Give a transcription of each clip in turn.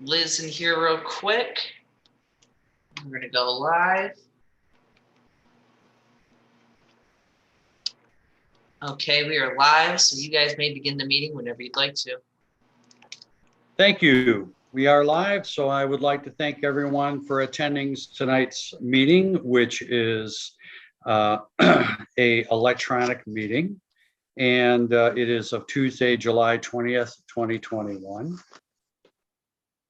Liz in here real quick. We're going to go live. Okay, we are live, so you guys may begin the meeting whenever you'd like to. Thank you. We are live, so I would like to thank everyone for attending tonight's meeting, which is a electronic meeting, and it is of Tuesday, July 20th, 2021.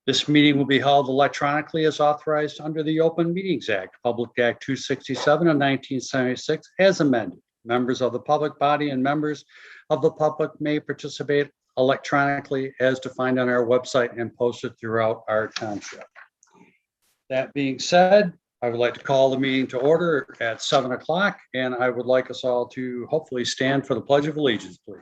This meeting will be held electronically as authorized under the Open Meetings Act, Public Act 267 of 1976, as amended. Members of the public body and members of the public may participate electronically as defined on our website and posted throughout our township. That being said, I would like to call the meeting to order at 7 o'clock, and I would like us all to hopefully stand for the Pledge of Allegiance, please.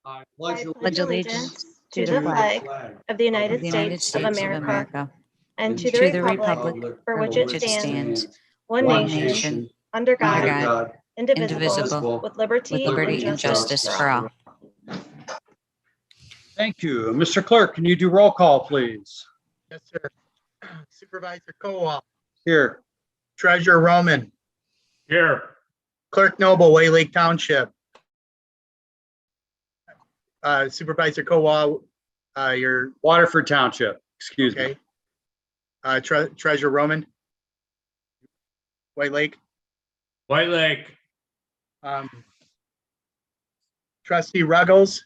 I pledge allegiance to the flag of the United States of America and to the republic for which it stands, one nation, under God, indivisible, with liberty and justice for all. Thank you. Mr. Clerk, can you do roll call, please? Yes, sir. Supervisor Kowal. Here. Treasurer Roman. Here. Clerk Noble, Way Lake Township. Supervisor Kowal, your Waterford Township, excuse me. Treasurer Roman. White Lake. White Lake. Trustee Ruggles.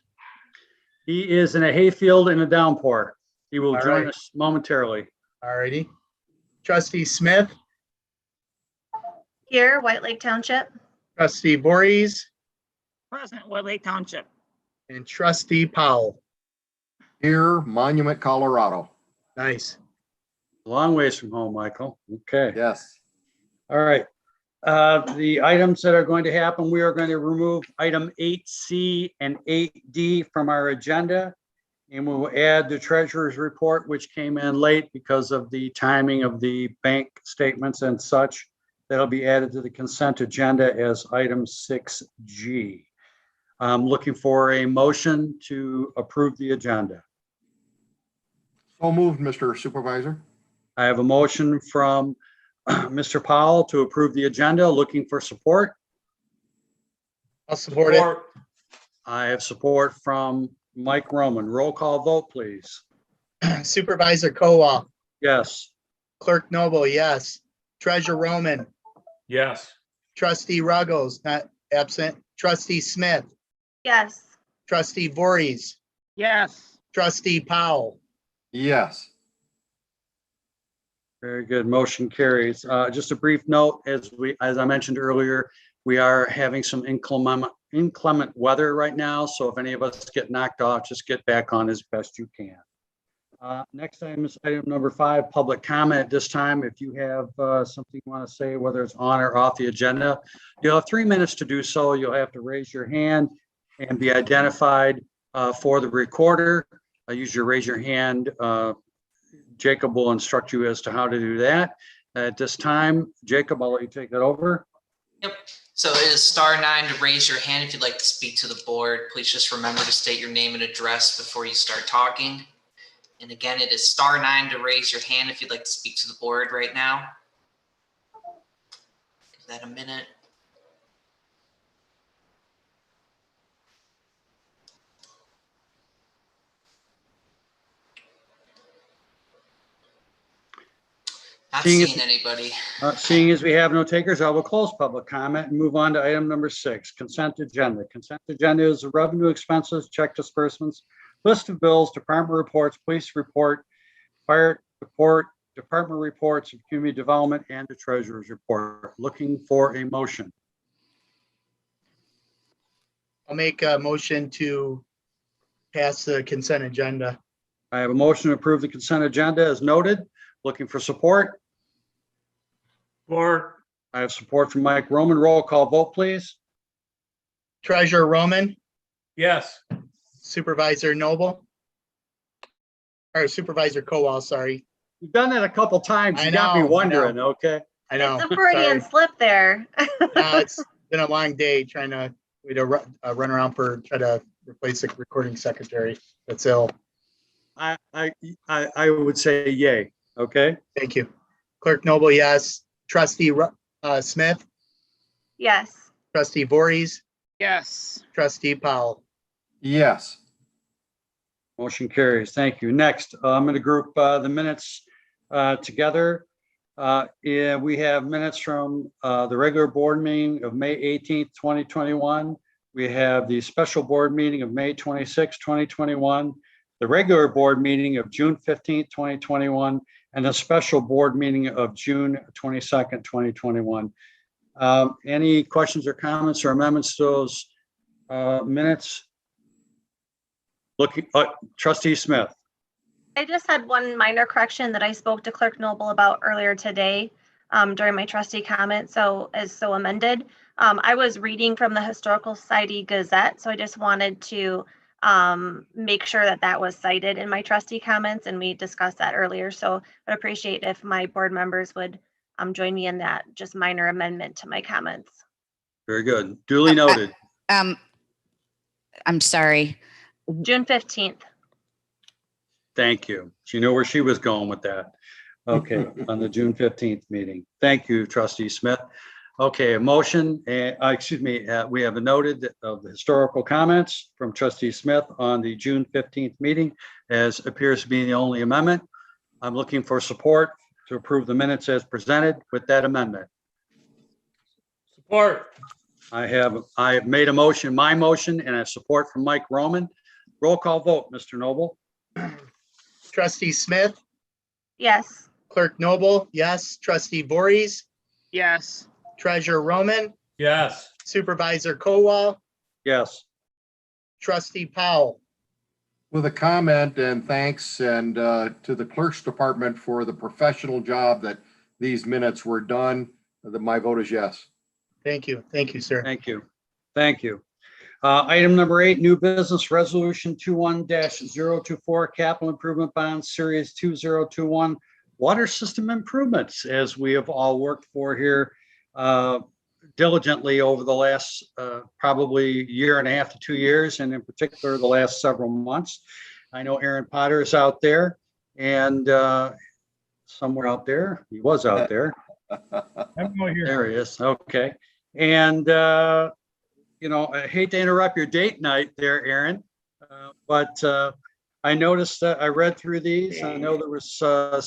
He is in a hayfield in a downpour. He will All join right. us momentarily. Alrighty. Trustee Smith. Here, White Lake Township. Trustee Voorhees. Present, White Lake Township. And Trustee Powell. Here, Monument, Colorado. Nice. A long ways from home, Michael. Okay. Yes. All right. The items that are going to happen, we are going to remove item 8C and 8D from our agenda. And we will add the treasurer's report, which came in late because of the timing of the bank statements and such. That'll be added to the consent agenda as item 6G. I'm looking for a motion to approve the agenda. So moved, Mr. Supervisor. I have a motion from Mr. Powell to approve the agenda. Looking for support. I'll support it. I have support from Mike Roman. Roll call vote, please. Supervisor Kowal. Yes. Clerk Noble, yes. Treasurer Roman. Yes. Trustee Ruggles, not absent. Trustee Smith. Yes. Trustee Voorhees. Yes. Trustee Powell. Yes. Very good. Motion carries. Just a brief note, as I mentioned earlier, we are having some inclement weather right now. So if any of us get knocked off, just get back on as best you can. Next item is item number 5, public comment. At this time, if you have something you want to say, whether it's on or off the agenda, you'll have 3 minutes to do so. You'll have to raise your hand and be identified for the recorder. Use your raise your hand. Jacob will instruct you as to how to do that. At this time, Jacob, I'll let you take that over. Yep. So it is *9 to raise your hand if you'd like to speak to the board. Please just remember to state your name and address before you start talking. And again, it is *9 to raise your hand if you'd like to speak to the board right now. Give that a minute. Not seeing anybody. Seeing as we have no takers, I will close public comment and move on to item number 6, consent agenda. Consent agenda is the revenue, expenses, check disbursements, list of bills, department reports, police report, fire report, department reports of community development, and the treasurer's report. Looking for a motion. I'll make a motion to pass the consent agenda. I have a motion to approve the consent agenda as noted. Looking for support. Support. I have support from Mike Roman. Roll call vote, please. Treasurer Roman. Yes. Supervisor Noble. Or Supervisor Kowal, sorry. You've done that a couple times. You got me wondering, okay? I know. The Freudian slip there. It's been a long day trying to run around try to replace the recording secretary that's ill. I would say yay. Okay. Thank you. Clerk Noble, yes. Trustee Smith, Yes. trustee Voorhees, Yes. trustee Powell. Yes. Motion carries. Thank you. Next, I'm going to group the minutes together. Yeah, we have minutes from the regular board meeting of May 18th, 2021. We have the special board meeting of May 26th, 2021, the regular board meeting of June 15th, 2021, and the special board meeting of June 22nd, 2021. Any questions or comments or amendments to those minutes? Looking, trustee Smith. I just had one minor correction that I spoke to Clerk Noble about earlier today during my trustee comment, so as so amended. I was reading from the Historical Society Gazette, so I just wanted to make sure that that was cited in my trustee comments, and we discussed that earlier. So I'd appreciate if my board members would join me in that just minor amendment to my comments. Very good. Duly noted. I'm sorry. June 15th. Thank you. She knew where she was going with that. Okay, on the June 15th meeting. Thank you, trustee Smith. Okay, a motion, we have a noted of the historical comments from trustee Smith on the June 15th meeting, as appears to be the only amendment. I'm looking for support to approve the minutes as presented with that amendment. Support. I have made a motion, my motion, and I have support from Mike Roman. Roll call vote, Mr. Noble. Trustee Smith, Yes. clerk Noble, yes. Trustee Voorhees, Yes. treasurer Roman, Yes. supervisor Kowal, Yes. trustee Powell. With a comment and thanks and to the clerk's department for the professional job that these minutes were done, my vote is yes. Thank you. Thank you, sir. Thank you. Thank you. Item number 8, new business resolution 21-024 capital improvement bond series 2021 water system improvements, as we have all worked for here diligently over the last probably year and a half to 2 years, and in particular the last several months. I know Aaron Potter is out there, and somewhere out there, he was out there. There he is. Okay. And I hate to interrupt your date night there, Aaron, but I noticed that I read through these. I know there was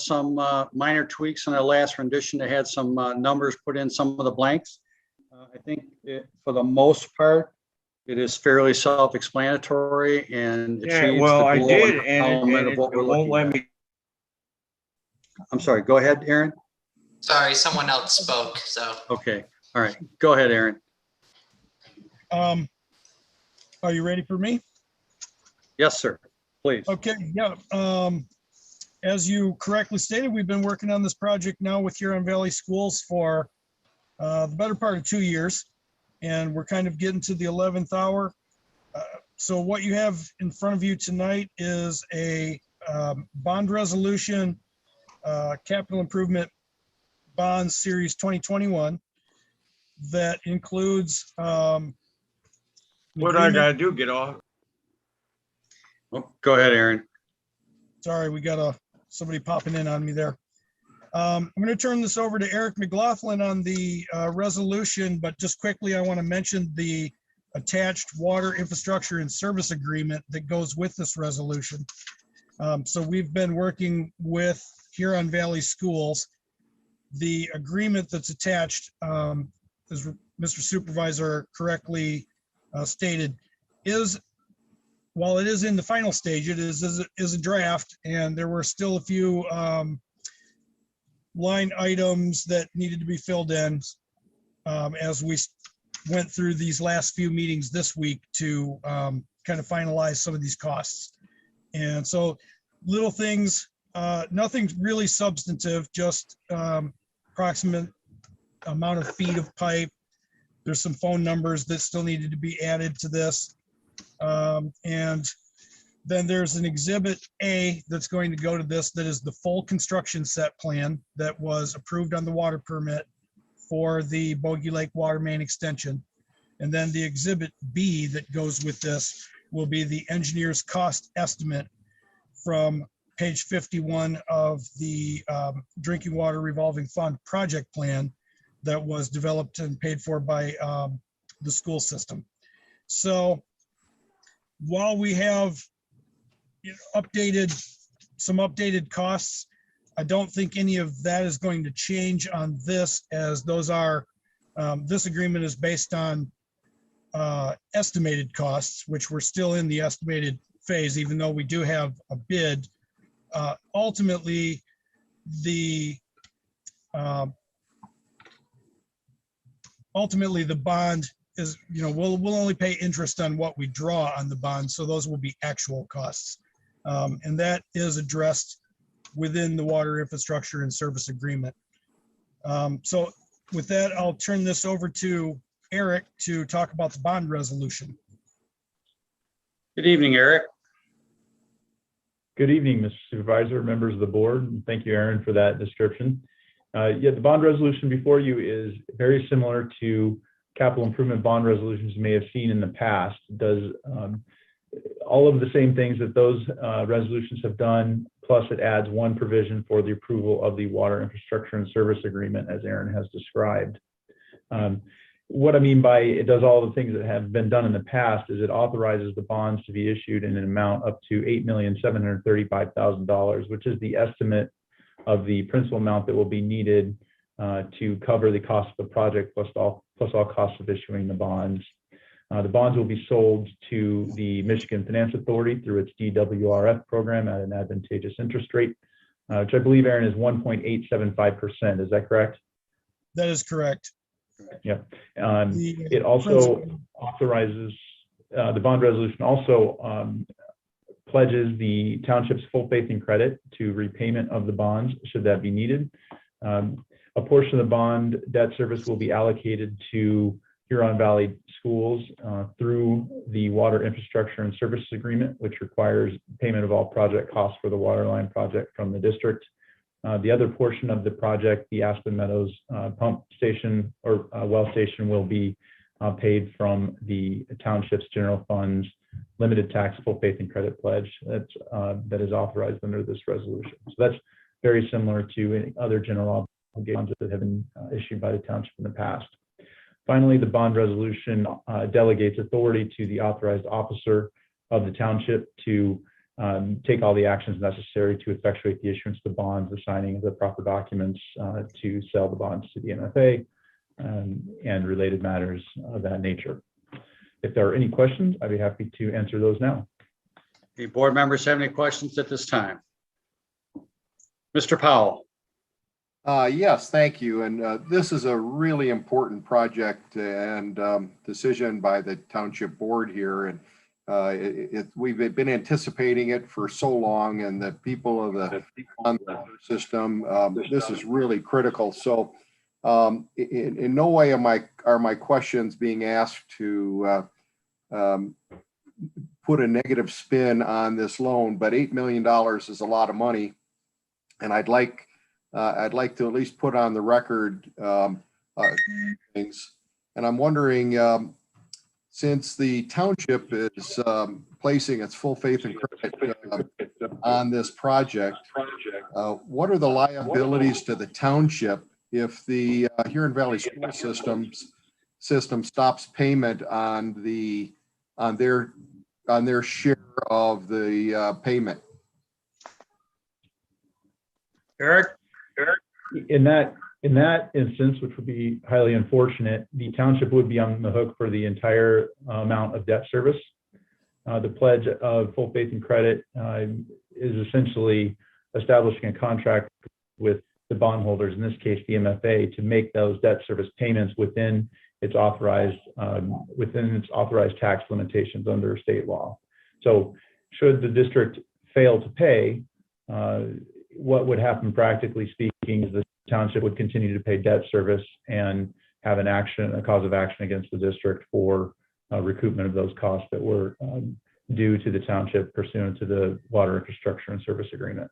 some minor tweaks in the last rendition that had some numbers put in some of the blanks. I think for the most part, it is fairly self-explanatory and achieves well, the I goal did, and and element it of what we're won't let looking at. me. I'm sorry, go ahead, Aaron. Sorry, someone else spoke, so. Okay, all right, go ahead, Aaron. Are you ready for me? Yes, sir, please. Okay, yeah. As you correctly stated, we've been working on this project now with Huron Valley Schools for the better part of 2 years, and we're kind of getting to the 11th hour. So what you have in front of you tonight is a bond resolution, capital improvement bond series 2021 that includes What I gotta do, get off? Oh, go ahead, Aaron. Sorry, we got somebody popping in on me there. I'm going to turn this over to Eric McLaughlin on the resolution, but just quickly, I want to mention the attached water infrastructure and service agreement that goes with this resolution. So we've been working with Huron Valley Schools. The agreement that's attached, as Mr. Supervisor correctly stated, is, while it is in the final stage, it is a draft, and there were still a few line items that needed to be filled in as we went through these last few meetings this week to kind of finalize some of these costs. And so little things, nothing really substantive, just approximate amount of feet of pipe. There's some phone numbers that still needed to be added to this. And then there's an exhibit A that's going to go to this, that is the full construction set plan that was approved on the water permit for the Bogey Lake water main extension. And then the exhibit B that goes with this will be the engineer's cost estimate from page 51 of the Drinking Water Revolving Fund project plan that was developed and paid for by the school system. So while we have some updated costs, I don't think any of that is going to change on this, as those are, this agreement is based on estimated costs, which we're still in the estimated phase, even though we do have a bid. Ultimately, the bond is, we'll only pay interest on what we draw on the bond, so those will be actual costs. And that is addressed within the water infrastructure and service agreement. So with that, I'll turn this over to Eric to talk about the bond resolution. Good evening, Eric. Good evening, Mr. Supervisor, members of the board, and thank you, Aaron, for that description. The bond resolution before you is very similar to capital improvement bond resolutions you may have seen in the past. It does all of the same things that those resolutions have done, plus it adds one provision for the approval of the water infrastructure and service agreement, as Aaron has described. What I mean by it does all the things that have been done in the past is it authorizes the bonds to be issued in an amount up to $8,735,000, which is the estimate of the principal amount that will be needed to cover the cost of the project plus all costs of issuing the bonds. The bonds will be sold to the Michigan Finance Authority through its DWRF program at an advantageous interest rate, which I believe, Aaron, is 1.875%. Is that correct? That is correct. Yeah. It also authorizes, the bond resolution also pledges the township's full faith and credit to repayment of the bonds should that be needed. A portion of the bond debt service will be allocated to Huron Valley schools through the water infrastructure and services agreement, which requires payment of all project costs for the water line project from the district. The other portion of the project, the Aspen Meadows pump station or well station, will be paid from the township's general funds limited tax full faith and credit pledge that is authorized under this resolution. So that's very similar to any other general obligations that have been issued by the township in the past. Finally, the bond resolution delegates authority to the authorized officer of the township to take all the actions necessary to effectuate the issuance of the bonds, the signing of the proper documents to sell the bonds to the MFA, and related matters of that nature. If there are any questions, I'd be happy to answer those now. Any board members have any questions at this time? Mr. Powell. Yes, thank you. And this is a really important project and decision by the township board here. And we've been anticipating it for so long, and the people of the system, this is really critical. So in no way are my questions being asked to put a negative spin on this loan, but $8 million is a lot of money. And I'd like to at least put on the record things. And I'm wondering, since the township is placing its full faith and credit on this project, what are the liabilities to the township if the Huron Valley School System stops payment on their share of the payment? Eric? In that instance, which would be highly unfortunate, the township would be on the hook for the entire amount of debt service. The pledge of full faith and credit is essentially establishing a contract with the bondholders, in this case the MFA, to make those debt service payments within its authorized tax limitations under state law. So, should the district fail to pay, what would happen practically speaking is the township would continue to pay debt service and have a cause of action against the district for recoupment of those costs that were due to the township pursuant to the water infrastructure and service agreement.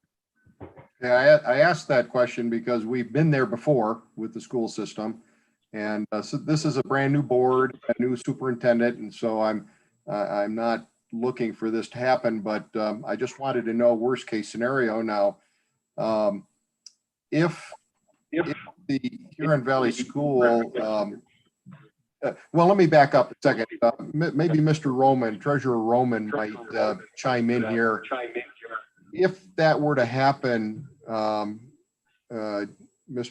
Yeah, I asked that question because we've been there before with the school system, and so this is a brand new board, a new superintendent, and so I'm not looking for this to happen, but I just wanted to know worst case scenario now. If the Huron Valley School, well, let me back up a second. Maybe Mr. Roman, Treasurer Roman might chime in here. If that were to happen, Mr.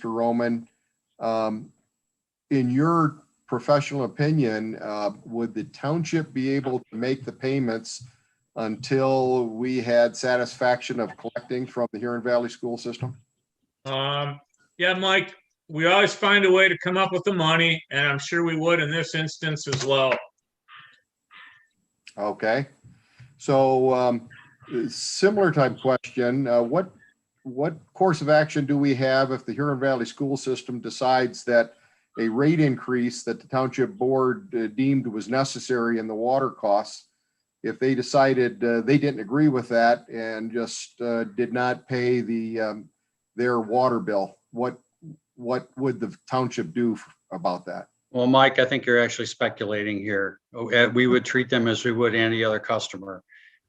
Roman, in your professional opinion, would the township be able to make the payments until we had satisfaction of collecting from the Huron Valley school system? Yeah, Mike, we always find a way to come up with the money, and I'm sure we would in this instance as well. Okay. So similar type question, what course of action do we have if the Huron Valley school system decides that a rate increase that the township board deemed was necessary in the water costs, if they decided they didn't agree with that and just did not pay their water bill, what would the township do about that? Well, Mike, I think you're actually speculating here. We would treat them as we would any other customer.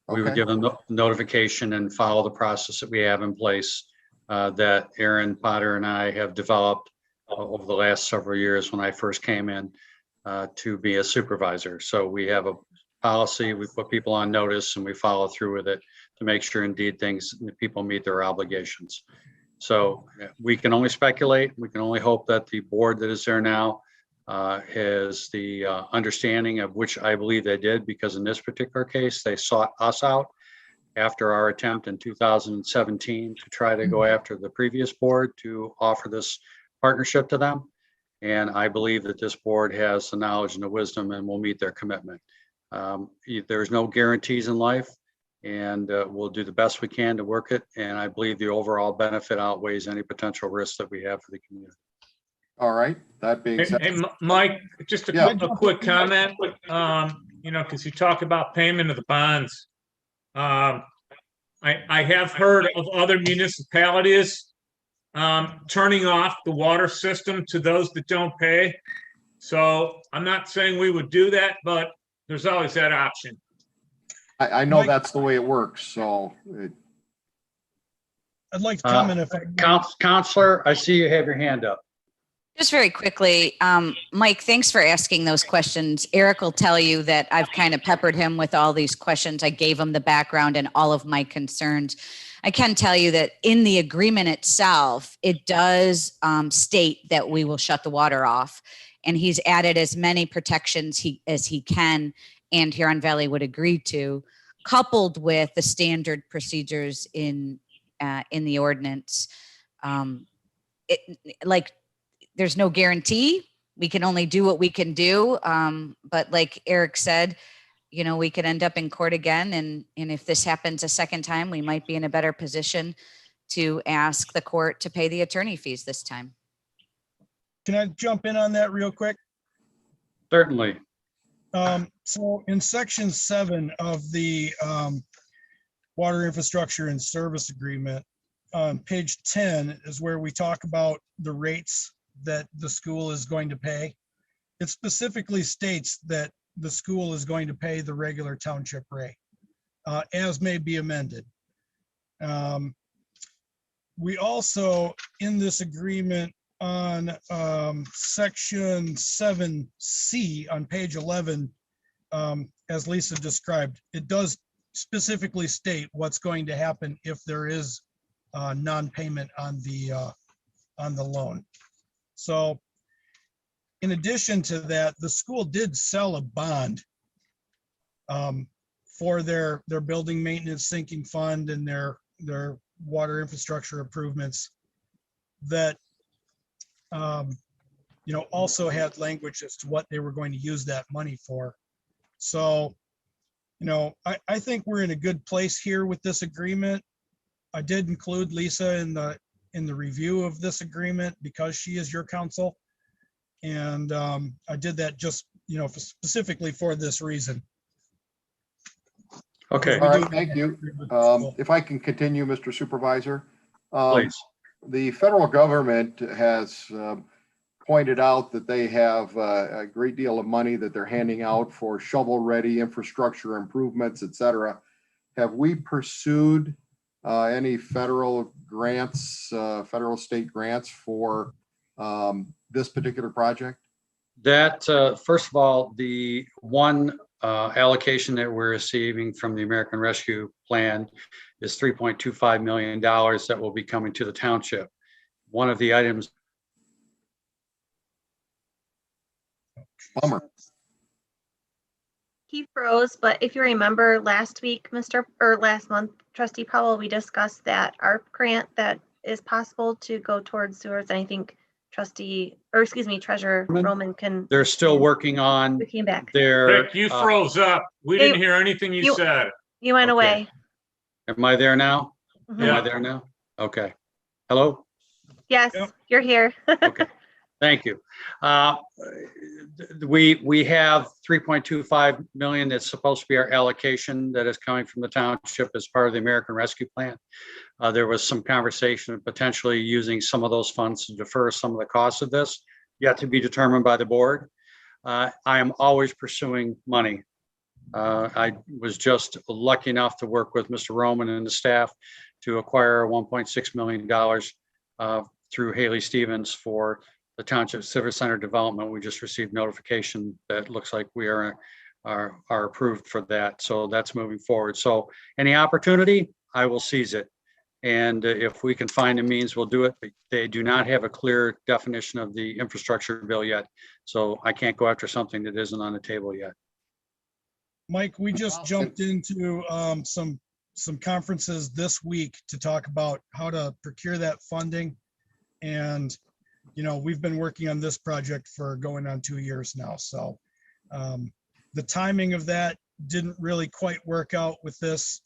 We would Okay. give them notification and follow the process that we have in place that Aaron Potter and I have developed over the last several years when I first came in to be a supervisor. So we have a policy, we put people on notice and we follow through with it to make sure indeed people meet their obligations. So we can only speculate. We can only hope that the board that is there now has the understanding of which I believe they did, because in this particular case, they sought us out after our attempt in 2017 to try to go after the previous board to offer this partnership to them. And I believe that this board has the knowledge and the wisdom and will meet their commitment. There's no guarantees in life, and we'll do the best we can to work it. And I believe the overall benefit outweighs any potential risk that we have for the community. All right. That being said. Hey, Mike, just a quick comment, because you talk about payment of the bonds. I have heard of other municipalities turning off the water system to those that don't pay. So I'm not saying we would do that, but there's always that option. I know that's the way it works, so. I'd like to comment if I. Counselor, I see you have your hand up. Just very quickly, Mike, thanks for asking those questions. Eric will tell you that I've kind of peppered him with all these questions. I gave him the background and all of my concerns. I can tell you that in the agreement itself, it does state that we will shut the water off. And he's added as many protections as he can and Huron Valley would agree to, coupled with the standard procedures in the ordinance. There's no guarantee. We can only do what we can do. But like Eric said, we could end up in court again. And if this happens a second time, we might be in a better position to ask the court to pay the attorney fees this time. Can I jump in on that real quick? Certainly. So in section 7 of the Water Infrastructure and Service Agreement, page 10 is where we talk about the rates that the school is going to pay. It specifically states that the school is going to pay the regular township rate, as may be amended. We also, in this agreement on section 7C on page 11, as Lisa described, it does specifically state what's going to happen if there is non-payment on the loan. So in addition to that, the school did sell a bond for their building maintenance sinking fund and their water infrastructure improvements that also had language as to what they were going to use that money for. So, I think we're in a good place here with this agreement. I did include Lisa in the review of this agreement because she is your counsel. And I did that just, specifically for this reason. Okay. All right, thank you. If I can continue, Mr. Supervisor. Please. The federal government has pointed out that they have a great deal of money that they're handing out for shovel-ready infrastructure improvements, et cetera. Have we pursued any federal grants, federal state grants for this particular project? That, first of all, the one allocation that we're receiving from the American Rescue Plan is $3.25 million that will be coming to the township. One of the items. Bummer. He froze, but if you remember last month, Trustee Powell, we discussed that ARP grant that is possible to go towards sewers. And I think Treasurer Roman can. They're still working on We came back. their. Rick, you froze up. We didn't hear anything you said. You went away. Am I there now? Mhm. Am I there now? Okay. Hello? Yes, you're here. Okay. Thank you. We have 3.25 million that's supposed to be our allocation that is coming from the township as part of the American Rescue Plan. There was some conversation of potentially using some of those funds to defer some of the costs of this, yet to be determined by the board. I am always pursuing money. I was just lucky enough to work with Mr. Roman and the staff to acquire $1.6 million through Haley Stevens for the Township Civic Center development. We just received notification that looks like we are approved for that. So that's moving forward. So any opportunity, I will seize it. And if we can find a means, we'll do it. But they do not have a clear definition of the infrastructure bill yet. So I can't go after something that isn't on the table yet. Mike, we just jumped into some conferences this week to talk about how to procure that funding. And, you know, we've been working on this project for going on 2 years now. So the timing of that didn't really quite work out with this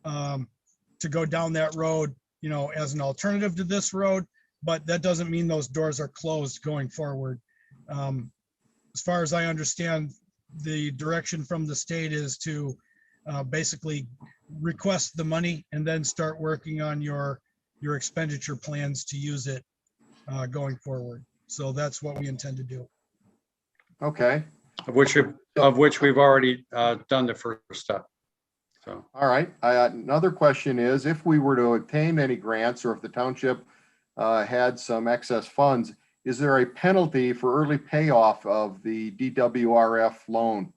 to go down that road, you know, as an alternative to this road, but that doesn't mean those doors are closed going forward. As far as I understand, the direction from the state is to basically request the money and then start working on your expenditure plans to use it going forward. So that's what we intend to do. Okay. Of which we've already done the first step. So. All right. Another question is, if we were to obtain any grants or if the township had some excess funds, is there a penalty for early payoff of the DWRF loan?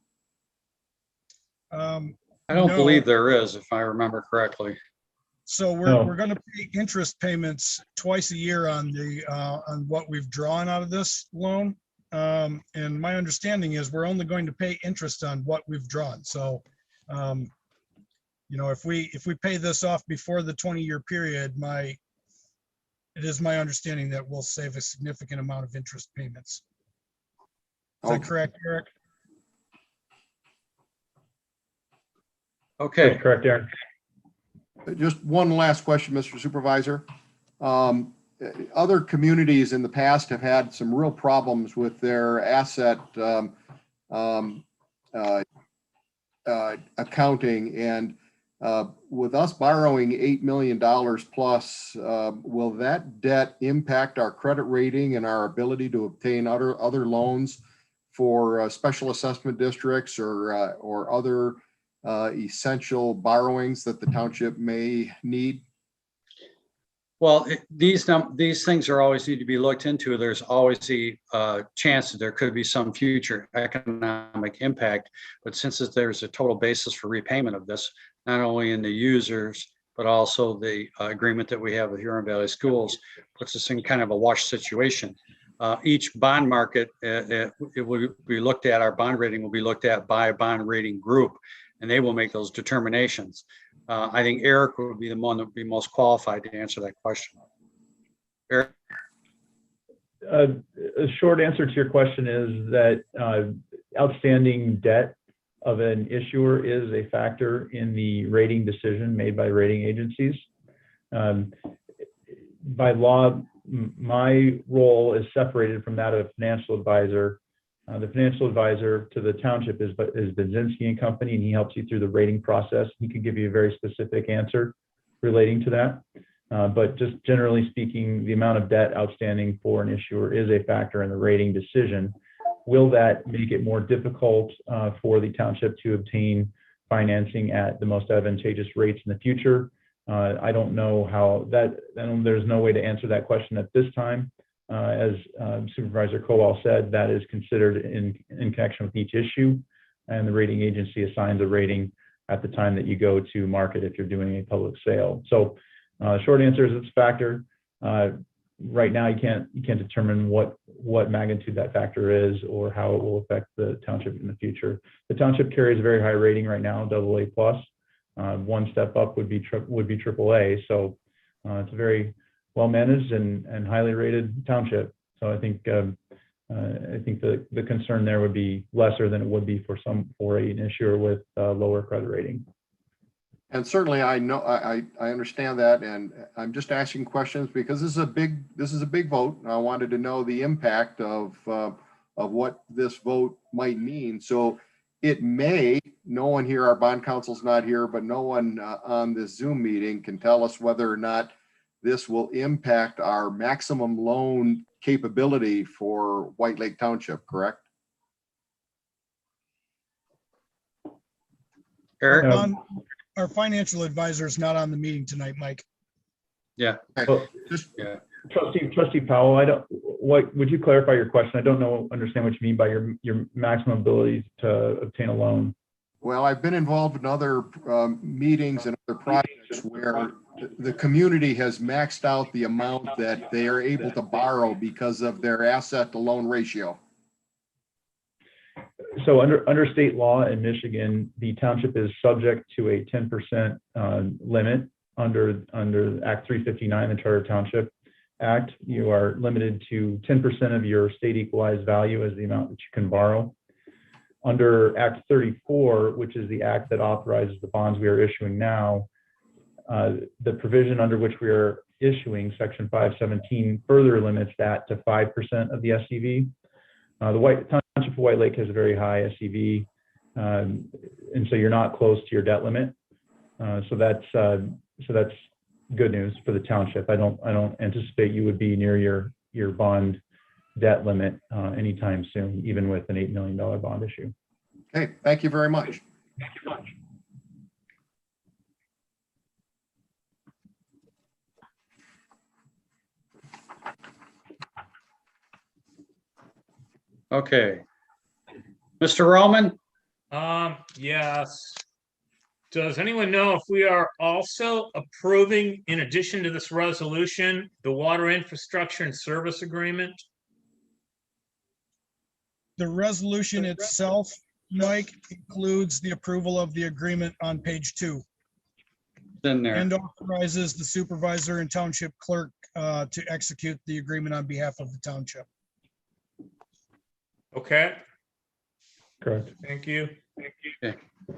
I don't believe there is, if I remember correctly. So we're going to pay interest payments twice a year on what we've drawn out of this loan. And my understanding is we're only going to pay interest on what we've drawn. So, you know, if we pay this off before the 20-year period, it is my understanding that we'll save a significant amount of interest payments. Is that correct, Eric? Okay. That's correct, Aaron. Just one last question, Mr. Supervisor. Other communities in the past have had some real problems with their asset accounting, and with us borrowing $8 million plus, will that debt impact our credit rating and our ability to obtain other loans for special assessment districts or other essential borrowings that the township may need? Well, these things are always need to be looked into. There's always the chance that there could be some future economic impact, but since there's a total basis for repayment of this, not only in the users, but also the agreement that we have with Huron Valley Schools, puts us in kind of a wash situation. Each bond market, it will be looked at, our bond rating will be looked at by a bond rating group, and they will make those determinations. I think Eric would be the one that would be most qualified to answer that question. Eric? A short answer to your question is that outstanding debt of an issuer is a factor in the rating decision made by rating agencies. By law, my role is separated from that of a financial advisor. The financial advisor to the township is Bazinski and Company, and he helps you through the rating process. He could give you a very specific answer relating to that. But just generally speaking, the amount of debt outstanding for an issuer is a factor in the rating decision. Will that make it more difficult for the township to obtain financing at the most advantageous rates in the future? I don't know how that, there's no way to answer that question at this time. As Supervisor Kowal said, that is considered in connection with each issue, and the rating agency assigns a rating at the time that you go to market if you're doing a public sale. So short answer is it's a factor. Right now, you can't determine what magnitude that factor is or how it will affect the township in the future. The township carries a very high rating right now, AA+. One step up would be AAA. So it's a very well managed and highly rated township. So I think the concern there would be lesser than it would be for an issuer with lower credit rating. And certainly I know, I understand that, and I'm just asking questions because this is a big vote. And I wanted to know the impact of what this vote might mean. So it may, no one here, our bond counsel's not here, but no one on this Zoom meeting can tell us whether or not this will impact our maximum loan capability for White Lake Township, correct? Eric? Our financial advisor is not on the meeting tonight, Mike. Yeah. Well, Trustee Powell, would you clarify your question? I don't understand what you mean by your maximum ability to obtain a loan. Well, I've been involved in other meetings and other projects where the community has maxed out the amount that they are able to borrow because of their asset to loan ratio. So under state law in Michigan, the township is subject to a 10% limit under Act 359, the Charter Township Act. You are limited to 10% of your state equalized value as the amount that you can borrow. Under Act 34, which is the act that authorizes the bonds we are issuing now, the provision under which we are issuing, Section 517, further limits that to 5% of the SEV. The Township of White Lake has a very high SEV, and so you're not close to your debt limit. So that's good news for the township. I don't anticipate you would be near your bond debt limit anytime soon, even with an $8 million bond issue. Okay, thank you very much. Thank you much. Okay. Mr. Roman? Yes. Does anyone know if we are also approving, in addition to this resolution, the water infrastructure and service agreement? The resolution itself, Mike, includes the approval of the agreement on page 2. In there. And authorizes the supervisor and township clerk to execute the agreement on behalf of the township. Okay, Correct. thank you. Okay. All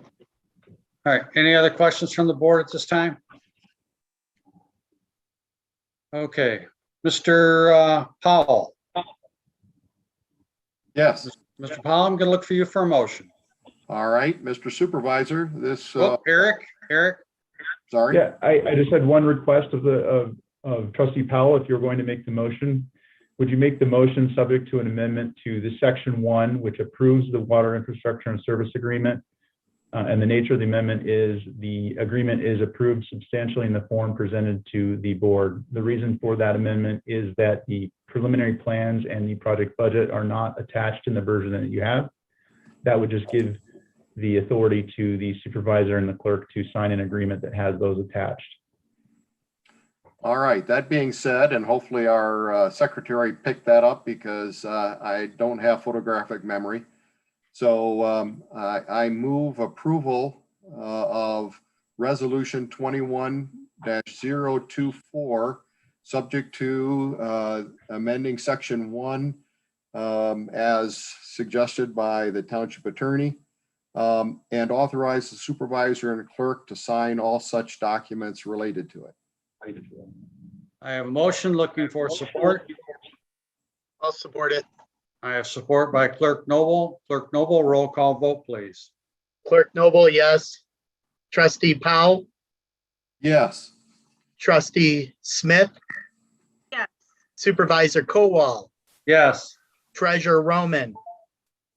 right. Any other questions from the board at this time? Okay. Mr. Powell. Yes. Mr. Powell, I'm going to look for you for a motion. All right, Mr. Supervisor, this, Eric, sorry. Yeah, I just had one request of Trustee Powell. If you're going to make the motion, would you make the motion subject to an amendment to the Section 1, which approves the water infrastructure and service agreement? And the nature of the amendment is the agreement is approved substantially in the form presented to the board. The reason for that amendment is that the preliminary plans and the project budget are not attached in the version that you have. That would just give the authority to the supervisor and the clerk to sign an agreement that has those attached. All right, that being said, and hopefully our secretary picked that up because I don't have photographic memory. So I move approval of resolution 21-024, subject to amending section 1 as suggested by the township attorney, and authorize the supervisor and clerk to sign all such documents related to it. I have a motion looking for support. I'll support it. I have support by Clerk Noble. Clerk Noble, roll call vote, please. Clerk Noble, yes. Trustee Powell, Yes. Trustee Smith, Yes. Supervisor Kowal, Yes. Treasurer Roman,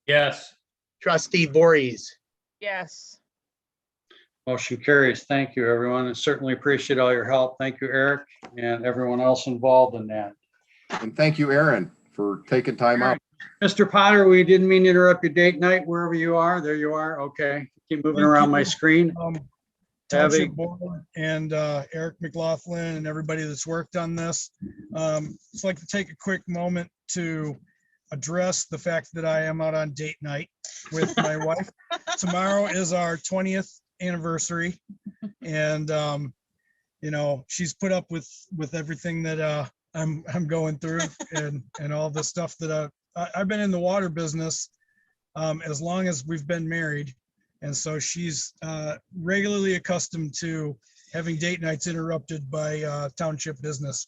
Yes. Trustee Voorhees. Yes. Motion carries. Thank you, everyone. And certainly appreciate all your help. Thank you, Eric, and everyone else involved in that. And thank you, Aaron, for taking time out. Mr. Potter, we didn't mean to interrupt your date night wherever you are. There you are. Okay. Keep moving around my screen. Township Board and Eric McLaughlin and everybody that's worked on this. Just like to take a quick moment to address the fact that I am out on date night with my wife. Tomorrow is our 20th anniversary, and you know, she's put up with everything that I'm going through and all the stuff that I've been in the water business as long as we've been married. And so she's regularly accustomed to having date nights interrupted by township business.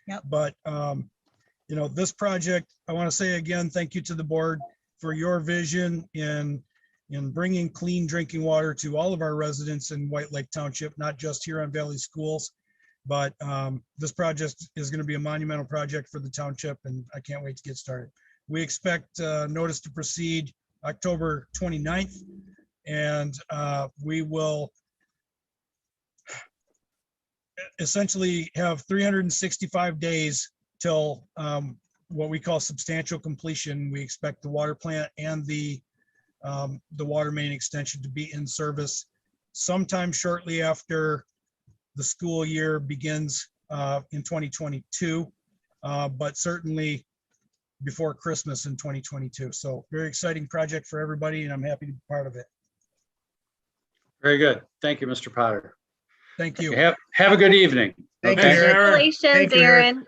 Yep. But, you know, this project, I want to say again, thank you to the board for your vision in bringing clean drinking water to all of our residents in White Lake Township, not just here on Valley Schools. But this project is going to be a monumental project for the township, and I can't wait to get started. We expect notice to proceed October 29th. And we will essentially have 365 days till what we call substantial completion. We expect the water plant and the water main extension to be in service sometime shortly after the school year begins in 2022, but certainly before Christmas in 2022. So very exciting project for everybody, and I'm happy to be part of it. Very good. Thank you, Mr. Potter. Thank you. Have a good evening. Thank Okay. you, Eric. Congratulations, Thank you, Eric. Aaron.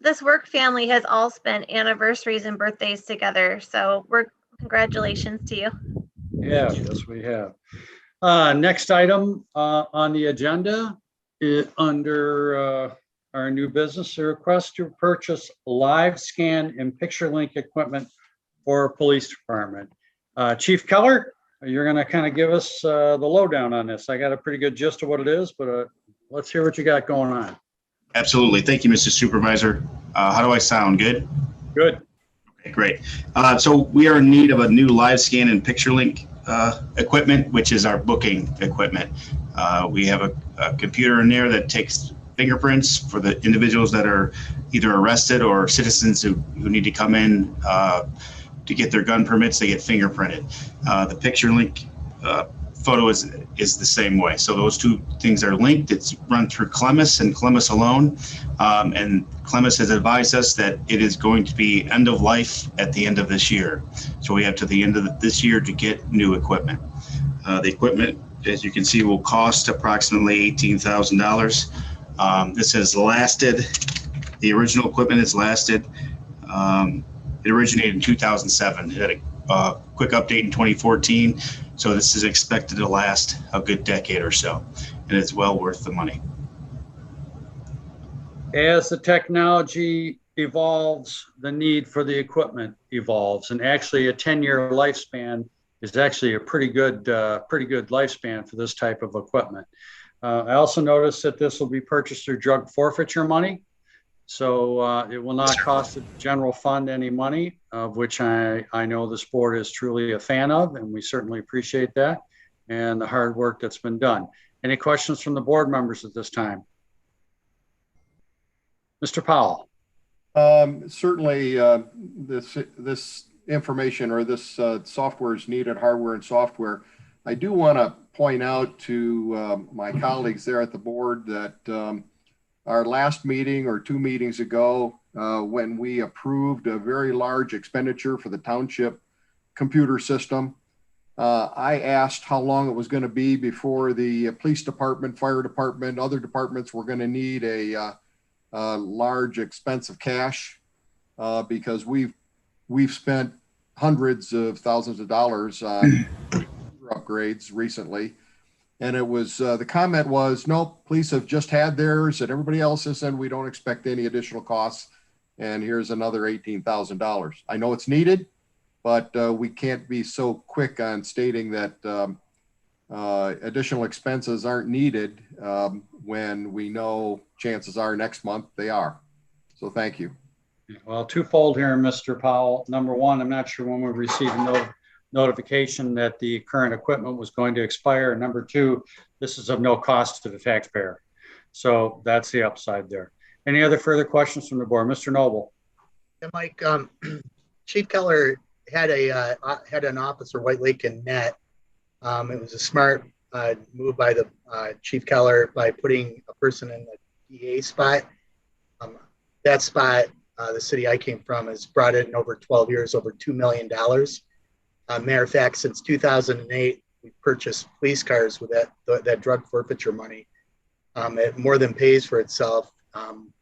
This work family has all spent anniversaries and birthdays together. So congratulations to you. Yeah, yes, we have. Next item on the agenda is under our new business, a request to purchase live scan and picture link equipment for police department. Chief Keller, you're going to kind of give us the lowdown on this. I got a pretty good gist of what it is, but let's hear what you got going on. Absolutely. Thank you, Mr. Supervisor. How do I sound? Good? Good. Okay, great. So we are in need of a new live scan and picture link equipment, which is our booking equipment. We have a computer in there that takes fingerprints for the individuals that are either arrested or citizens who need to come in to get their gun permits. They get fingerprinted. The picture link photo is the same way. So those two things are linked. It's run through Clemis and Clemis alone. And Clemis has advised us that it is going to be end of life at the end of this year. So we have to the end of this year to get new equipment. The equipment, as you can see, will cost approximately $18,000. This has lasted, the original equipment has lasted. It originated in 2007. It had a quick update in 2014. So this is expected to last a good decade or so, and it's well worth the money. As the technology evolves, the need for the equipment evolves, and actually a 10-year lifespan is actually a pretty good lifespan for this type of equipment. I also noticed that this will be purchased through drug forfeiture money. So it will not cost the general fund any money, of which I know this board is truly a fan of, and we certainly appreciate that and the hard work that's been done. Any questions from the board members at this time? Mr. Powell. Certainly, this information or this software is needed, hardware and software. I do want to point out to my colleagues there at the board that our last meeting or 2 meetings ago, when we approved a very large expenditure for the township computer system, I asked how long it was going to be before the police department, fire department, other departments were going to need a large expense of cash because we've spent hundreds of thousands of dollars on upgrades recently. And it was, the comment was, no, police have just had theirs and everybody else is, and we don't expect any additional costs. And here's another $18,000. I know it's needed, but we can't be so quick on stating that additional expenses aren't needed when we know chances are next month they are. So thank you. Well, twofold here, Mr. Powell. Number one, I'm not sure when we received a notification that the current equipment was going to expire. And number two, this is of no cost to the taxpayer. So that's the upside there. Any other further questions from the board? Mr. Noble. Yeah, Mike, Chief Keller had an officer, White Lake and Net. It was a smart move by the Chief Keller by putting a person in the DA spot. That spot, the city I came from, has brought in over 12 years, over $2 million. Matter of fact, since 2008, we purchased police cars with that drug forfeiture money. It more than pays for itself.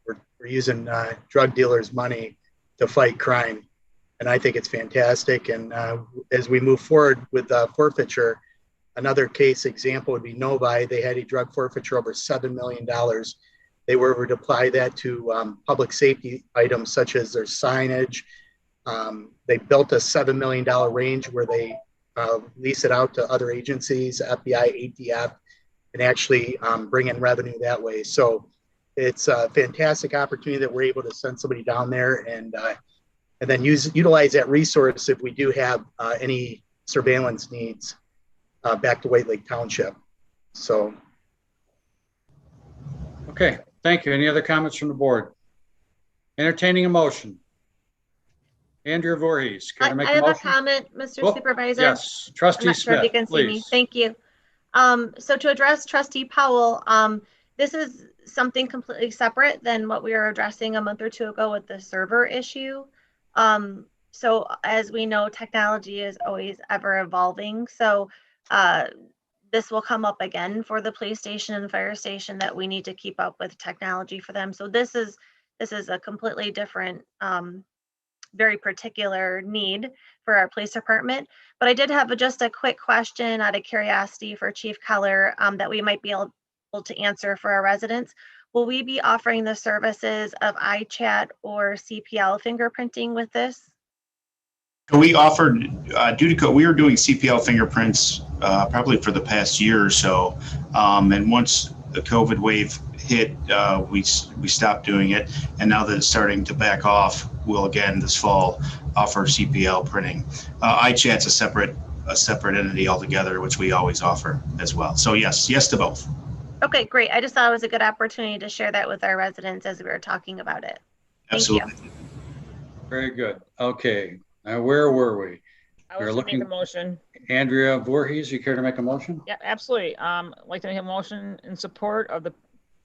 We're using drug dealers' money to fight crime. And I think it's fantastic. And as we move forward with forfeiture, another case example would be Novi. They had a drug forfeiture over $7 million. They were able to apply that to public safety items such as their signage. They built a $7 million range where they lease it out to other agencies, FBI, ATF, and actually bring in revenue that way. So it's a fantastic opportunity that we're able to send somebody down there and then utilize that resource if we do have any surveillance needs back to White Lake Township. So. Okay, thank you. Any other comments from the board? Entertaining a motion. Andrea Voorhees, care to make I a have motion? a comment, Mr. Supervisor. Yes, Trustee I'm not sure if Smith, you can see me. please. Thank you. So to address Trustee Powell, this is something completely separate than what we were addressing a month or two ago with the server issue. So as we know, technology is always ever evolving. So this will come up again for the police station and the fire station that we need to keep up with technology for them. So this is a completely different, very particular need for our police department. But I did have just a quick question out of curiosity for Chief Keller that we might be able to answer for our residents. Will we be offering the services of iChat or CPL fingerprinting with this? We offered, due to we were doing CPL fingerprints probably for the past year or so. And once the COVID wave hit, we stopped doing it. And now that it's starting to back off, we'll again this fall offer CPL printing. iChat's a separate entity altogether, which we always offer as well. So yes to both. Okay, great. I just thought it was a good opportunity to share that with our residents as we were talking about it. Thank Absolutely. you. Very good. Okay, now where were we? I was looking make a motion. Andrea Voorhees, you care to make a motion? Yeah, absolutely. I'd like to make a motion in support of the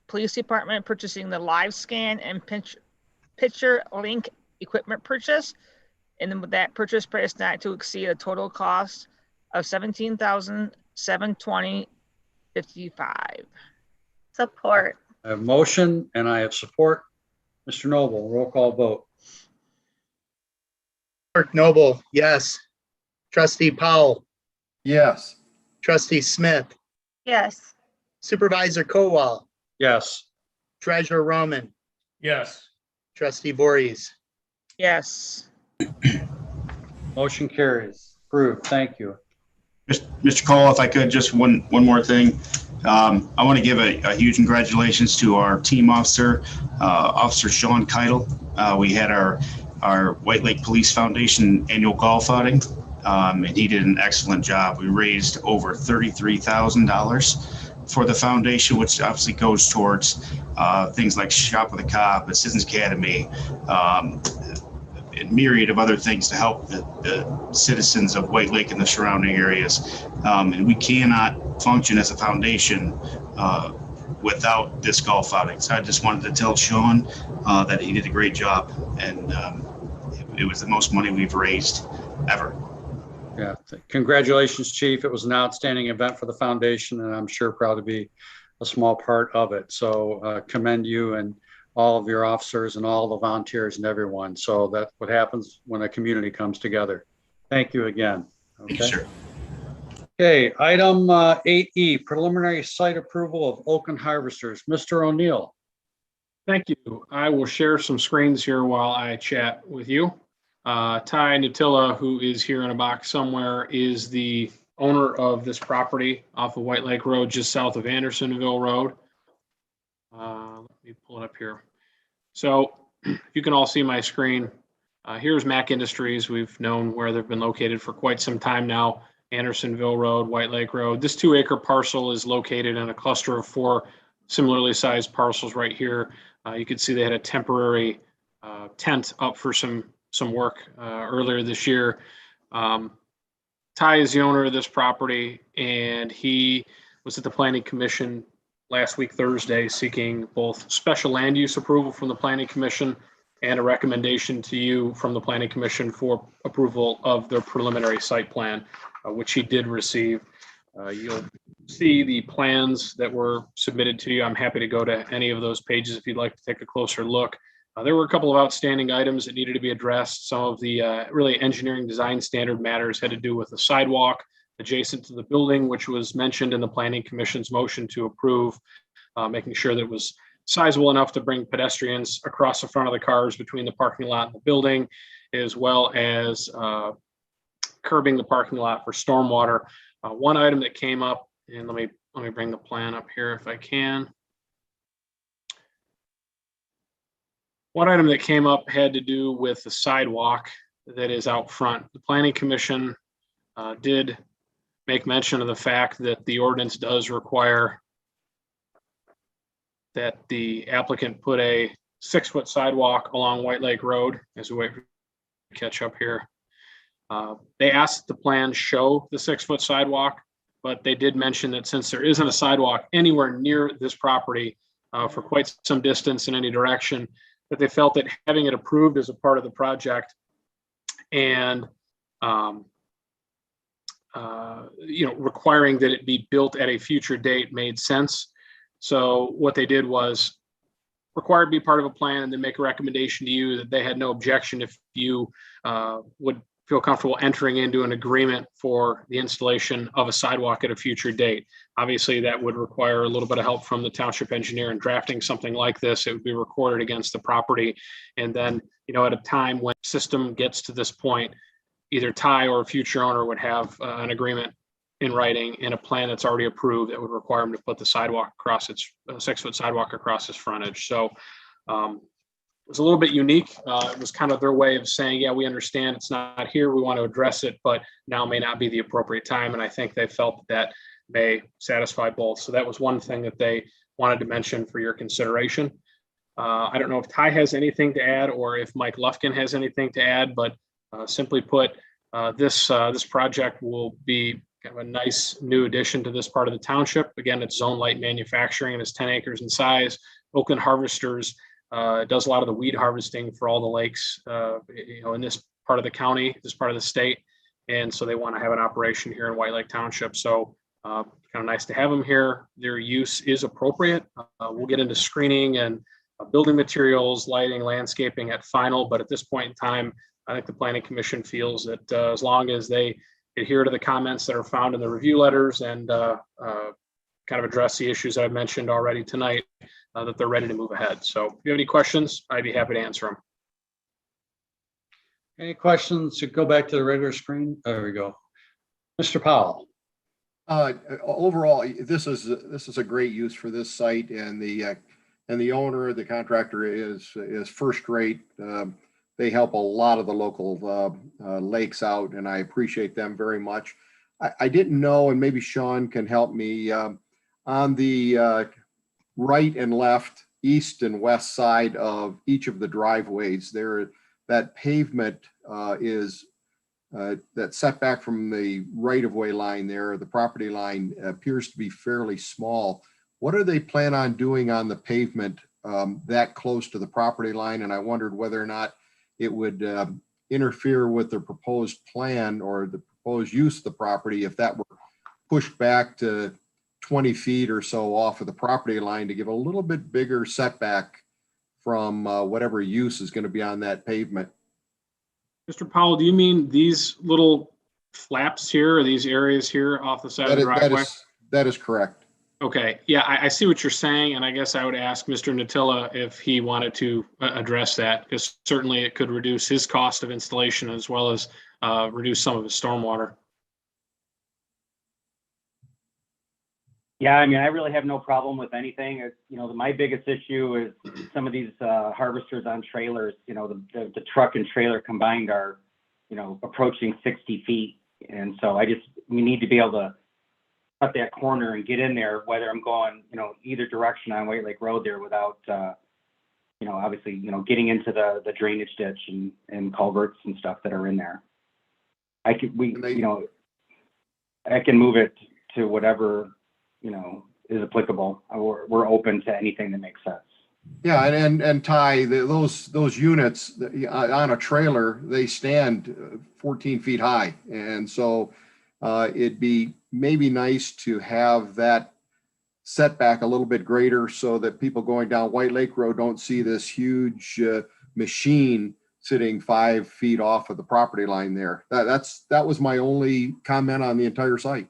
police department purchasing the live scan and picture link equipment purchase, and then with that purchase price not to exceed a total cost of $17,720.55. Support. I have motion and I have support. Mr. Noble, roll call vote. Clerk Noble, yes. Trustee Powell, Yes. Trustee Smith, Yes. Supervisor Kowal, Yes. Treasurer Roman, Yes. Trustee Voorhees. Yes. Motion carries. Approved. Thank you. Mr. Cole, if I could, just one more thing. I want to give a huge congratulations to our team officer, Officer Sean Keitel. We had our White Lake Police Foundation annual golf outing, and he did an excellent job. We raised over $33,000 for the foundation, which obviously goes towards things like Shop with a Cop, Assistance Academy, and myriad of other things to help the citizens of White Lake and the surrounding areas. And we cannot function as a foundation without this golf outing. So I just wanted to tell Sean that he did a great job, and it was the most money we've raised ever. Yeah, congratulations, Chief. It was an outstanding event for the foundation, and I'm sure proud to be a small part of it. So commend you and all of your officers and all the volunteers and everyone. So that's what happens when a community comes together. Thank you again. Okay. Thank you, sir. Okay, item 8E, preliminary site approval of Oakland Harvesters. Mr. O'Neill. Thank you. I will share some screens here while I chat with you. Ty Natilla, who is here in a box somewhere, is the owner of this property off of White Lake Road, just south of Andersonville Road. Let me pull it up here. So you can all see my screen. Here's Mac Industries. We've known where they've been located for quite some time now. Andersonville Road, White Lake Road. This 2-acre parcel is located in a cluster of 4 similarly sized parcels right here. You can see they had a temporary tent up for some work earlier this year. Ty is the owner of this property, and he was at the Planning Commission last week, Thursday, seeking both special land use approval from the Planning Commission and a recommendation to you from the Planning Commission for approval of their preliminary site plan, which he did receive. You'll see the plans that were submitted to you. I'm happy to go to any of those pages if you'd like to take a closer look. There were a couple of outstanding items that needed to be addressed. Some of the really engineering design standard matters had to do with the sidewalk adjacent to the building, which was mentioned in the Planning Commission's motion to approve, making sure that it was sizable enough to bring pedestrians across the front of the cars between the parking lot and the building, as well as curbing the parking lot for stormwater. One item that came up, and let me bring the plan up here if I can. One item that came up had to do with the sidewalk that is out front. The Planning Commission did make mention of the fact that the ordinance does require that the applicant put a 6-foot sidewalk along White Lake Road. As we wait for to catch up here. They asked the plan show the 6-foot sidewalk, but they did mention that since there isn't a sidewalk anywhere near this property for quite some distance in any direction, that they felt that having it approved as a part of the project and requiring that it be built at a future date made sense. So what they did was require it to be part of a plan and then make a recommendation to you that they had no objection if you would feel comfortable entering into an agreement for the installation of a sidewalk at a future date. Obviously, that would require a little bit of help from the township engineer in drafting something like this. It would be recorded against the property. And then, at a time when the system gets to this point, either Ty or a future owner would have an agreement in writing and a plan that's already approved that would require him to put the sidewalk across its 6-foot sidewalk across his frontage. So it was a little bit unique. It was kind of their way of saying, yeah, we understand it's not here. We want to address it, but now may not be the appropriate time. And I think they felt that may satisfy both. So that was one thing that they wanted to mention for your consideration. I don't know if Ty has anything to add or if Mike Lufkin has anything to add, but simply put, this project will be kind of a nice new addition to this part of the township. Again, it's zone light manufacturing and it's 10 acres in size. Oakland Harvesters does a lot of the weed harvesting for all the lakes, in this part of the county, this part of the state. And so they want to have an operation here in White Lake Township. So kind of nice to have them here. Their use is appropriate. We'll get into screening and building materials, lighting, landscaping at final. But at this point in time, I think the Planning Commission feels that as long as they adhere to the comments that are found in the review letters and kind of address the issues I've mentioned already tonight, that they're ready to move ahead. So if you have any questions, I'd be happy to answer them. Any questions? Go back to the regular screen. There we go. Mr. Powell. Overall, this is a great use for this site, and the owner, the contractor is first rate. They help a lot of the local lakes out, and I appreciate them very much. I didn't know, and maybe Sean can help me, on the right and left, east and west side of each of the driveways, that pavement is that setback from the right-of-way line there, the property line, appears to be fairly small. What do they plan on doing on the pavement that close to the property line? And I wondered whether or not it would interfere with the proposed plan or the proposed use of the property if that were pushed back to 20 feet or so off of the property line to give a little bit bigger setback from whatever use is going to be on that pavement. Mr. Powell, do you mean these little flaps here or these areas here off the side of the driveway? That is correct. Okay. Yeah, I see what you're saying. And I guess I would ask Mr. Natilla if he wanted to address that, because certainly it could reduce his cost of installation as well as reduce some of his stormwater. Yeah, I mean, I really have no problem with anything. It's, my biggest issue is some of these harvesters on trailers, the truck and trailer combined are, approaching 60 feet. And so we need to be able to cut that corner and get in there, whether I'm going, either direction on White Lake Road there without, obviously, getting into the drainage ditch and culverts and stuff that are in there. I can move it to whatever, is applicable. We're open to anything that makes sense. Yeah, and Ty, those units on a trailer, they stand 14 feet high. And so it'd be maybe nice to have that setback a little bit greater so that people going down White Lake Road don't see this huge machine sitting 5 feet off of the property line there. That was my only comment on the entire site.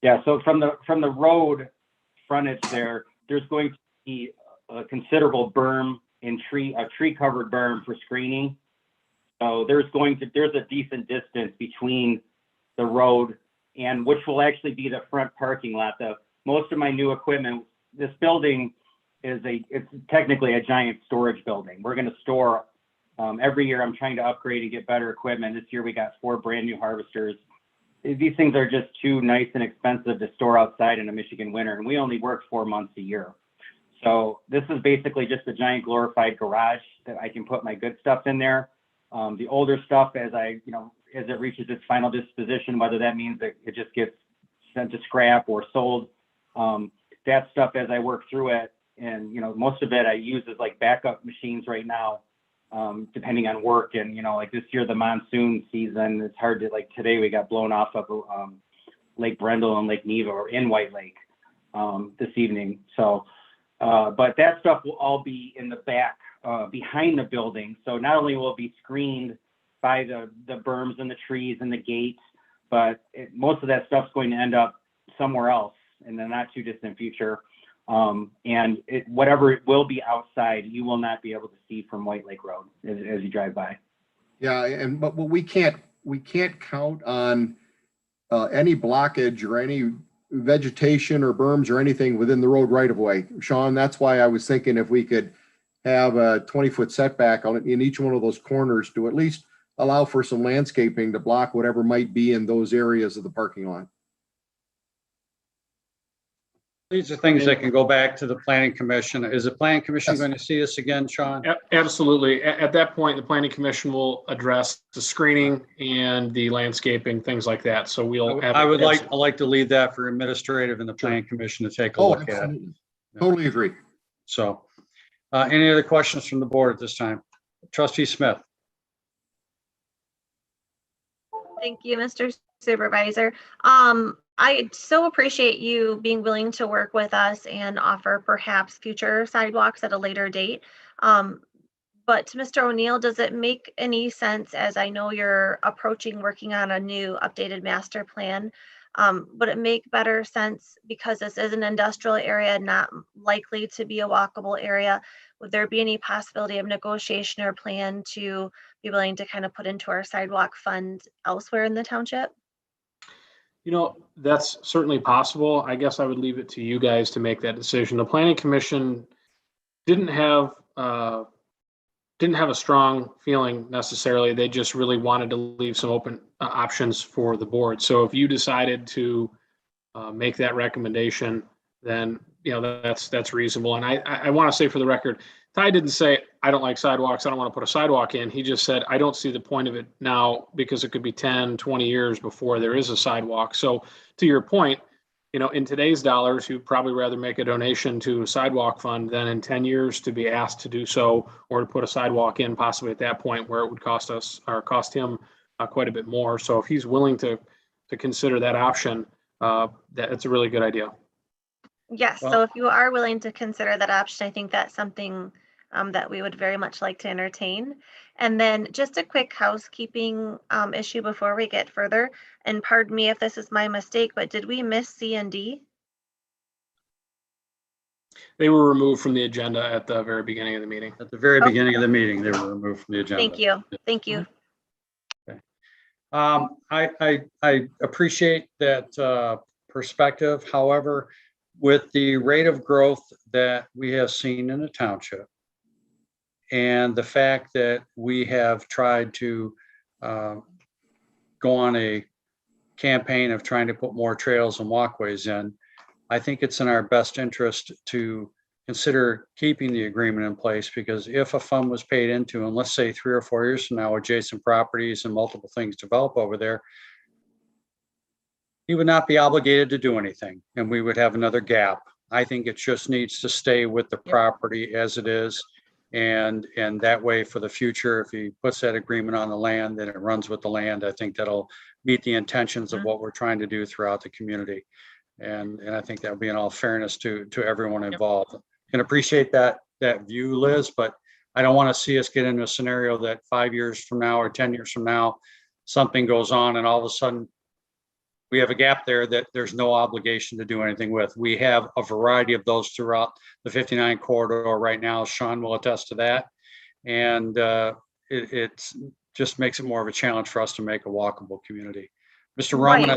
Yeah, so from the road frontage there's going to be a considerable berm and a tree covered berm for screening. So there's a decent distance between the road and which will actually be the front parking lot. Most of my new equipment, this building it's technically a giant storage building. We're going to store every year. I'm trying to upgrade and get better equipment. This year we got 4 brand new harvesters. These things are just too nice and expensive to store outside in a Michigan winter, and we only work 4 months a year. So this is basically just a giant glorified garage that I can put my good stuff in there. The older stuff, as it reaches its final disposition, whether that means that it just gets sent to scrap or sold, that stuff as I work through it, and most of it I use as like backup machines right now, depending on work. And like this year, the monsoon season, it's hard to, like today we got blown off of Lake Brendel and Lake Neva or in White Lake this evening. So, but that stuff will all be in the back behind the building. So not only will it be screened by the berms and the trees and the gates, but most of that stuff's going to end up somewhere else in the not too distant future. And whatever it will be outside, you will not be able to see from White Lake Road as you drive by. Yeah, but we can't count on any blockage or any vegetation or berms or anything within the road right of way. Sean, that's why I was thinking if we could have a 20-foot setback in each one of those corners to at least allow for some landscaping to block whatever might be in those areas of the parking lot. These are things that can go back to the planning commission. Is the planning commission going to see this again, Sean? Absolutely. At that point, the planning commission will address the screening and the landscaping, things like that. So I'd like to leave that for administrative and the planning commission to take a look at. Totally agree. So any other questions from the board at this time? Trustee Smith. Thank you, Mr. Supervisor. I so appreciate you being willing to work with us and offer perhaps future sidewalks at a later date. But to Mr. O'Neill, does it make any sense, as I know you're approaching working on a new updated master plan, would it make better sense, because this is an industrial area, not likely to be a walkable area, would there be any possibility of negotiation or plan to be willing to kind of put into our sidewalk fund elsewhere in the township? That's certainly possible. I guess I would leave it to you guys to make that decision. The planning commission didn't have a strong feeling necessarily. They just really wanted to leave some open options for the board. So if you decided to make that recommendation, then that's reasonable. And I want to say for the record, Ty didn't say, I don't like sidewalks, I don't want to put a sidewalk in. He just said, I don't see the point of it now because it could be 10, 20 years before there is a sidewalk. So to your point, in today's dollars, you'd probably rather make a donation to a sidewalk fund than in 10 years to be asked to do so, or to put a sidewalk in possibly at that point where it would cost us or cost him quite a bit more. So if he's willing to consider that option, that's a really good idea. Yes, so if you are willing to consider that option, I think that's something that we would very much like to entertain. And then just a quick housekeeping issue before we get further, and pardon me if this is my mistake, but did we miss C and D? They were removed from the agenda at the very beginning of the meeting. At the very beginning of the meeting, they were removed from the agenda. Thank you. Thank you. Okay. I appreciate that perspective. However, with the rate of growth that we have seen in the township and the fact that we have tried to go on a campaign of trying to put more trails and walkways in, I think it's in our best interest to consider keeping the agreement in place, because if a fund was paid into, and let's say 3 or 4 years from now, adjacent properties and multiple things develop over there, he would not be obligated to do anything, and we would have another gap. I think it just needs to stay with the property as it is. And that way for the future, if he puts that agreement on the land, then it runs with the land. I think that'll meet the intentions of what we're trying to do throughout the community. And I think that would be in all fairness to everyone involved. Can appreciate that view, Liz, but I don't want to see us get into a scenario that 5 years from now or 10 years from now, something goes on and all of a sudden we have a gap there that there's no obligation to do anything with. We have a variety of those throughout the 59 corridor right now. Sean will attest to that. And it just makes it more of a challenge for us to make a walkable community. Mr. Roman,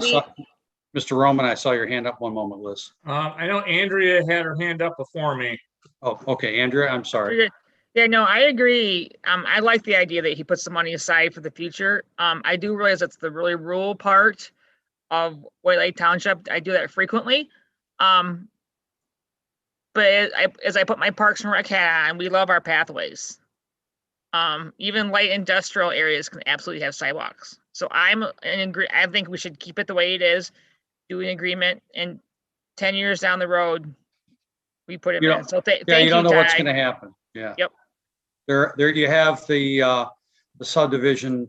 Mr. Roman, I saw your hand up. One moment, Liz. I know Andrea had her hand up before me. Oh, okay. Andrea, I'm sorry. Yeah, no, I agree. I like the idea that he puts the money aside for the future. I do realize that's the really rural part of White Lake Township. I do that frequently. But as I put my Parks and Rec hat on, we love our pathways. Even light industrial areas can absolutely have sidewalks. So I think we should keep it the way it is, do an agreement, and 10 years down the road, we put it in. So thank you, you don't know what's Ty. going to happen. Yeah. Yep. There you have the subdivision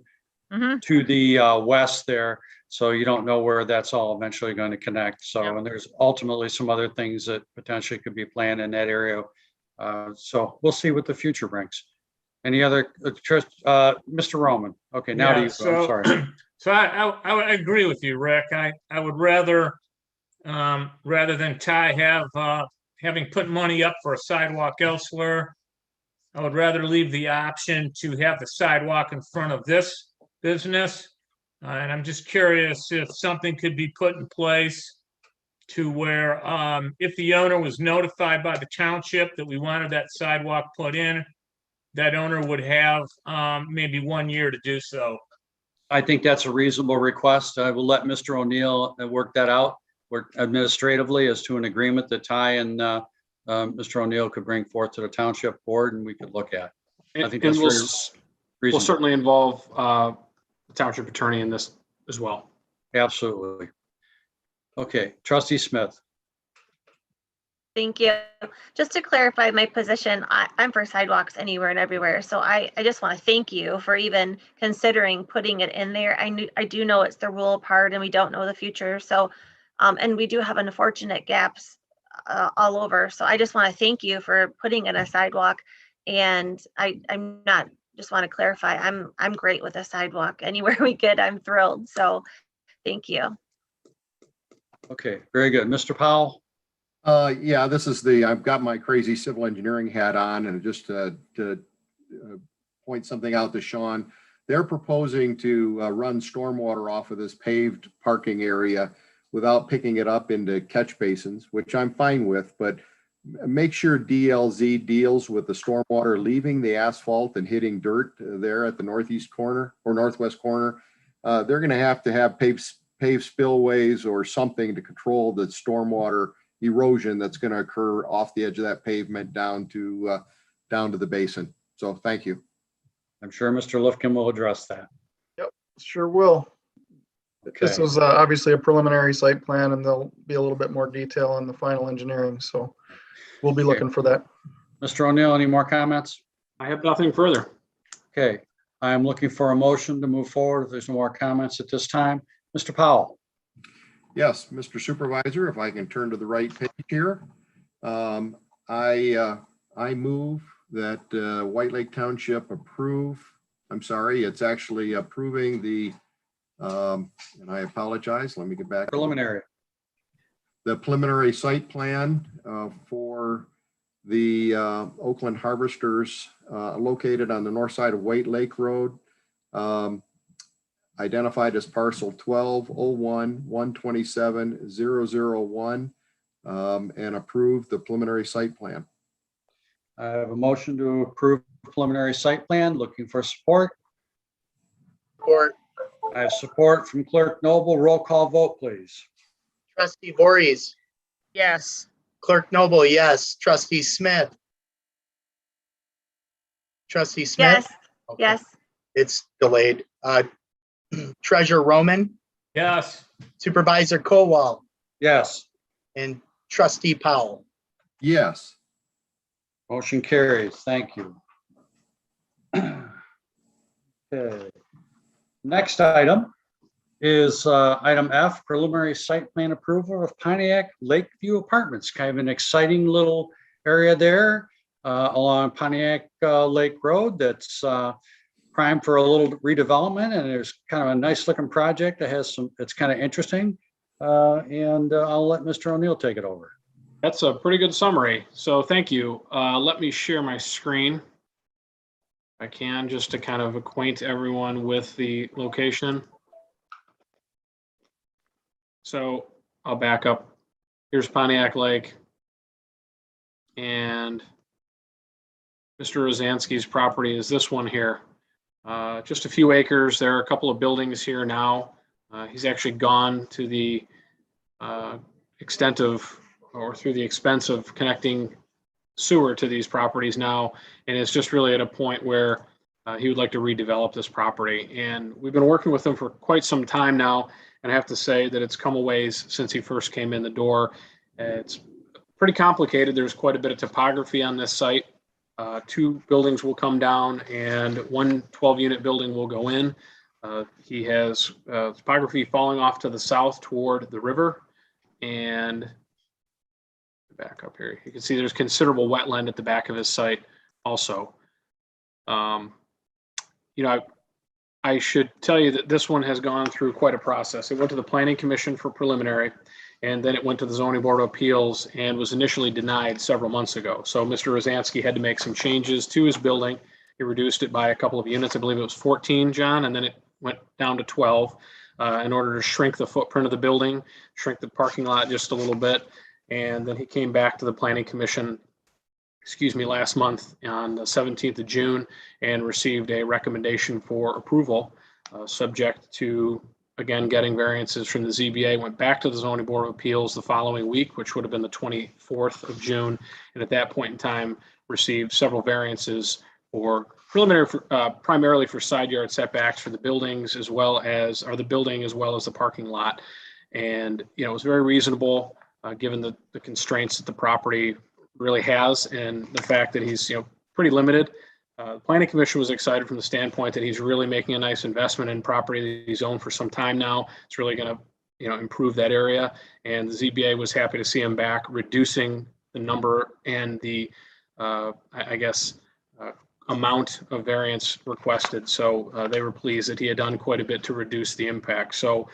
to the west there. So you don't know where that's all eventually going to connect. So, and there's ultimately some other things that potentially could be planned in that area. So we'll see what the future brings. Any other, Mr. Roman? Okay, now to you. I'm sorry. So I agree with you, Rick. I would rather than Ty having put money up for a sidewalk elsewhere, I would rather leave the option to have the sidewalk in front of this business. And I'm just curious if something could be put in place to where if the owner was notified by the township that we wanted that sidewalk put in, that owner would have maybe 1 year to do so. I think that's a reasonable request. I will let Mr. O'Neill work that out, work administratively as to an agreement that Ty and Mr. O'Neill could bring forth to the township board and we could look at. I think that's very reasonable. We'll certainly involve the township attorney in this as well. Absolutely. Okay, Trustee Smith. Thank you. Just to clarify my position, I'm for sidewalks anywhere and everywhere. So I just want to thank you for even considering putting it in there. I do know it's the rural part and we don't know the future. So, and we do have unfortunate gaps all over. So I just want to thank you for putting in a sidewalk. And I'm not, just want to clarify, I'm great with a sidewalk. Anywhere we get, I'm thrilled. So thank you. Okay, very good. Mr. Powell? Yeah, this is I've got my crazy civil engineering hat on, and just to point something out to Sean, they're proposing to run stormwater off of this paved parking area without picking it up into catch basins, which I'm fine with, but make sure DLZ deals with the stormwater leaving the asphalt and hitting dirt there at the northeast corner or northwest corner. They're going to have paved spillways or something to control the stormwater erosion that's going to occur off the edge of that pavement down to the basin. So thank you. I'm sure Mr. Lufkin will address that. Yep, sure will. Okay. This is obviously a preliminary site plan and there'll be a little bit more detail on the final engineering. So we'll be looking for that. Mr. O'Neill, any more comments? I have nothing further. Okay, I'm looking for a motion to move forward if there's no more comments at this time. Mr. Powell. Yes, Mr. Supervisor, if I can turn to the right page here. I move that White Lake Township it's actually approving the, and I apologize, let me get back. Preliminary. The preliminary site plan for the Oakland Harvesters located on the north side of White Lake Road. identified as parcel 1201-127-001, and approve the preliminary site plan. I have a motion to approve preliminary site plan. Looking for support. Support. I have support from Clerk Noble. Roll call vote, please. Trustee Voorhees, Yes. Clerk Noble, yes. Trustee Smith. Trustee Smith? Yes, Okay. yes, It's delayed. Treasurer Roman, Yes. Supervisor Kowal, Yes. and Trustee Powell. Yes. Motion carries. Thank you. Okay. Next item is item F, preliminary site plan approval of Pontiac Lakeview Apartments. Kind of an exciting little area there along Pontiac Lake Road that's prime for a little redevelopment, and there's kind of a nice looking project that has some, it's kind of interesting. And I'll let Mr. O'Neill take it over. That's a pretty good summary. So thank you. Let me share my screen. If I can, just to kind of acquaint everyone with the location. So I'll back up. Here's Pontiac Lake. And Mr. Rosansky's property is this one here. Just a few acres. There are a couple of buildings here now. He's actually gone to the extent of, or through the expense of connecting sewer to these properties now. And it's just really at a point where he would like to redevelop this property. And we've been working with him for quite some time now. And I have to say that it's come a ways since he first came in the door. It's pretty complicated. There's quite a bit of topography on this site. 2 buildings will come down and 1 12-unit building will go in. He has topography falling off to the south toward the river. And back up here, you can see there's considerable wetland at the back of his site also. You know, I should tell you that this one has gone through quite a process. It went to the Planning Commission for preliminary, and then it went to the Zoning Board of Appeals and was initially denied several months ago. So Mr. Rosansky had to make some changes to his building. He reduced it by a couple of units. I believe it was 14, John, and then it went down to 12 in order to shrink the footprint of the building, shrink the parking lot just a little bit. And then he came back to the Planning Commission, last month on the 17th of June and received a recommendation for approval, subject to, again, getting variances from the ZBA. Went back to the Zoning Board of Appeals the following week, which would have been the 24th of June. And at that point in time, received several variances for preliminary, primarily for side yard setbacks for the buildings, as well as, or the building as well as the parking lot. And, you know, it was very reasonable given the constraints that the property really has and the fact that he's, pretty limited. The Planning Commission was excited from the standpoint that he's really making a nice investment in property that he's owned for some time now. It's really going to, improve that area. And the ZBA was happy to see him back, reducing the number and the, amount of variance requested. So they were pleased that he had done quite a bit to reduce the impact. So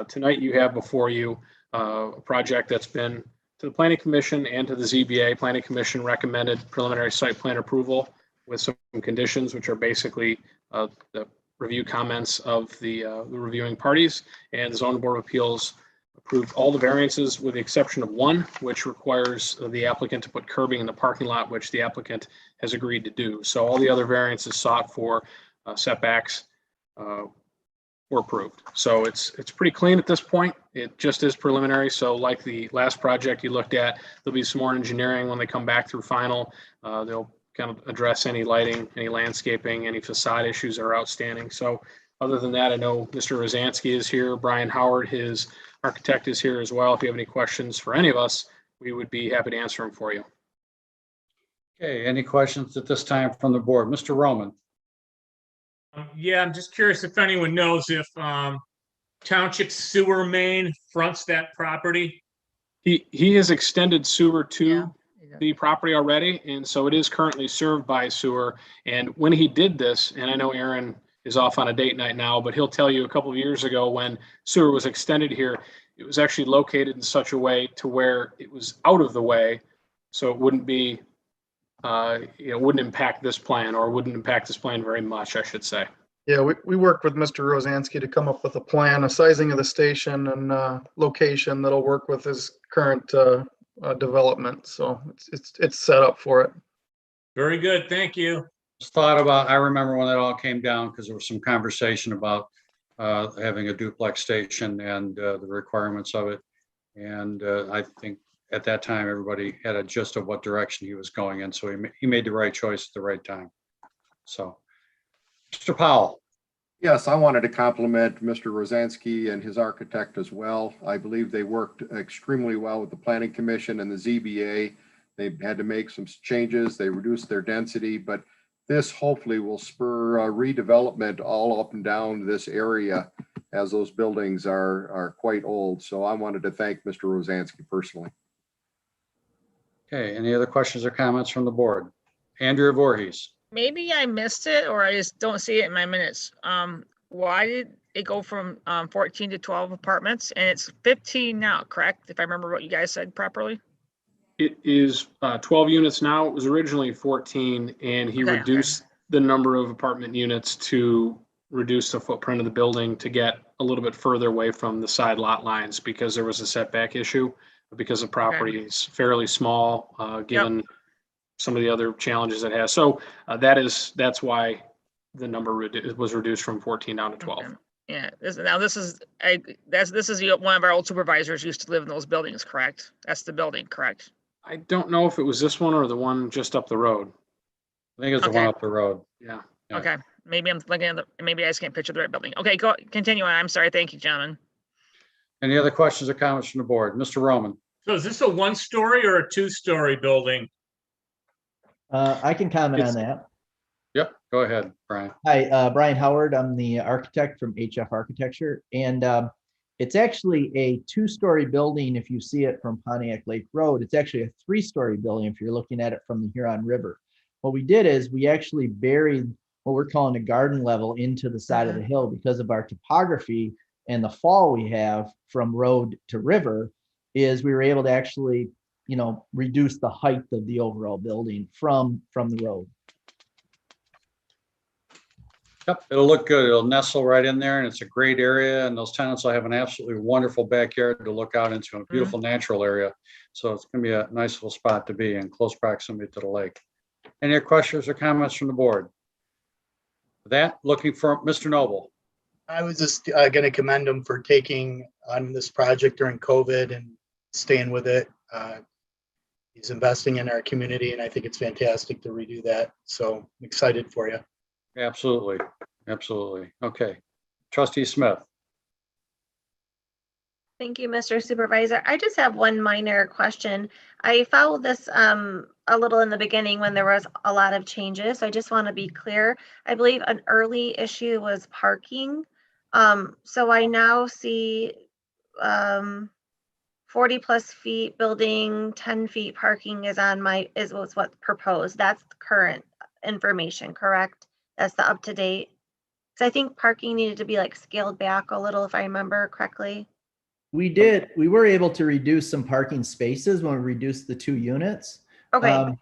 tonight you have before you a project that's been to the Planning Commission and to the ZBA. Planning Commission recommended preliminary site plan approval with some conditions, which are basically the review comments of the reviewing parties. And the Zoning Board of Appeals approved all the variances with the exception of one, which requires the applicant to put curbing in the parking lot, which the applicant has agreed to do. So all the other variances sought for setbacks were approved. So it's pretty clean at this point. It just is preliminary. So like the last project you looked at, there'll be some more engineering when they come back through final. They'll kind of address any lighting, any landscaping, any facade issues that are outstanding. So other than that, I know Mr. Rosansky is here. Brian Howard, his architect, is here as well. If you have any questions for any of us, we would be happy to answer them for you. Okay, any questions at this time from the board? Mr. Roman. Yeah, I'm just curious if anyone knows if Township Sewer Main fronts that property. He has extended sewer to the property already, and so it is currently served by sewer. And when he did this, and I know Aaron is off on a date night now, but he'll tell you a couple of years ago when sewer was extended here, it was actually located in such a way to where it was out of the way, so it wouldn't be, wouldn't impact this plan, or wouldn't impact this plan very much, I should say. Yeah, we worked with Mr. Rosansky to come up with a plan, a sizing of the station and location that'll work with his current development. So it's set up for it. Very good. Thank you. Just thought about, I remember when it all came down because there was some conversation about having a duplex station and the requirements of it. And I think at that time, everybody had a gist of what direction he was going in. So he made the right choice at the right time. So, Mr. Powell. Yes, I wanted to compliment Mr. Rosansky and his architect as well. I believe they worked extremely well with the Planning Commission and the ZBA. They had to make some changes. They reduced their density, but this hopefully will spur redevelopment all up and down this area as those buildings are quite old. So I wanted to thank Mr. Rosansky personally. Okay, any other questions or comments from the board? Andrea Voorhees. Maybe I missed it or I just don't see it in my minutes. Why did it go from 14 to 12 apartments and it's 15 now, correct? If I remember what you guys said properly. It is 12 units now. It was originally 14, and he reduced the number of apartment units to reduce the footprint of the building to get a little bit further away from the side lot lines because there was a setback issue because the property is fairly small, given some of the other challenges it has. So that's why the number was reduced from 14 down to 12. Okay. Yeah. This is one of our old supervisors used to live in those buildings, correct? That's the building, correct? I don't know if it was this one or the one just up the road. I think it's the one up the road. Yeah. Okay. Maybe I'm looking at maybe I just can't picture the right building. Okay, continue on. I'm sorry. Thank you, gentlemen. Any other questions or comments from the board? Mr. Roman. So is this a 1-story or a 2-story building? I can comment on that. Yep, go ahead, Brian. Hi, Brian Howard. I'm the architect from HF Architecture, and it's actually a 2-story building. If you see it from Pontiac Lake Road, it's actually a 3-story building if you're looking at it from the Huron River. What we did is we actually buried what we're calling a garden level into the side of the hill because of our topography and the fall we have from road to river. Is we were able to actually, reduce the height of the overall building from the road. Yep, it'll look good. It'll nestle right in there and it's a great area. And those tenants will have an absolutely wonderful backyard to look out into, a beautiful natural area. So it's gonna be a nice little spot to be in close proximity to the lake. Any questions or comments from the board? With that, looking for Mr. Noble. I was just going to commend him for taking on this project during COVID and staying with it. He's investing in our community and I think it's fantastic to redo that. So I'm excited for you. Absolutely. Absolutely. Okay. Trustee Smith. Thank you, Mr. Supervisor. I just have one minor question. I followed this a little in the beginning when there was a lot of changes. So I just want to be clear. I believe an early issue was parking. So I now see 40 plus feet building, 10 feet parking is what's proposed. That's current information, correct? That's the up to date. So I think parking needed to be scaled back a little, if I remember correctly. We did. We were able to reduce some parking spaces when we reduced the 2 units. Okay.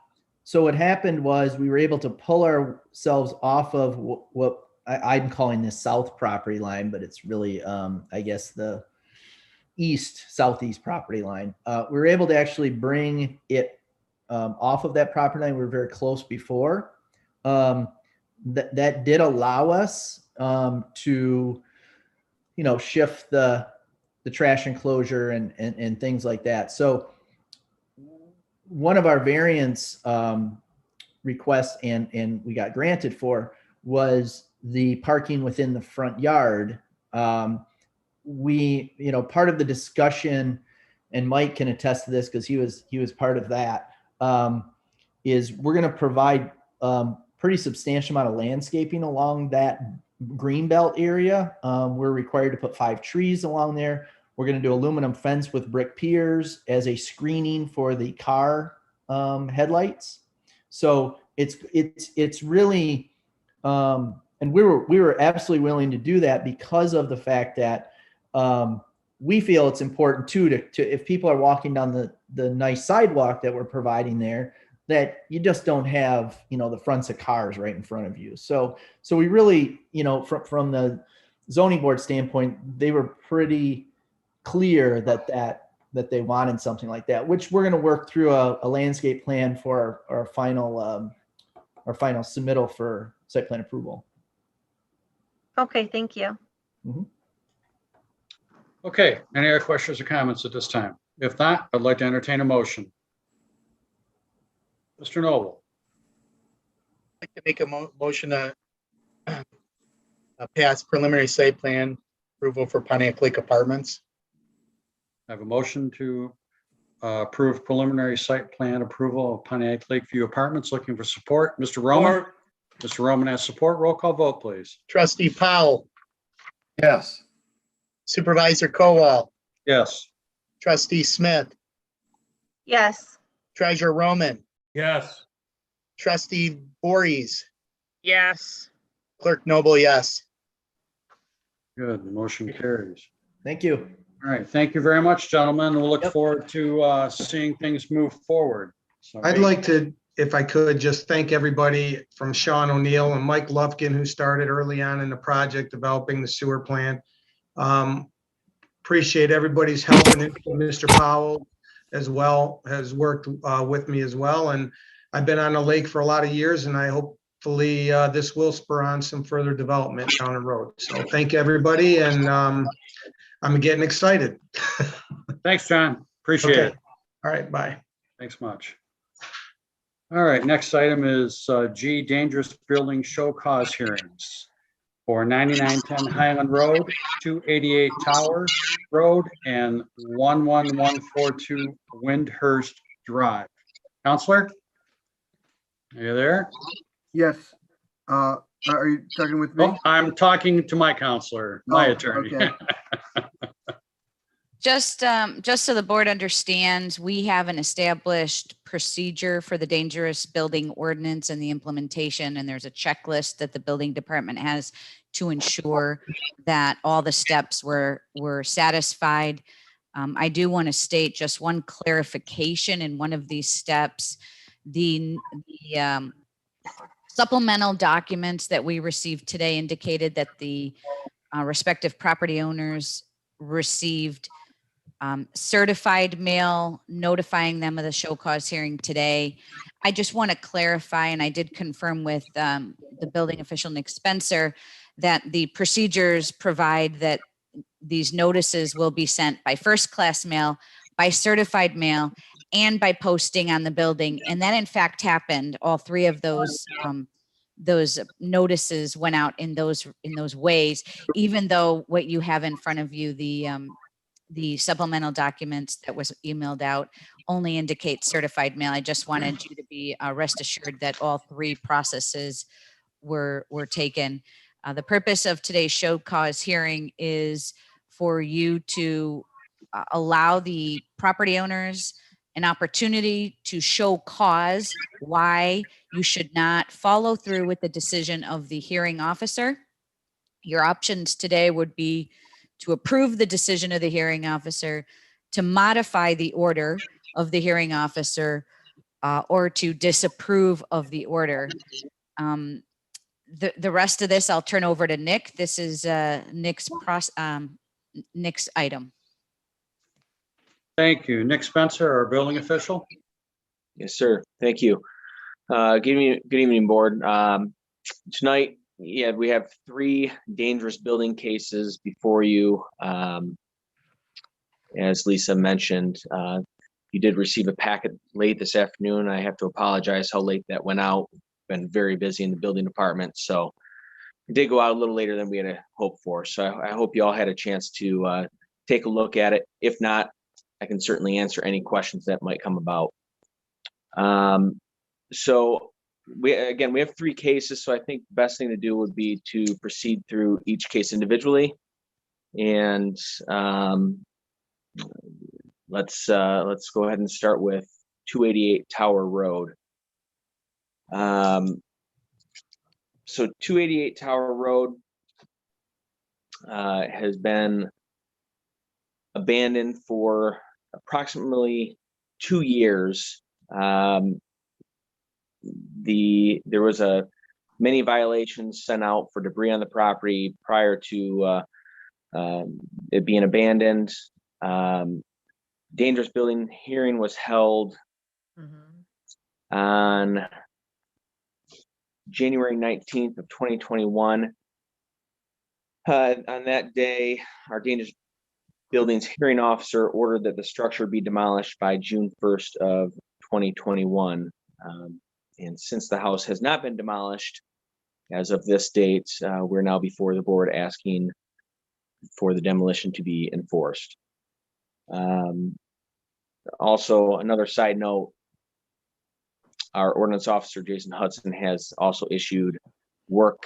So what happened was we were able to pull ourselves off of what I'm calling this south property line, but it's really, I guess, the southeast property line. We were able to actually bring it off of that property line. We were very close before. That did allow us to, shift the trash enclosure and things like that. So one of our variance requests and we got granted for was the parking within the front yard. We, part of the discussion, and Mike can attest to this because he was part of that, is we're going to provide pretty substantial amount of landscaping along that green belt area. We're required to put 5 trees along there. We're going to do aluminum fence with brick piers as a screening for the car headlights. So it's really, and we were absolutely willing to do that because of the fact that we feel it's important too to if people are walking down the nice sidewalk that we're providing there, that you just don't have, the fronts of cars right in front of you. So we really, from the zoning board standpoint, they were pretty clear that they wanted something like that, which we're going to work through a landscape plan for our final submittal for site plan approval. Okay, thank you. Mm-hmm. Okay, any other questions or comments at this time? If not, I'd like to entertain a motion. Mr. Noble. I'd like to make a motion to pass preliminary site plan approval for Pontiac Lake Apartments. I have a motion to approve preliminary site plan approval of Pontiac Lakeview Apartments. Looking for support. Mr. Roman. Mr. Roman has support. Roll call vote, please. Trustee Powell. Yes. Supervisor Kowal. Yes. Trustee Smith. Yes. Treasurer Roman. Yes. Trustee Voorhees. Yes. Clerk Noble, yes. Good. The motion carries. Thank you. All right. Thank you very much, gentlemen. We'll look forward to seeing things move forward. So, I'd like to, if I could, just thank everybody from Sean O'Neill and Mike Lufkin, who started early on in the project developing the sewer plan. Appreciate everybody's help, and Mr. Powell as well has worked with me as well. And I've been on the lake for a lot of years, and I hopefully this will spur on some further development down the road. So thank everybody, and I'm getting excited. Thanks, John. Appreciate it. All right, bye. Thanks much. All right, next item is G, dangerous building show cause hearings for 9910 Highland Road, 288 Towers Road, and 11142 Windhurst Drive. Counselor, are you there? Yes. Are you talking with me? Oh, I'm talking to my counselor, my attorney. Okay. Just so the board understands, we have an established procedure for the dangerous building ordinance and the implementation, and there's a checklist that the building department has to ensure that all the steps were satisfied. I do want to state just one clarification in one of these steps. The supplemental documents that we received today indicated that the respective property owners received certified mail notifying them of the show cause hearing today. I just want to clarify, and I did confirm with the building official, Nick Spencer, that the procedures provide that these notices will be sent by first class mail, by certified mail, and by posting on the building. And that in fact happened. All three of those notices went out in those ways, even though what you have in front of you, the supplemental documents that was emailed out only indicate certified mail. I just wanted you to be rest assured that all three processes were taken. The purpose of today's show cause hearing is for you to allow the property owners an opportunity to show cause why you should not follow through with the decision of the hearing officer. Your options today would be to approve the decision of the hearing officer, to modify the order of the hearing officer, or to disapprove of the order. The rest of this, I'll turn over to Nick. This is Nick's item. Thank you. Nick Spencer, our building official. Yes, sir. Thank you. Good evening, board. Tonight, we have 3 dangerous building cases before you. As Lisa mentioned, you did receive a packet late this afternoon. I have to apologize how late that went out. Been very busy in the building department, so it did go out a little later than we had hoped for. So I hope you all had a chance to take a look at it. If not, I can certainly answer any questions that might come about. So we have 3 cases, so I think the best thing to do would be to proceed through each case individually. And let's go ahead and start with 288 Tower Road. So 288 Tower Road has been abandoned for approximately 2 years. there was many violations sent out for debris on the property prior to it being abandoned. Dangerous building hearing was held on January 19th of 2021. On that day, our dangerous buildings hearing officer ordered that the structure be demolished by June 1st of 2021. And since the house has not been demolished as of this date, we're now before the board asking for the demolition to be enforced. Also, another side note, our ordinance officer, Jason Hudson, has also issued a work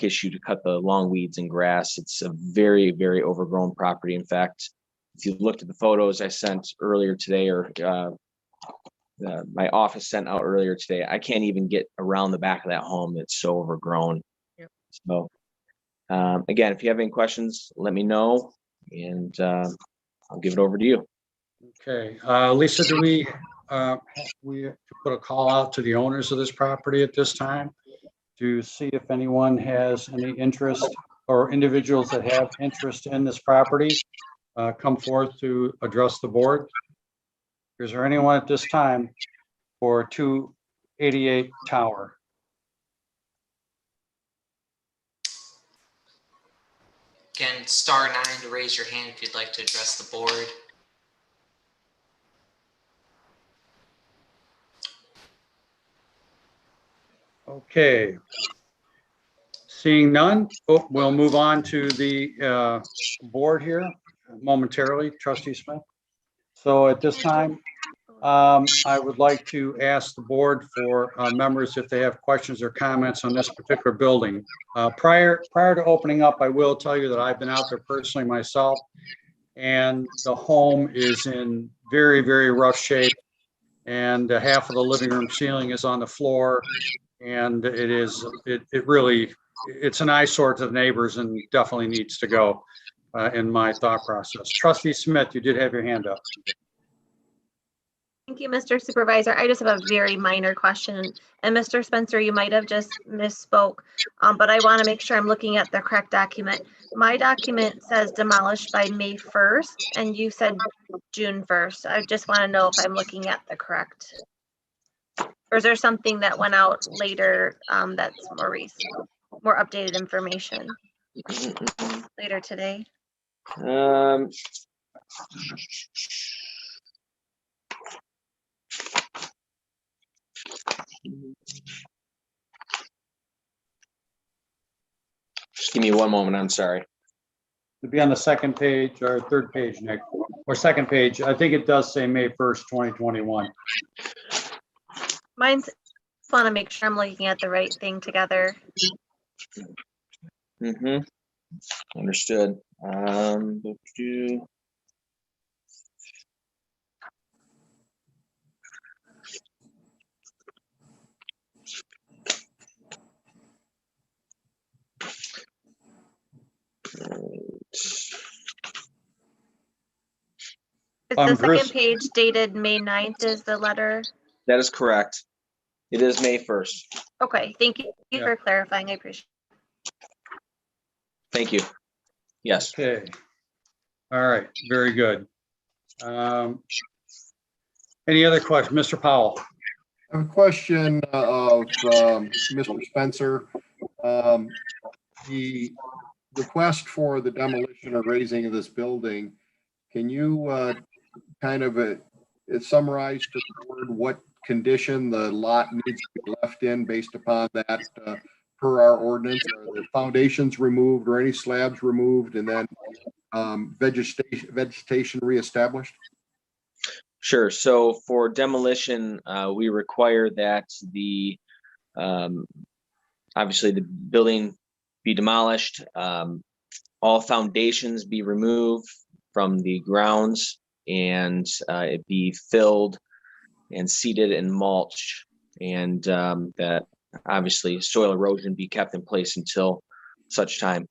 issue to cut the long weeds and grass. It's a very, very overgrown property. In fact, if you looked at the photos I sent earlier today, or my office sent out earlier today, I can't even get around the back of that home. It's so overgrown. Yep. So again, if you have any questions, let me know, and I'll give it over to you. Okay, Lisa, do we have to put a call out to the owners of this property at this time to see if anyone has any interest, or individuals that have interest in this property come forth to address the board? Is there anyone at this time for 288 Tower? Again, *9 to raise your hand if you'd like to address the board. Okay. Seeing none, we'll move on to the board here momentarily, Trustee Smith. So at this time, I would like to ask the board for members if they have questions or comments on this particular building. Prior to opening up, I will tell you that I've been out there personally myself, and the home is in very, very rough shape, and half of the living room ceiling is on the floor, and it's an eyesore to the neighbors and definitely needs to go, in my thought process. Trustee Smith, you did have your hand up. Thank you, Mr. Supervisor. I just have a very minor question. And Mr. Spencer, you might have just misspoke, but I want to make sure I'm looking at the correct document. My document says demolished by May 1st, and you said June 1st. I just want to know if I'm looking at the correct. Or is there something that went out later that's more updated information later today? Just give me one moment. I'm sorry. It'd be on the second page or third page, Nick, or second page. I think it does say May 1st, 2021. Mine's, just want to make sure I'm looking at the right thing together. Understood. Is the second page dated May 9th is the letter? That is correct. It is May 1st. Okay, thank you for clarifying. I appreciate it. Thank you. Yes. Okay. All right, very good. Any other questions? Mr. Powell. I have a question of Mr. Spencer. The request for the demolition or raising of this building, can you kind of summarize to the board what condition the lot needs to be left in based upon that per our ordinance? Are the foundations removed or any slabs removed, and then vegetation reestablished? Sure. So for demolition, we require that the obviously the building be demolished, all foundations be removed from the grounds, and it be filled and seeded and mulched, and that obviously soil erosion be kept in place until such time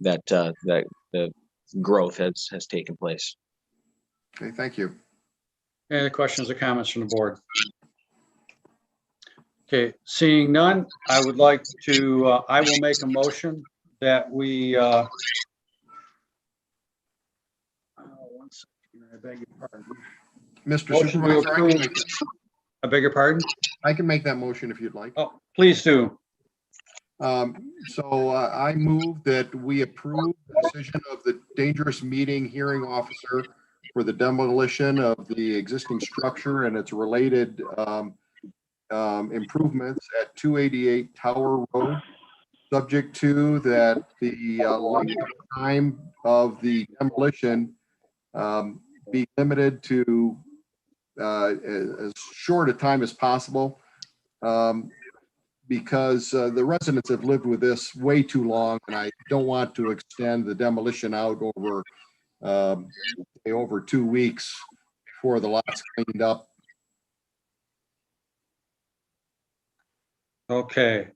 that that the growth has taken place. Okay, thank you. Any other questions or comments from the board? Okay, seeing none, I would like to, I will make a motion that we, one second, I beg your pardon. Mr. Motion to Supervisor, approve. I beg your pardon? I can make that motion if you'd like. Oh, please do. So I move that we approve the decision of the dangerous meeting hearing officer for the demolition of the existing structure and its related improvements at 288 Tower Road, subject to that the length of time of the demolition be limited to as short a time as possible. Because the residents have lived with this way too long, and I don't want to extend the demolition out over 2 weeks before the lot's cleaned up. Okay,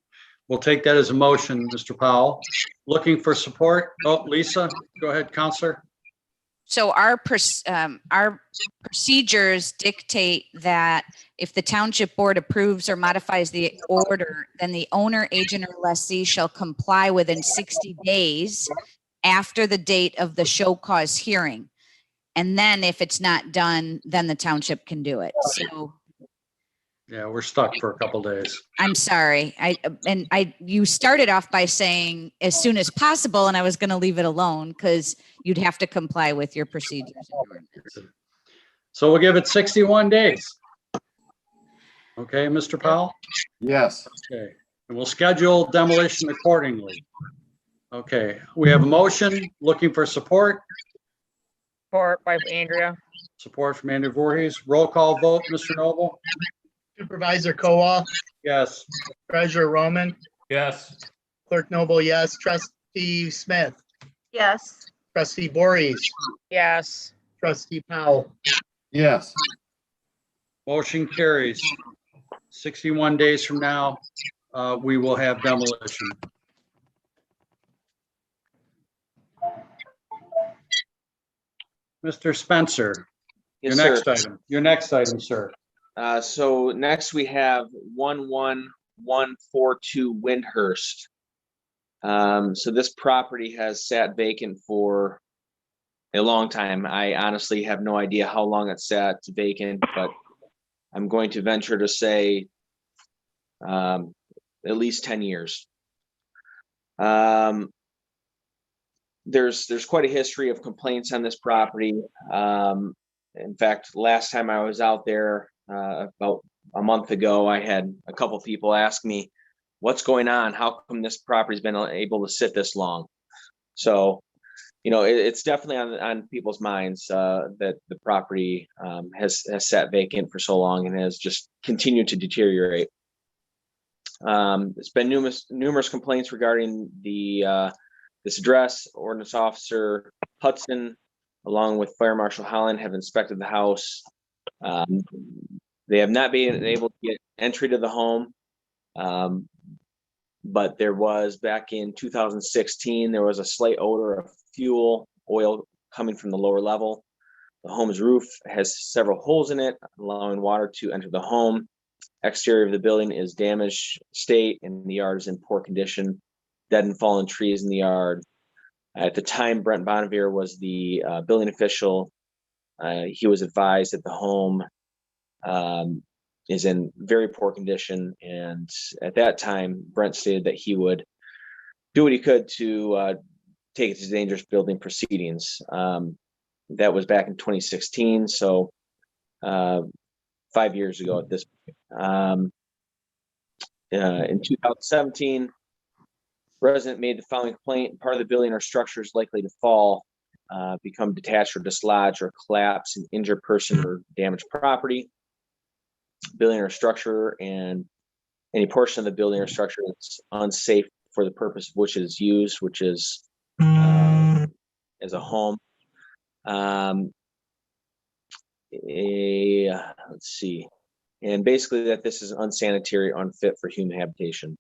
we'll take that as a motion, Mr. Powell. Looking for support? Oh, Lisa, go ahead, Counselor. So our procedures dictate that if the township board approves or modifies the order, then the owner, agent, or lessee shall comply within 60 days after the date of the show cause hearing. And then if it's not done, then the township can do it. So yeah, we're stuck for a couple days. I'm sorry. You started off by saying as soon as possible, and I was going to leave it alone because you'd have to comply with your procedures and ordinance. So we'll give it 61 days. Okay, Mr. Powell? Yes. Okay, and we'll schedule demolition accordingly. Okay, we have a motion. Looking for support. Support by Andrea. Support from Andrew Voorhees. Roll call vote, Mr. Noble? Supervisor Kowal, Yes. Treasurer Roman, Yes. Clerk Noble, yes. Trustee Smith, Yes. Trustee Voorhees, Yes. Trustee Powell. Yes. Motion carries. 61 days from now, we will have demolition. Mr. Spencer, Yes, your next sir. item. Your next item, sir. So next we have 11142 Windhurst. So this property has sat vacant for a long time. I honestly have no idea how long it sat vacant, but I'm going to venture to say at least 10 years. There's quite a history of complaints on this property. In fact, last time I was out there about a month ago, I had a couple people ask me, what's going on? How come this property's been able to sit this long? So, it's definitely on people's minds that the property has sat vacant for so long and has just continued to deteriorate. There's been numerous complaints regarding this address. Ordinance Officer Hudson, along with Fire Marshal Holland, have inspected the house. They have not been able to get entry to the home. But there was, back in 2016, there was a slight odor of oil coming from the lower level. The home's roof has several holes in it, allowing water to enter the home. Exterior of the building is damaged state, and the yard is in poor condition. Dead and fallen trees in the yard. At the time, Brent Bonnevier was the building official. He was advised that the home is in very poor condition, and at that time, Brent stated that he would do what he could to take it to dangerous building proceedings. That was back in 2016, so 5 years ago at this point. In 2017, resident made the following complaint: part of the building or structure is likely to fall, become detached or dislodge, or collapse and injure person or damage property. Building or structure and any portion of the building or structure that's unsafe for the purpose of which it is used, which is as a home. Let's see. And basically that this is unsanitary, unfit for human habitation.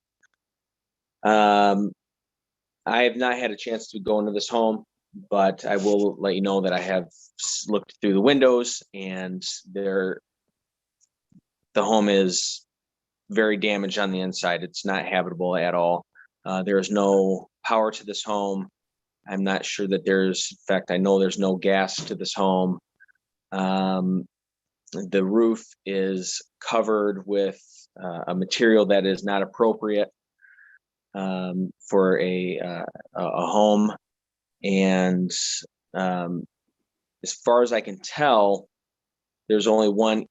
I have not had a chance to go into this home, but I will let you know that I have looked through the windows, and the home is very damaged on the inside. It's not habitable at all. There is no power to this home. I'm not sure that there's, in fact, I know there's no gas to this home. The roof is covered with a material that is not appropriate for a home. And as far as I can tell, there's only one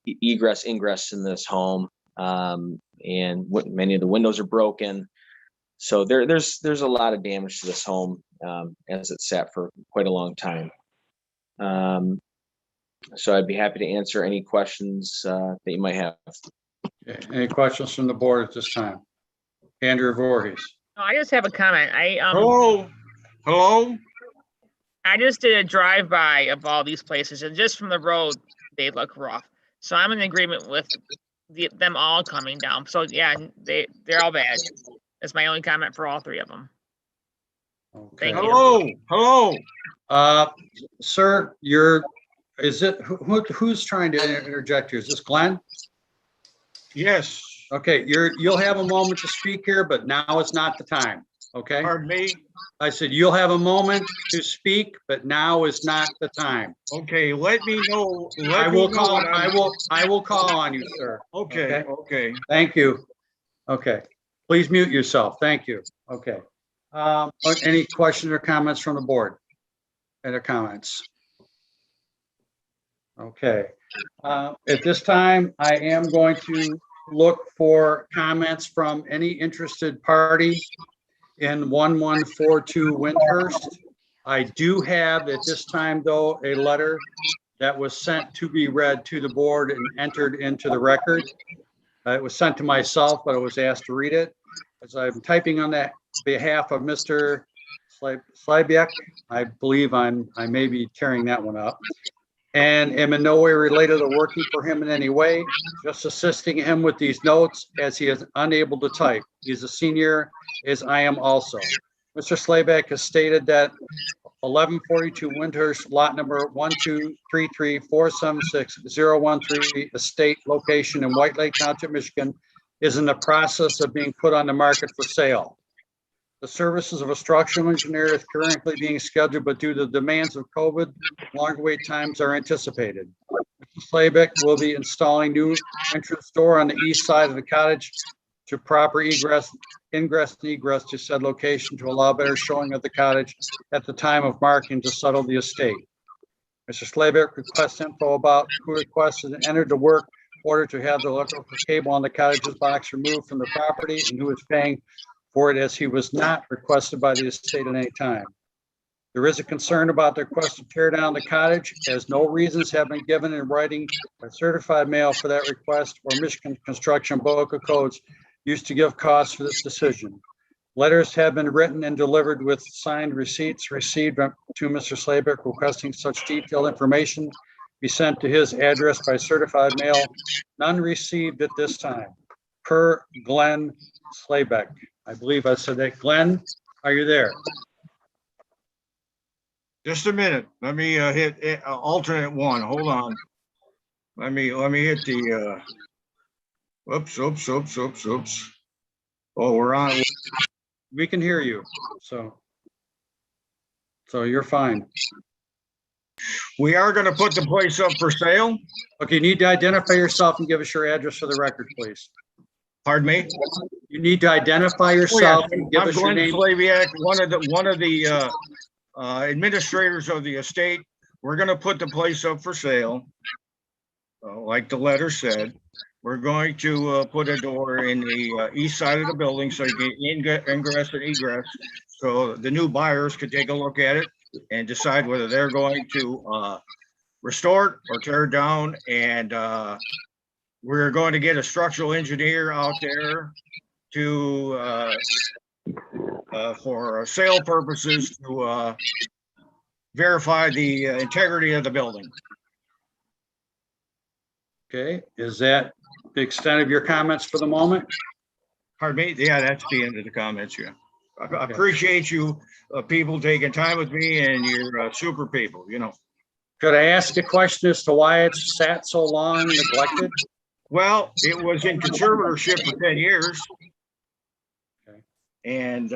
egress ingress in this home, and many of the windows are broken. So there's a lot of damage to this home as it sat for quite a long time. So I'd be happy to answer any questions that you might have. Okay. Any questions from the board at this time? Andrew Voorhees. I just have a comment. Hello. I just did a drive-by of all these places, and just from the road, they look rough. So I'm in agreement with them all coming down. So yeah, they're all bad. That's my only comment for all three of them. Okay. Thank you. Hello. Sir, who's trying to interject here? Is this Glenn? Yes. Okay, you'll have a moment to speak here, but now is not the time. Okay. Pardon me. I said you'll have a moment to speak, but now is not the time. Okay, let me know. I will call on you, sir. Okay. Thank you. Okay. Please mute yourself. Thank you. Okay. Any questions or comments from the board? Any comments? Okay. At this time, I am going to look for comments from any interested party in 1142 Windhurst. I do have at this time, though, a letter that was sent to be read to the board and entered into the record. It was sent to myself, but I was asked to read it. As I'm typing on that behalf of Mr. Slybiak, I believe I may be tearing that one up, and am in no way related to working for him in any way, just assisting him with these notes as he is unable to type. He's a senior, as I am also. Mr. Slayback has stated that 1142 Windhurst, lot number 1233476-013, estate location in White Lake Township, Michigan, is in the process of being put on the market for sale. The services of a structural engineer is currently being scheduled, but due to the demands of COVID, longer wait times are anticipated. Mr. Slayback will be installing new entrance door on the east side of the cottage to proper ingress and egress to said location to allow better showing of the cottage at the time of marking to settle the estate. Mr. Slayback requests info about who requested and entered the work order to have the electrical cable on the cottage's box removed from the property and who is paying for it, as he was not requested by the estate at any time. There is a concern about the request to tear down the cottage, as no reasons have been given in writing or certified mail for that request, or Michigan Construction Book of Codes used to give costs for this decision. Letters have been written and delivered with signed receipts received to Mr. Slayback requesting such detailed information be sent to his address by certified mail. None received at this time. Per Glenn Slayback. I believe I said that. Glenn, are you there? Just a minute. Let me hit alternate one. Hold on. Let me hit the oops. Oh, we're on. We can hear you. So you're fine. We are going to put the place up for sale. Okay, you need to identify yourself and give us your address for the record, please. Pardon me? You need to identify yourself and give us your name. I'm Glenn Slaviak, one of the administrators of the estate. We're going to put the place up for sale. Like the letter said, we're going to put a door in the east side of the building so you get ingress and egress. So the new buyers could take a look at it and decide whether they're going to restore it or tear it down. And we're going to get a structural engineer out there to for sale purposes to verify the integrity of the building. Okay, is that the extent of your comments for the moment? Pardon me? Yeah, that's the end of the comments, yeah. I appreciate you people taking time with me, and you're super people, you know. Could I ask a question as to why it's sat so long neglected? Well, it was in conservatorship for 10 years. Okay. And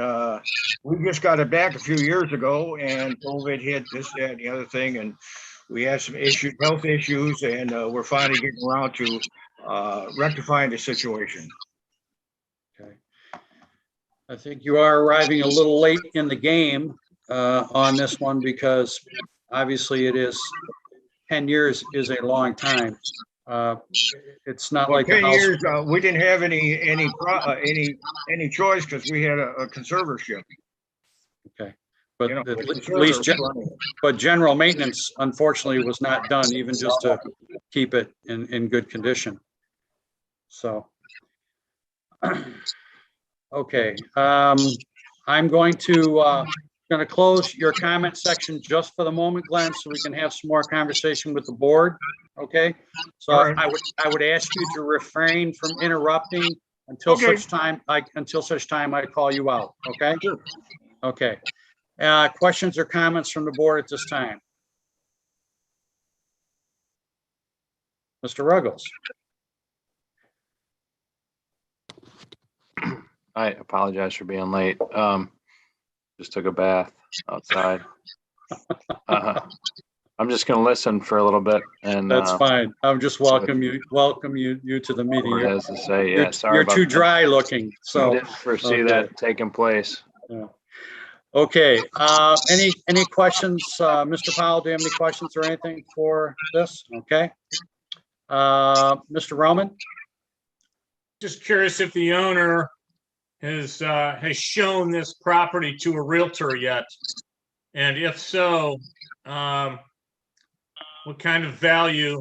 we just got it back a few years ago, and COVID hit, this, that, and the other thing, and we had some issues, health issues, and we're finally getting around to rectifying the situation. Okay. I think you are arriving a little late in the game on this one, because obviously it is 10 years is a long time. It's not Well, like the 10 house. years, we didn't have any choice because we had a conservatorship. Okay, but You know, at the least, conservator- but general maintenance unfortunately was not done, even just to keep it in good condition. So, okay, I'm going to close your comment section just for the moment, Glenn, so we can have some more conversation with the board. Okay, so All right. I would ask you to refrain from interrupting until such time I call you out. Okay. Sure. Okay. Questions or comments from the board at this time? Mr. Ruggles. I apologize for being late. Just took a bath outside. I'm just going to listen for a little bit, and that's fine. I'm just welcome you to the meeting. What has to say? Yeah, sorry. You're about too that. dry looking. So Didn't foresee that taking place. Yeah. Okay. Any questions, Mr. Powell? Do you have any questions or anything for this? Okay. Mr. Roman. Just curious if the owner has shown this property to a realtor yet, and if so, what kind of value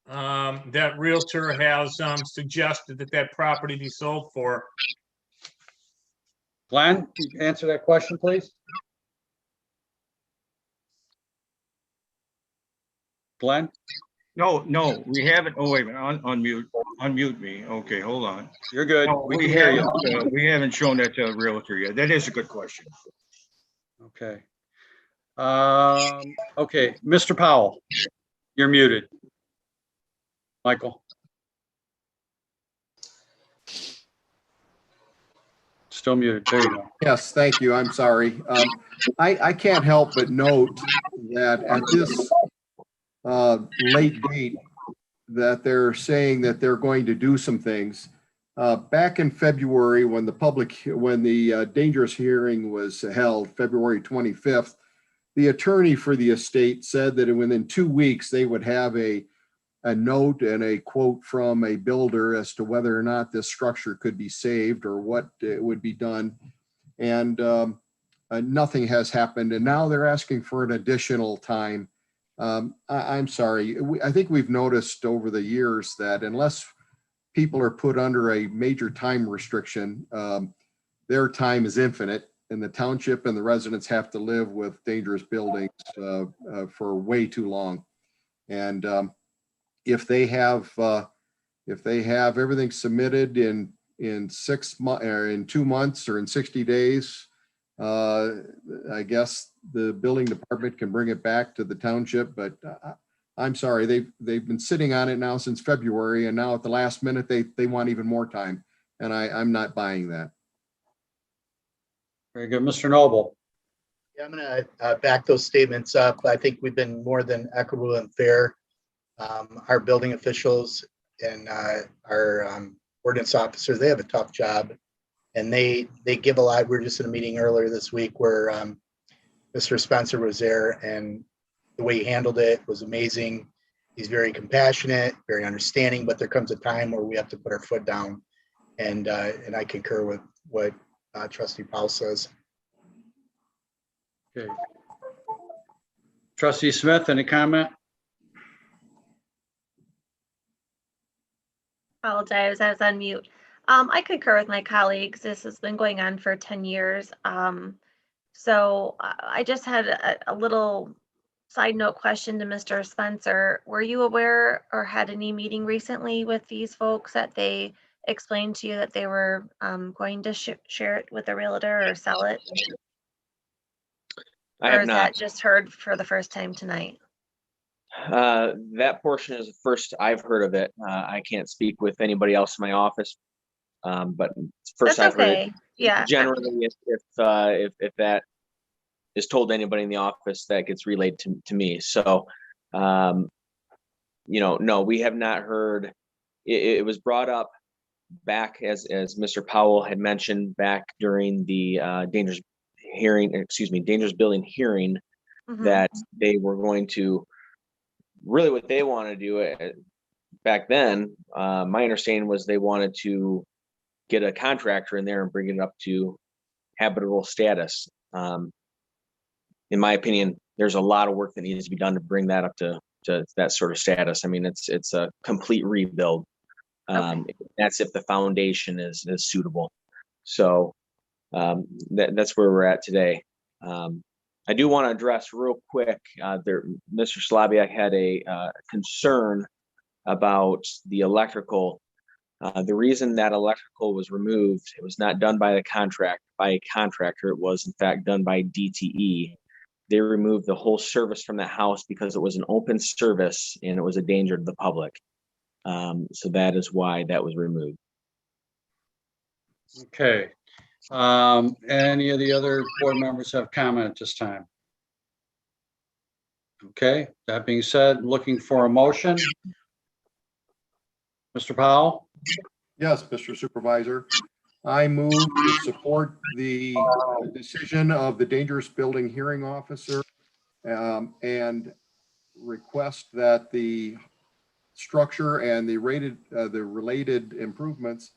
that realtor has suggested that property be sold for. Glenn, can you answer that question, please? Glenn? No, we haven't. Oh, wait a minute. Unmute me. Okay, hold on. You're good. No, we can hear you. We haven't shown that to a realtor yet. That is a good question. Okay. Okay, Mr. Powell, you're muted. Michael. Still muted. There you go. Yes, thank you. I'm sorry. I can't help but note that at this late date that they're saying that they're going to do some things. Back in February, when the dangerous hearing was held, February 25th, the attorney for the estate said that within 2 weeks they would have a note and a quote from a builder as to whether or not this structure could be saved or what would be done. And nothing has happened. And now they're asking for an additional time. I'm sorry. I think we've noticed over the years that unless people are put under a major time restriction, their time is infinite, and the township and the residents have to live with dangerous buildings for way too long. And if they have everything submitted in 6 months or in 2 months or in 60 days, I guess the building department can bring it back to the township. But I'm sorry, they've been sitting on it now since February, and now at the last minute they want even more time, and I'm not buying that. Very good, Mr. Noble. Yeah, I'm going to back those statements up. I think we've been more than equitable and fair. Our building officials and our ordinance officers, they have a tough job, and they give a lot. We were just in a meeting earlier this week where Mr. Spencer was there, and the way he handled it was amazing. He's very compassionate, very understanding, but there comes a time where we have to put our foot down, and I concur with what Trustee Powell says. Okay. Trustee Smith, any comment? Apologize, I was on mute. I concur with my colleagues. This has been going on for 10 years. So I just had a little side note question to Mr. Spencer. Were you aware or had any meeting recently with these folks that they explained to you that they were going to share it with a realtor or sell it? I have or is not. that just heard for the first time tonight? That portion is the first I've heard of it. I can't speak with anybody else in my office, but first That's I've heard okay. it. Yeah. Generally, if that is told to anybody in the office, that gets relayed to me. So, no, we have not heard. It was brought up back as Mr. Powell had mentioned back during the dangerous building hearing, that they were going to really what they want to do back then. My understanding was they wanted to get a contractor in there and bring it up to habitable status. In my opinion, there's a lot of work that needs to be done to bring that up to that sort of status. I mean, it's a complete rebuild. That's if the foundation is suitable. So that's where we're at today. I do want to address real quick. Mr. Slaviak had a concern about the electrical. The reason that electrical was removed, it was not done by a contractor. It was in fact done by DTE. They removed the whole service from the house because it was an open service and it was a danger to the public. So that is why that was removed. Okay. Any of the other board members have comment at this time? Okay, that being said, looking for a motion. Mr. Powell? Yes, Mr. Supervisor. I move to support the decision of the dangerous building hearing officer and request that the structure and the related improvements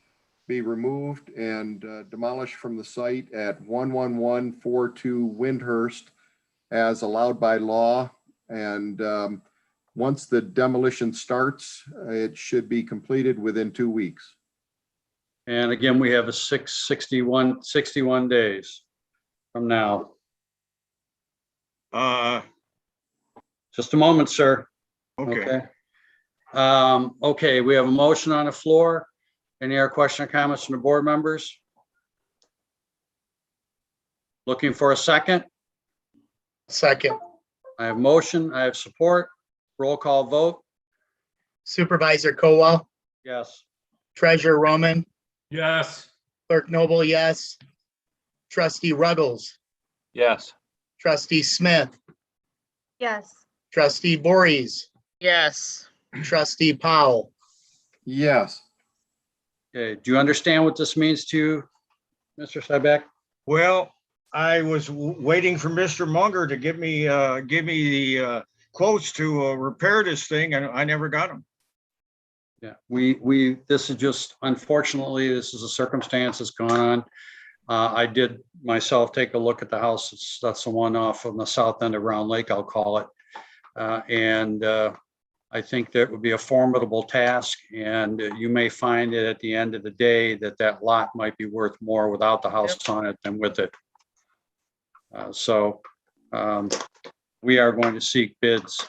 be removed and demolished from the site at 11142 Windhurst as allowed by law. And once the demolition starts, it should be completed within 2 weeks. And again, we have a 61 days from now. Just a moment, sir. Okay. Okay, we have a motion on the floor. Any other question or comments from the board members? Looking for a second? Second. I have motion, I have support. Roll call vote. Supervisor Colwell, Yes. Treasurer Roman, Yes. Clerk Noble, yes. Trustee Ruggles, Yes. Trustee Smith, Yes. Trustee Voorhees, Yes. Trustee Powell. Yes. Okay, do you understand what this means to you, Mr. Sybeck? Well, I was waiting for Mr. Munger to give me the quotes to repair this thing, and I never got them. Yeah, this is just, unfortunately, this is a circumstance that's gone on. I did myself take a look at the house. That's the one off on the south end of Round Lake, I'll call it. I think that would be a formidable task, and you may find that at the end of the day that lot might be worth more without the house on it than with it. We are going to seek bids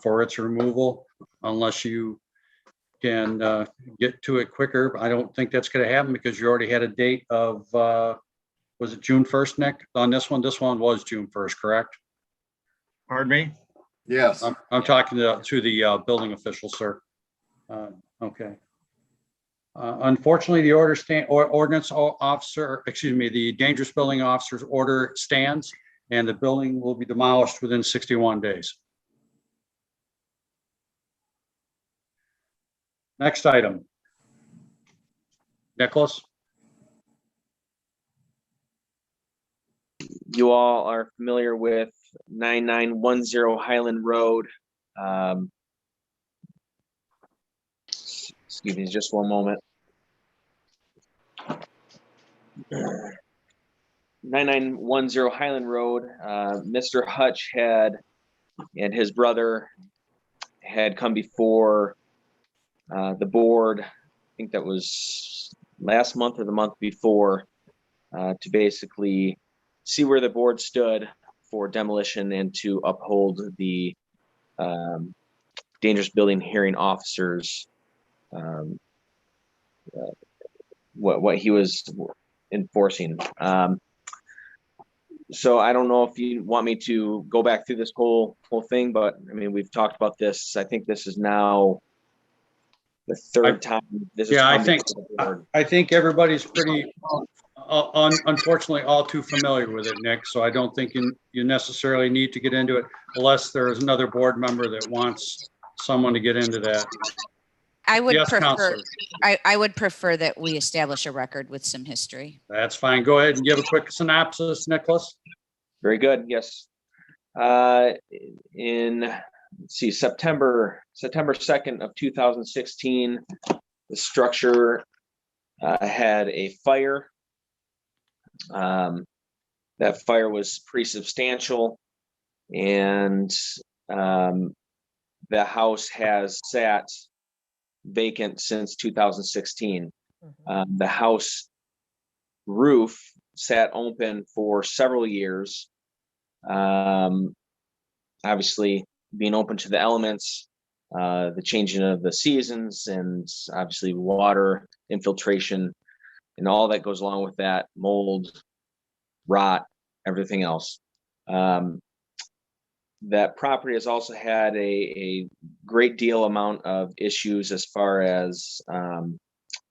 for its removal unless you can get to it quicker. I don't think that's going to happen because you already had a date of, was it June 1st, Nick, on this one? This one was June 1st, correct? Pardon me? Yes. I'm talking to the building official, sir. Okay. Unfortunately, the ordinance officer, excuse me, the dangerous building officer's order stands, and the building will be demolished within 61 days. Next item. Nicholas? You all are familiar with 9910 Highland Road. Excuse me, just one moment. 9910 Highland Road. Mr. Hutch and his brother had come before the board. I think that was last month or the month before, to basically see where the board stood for demolition and to uphold the dangerous building hearing officers, what he was enforcing. So I don't know if you want me to go back through this whole thing, but I mean, we've talked about this. I think this is now the third time this has Yeah, come before the board. I think everybody's pretty, unfortunately, all too familiar with it, Nick. So I don't think you necessarily need to get into it unless there is another board member that wants someone to get into that. I would Yes, prefer, Counselor. I would prefer that we establish a record with some history. That's fine. Go ahead and give a quick synopsis, Nicholas. Very good. Yes. In, let's see, September 2nd of 2016, the structure had a fire. That fire was pretty substantial, and the house has sat vacant since 2016. The house roof sat open for several years. Obviously, being open to the elements, the changing of the seasons, and obviously water infiltration and all that goes along with that, mold, rot, everything else. That property has also had a great deal amount of issues as far as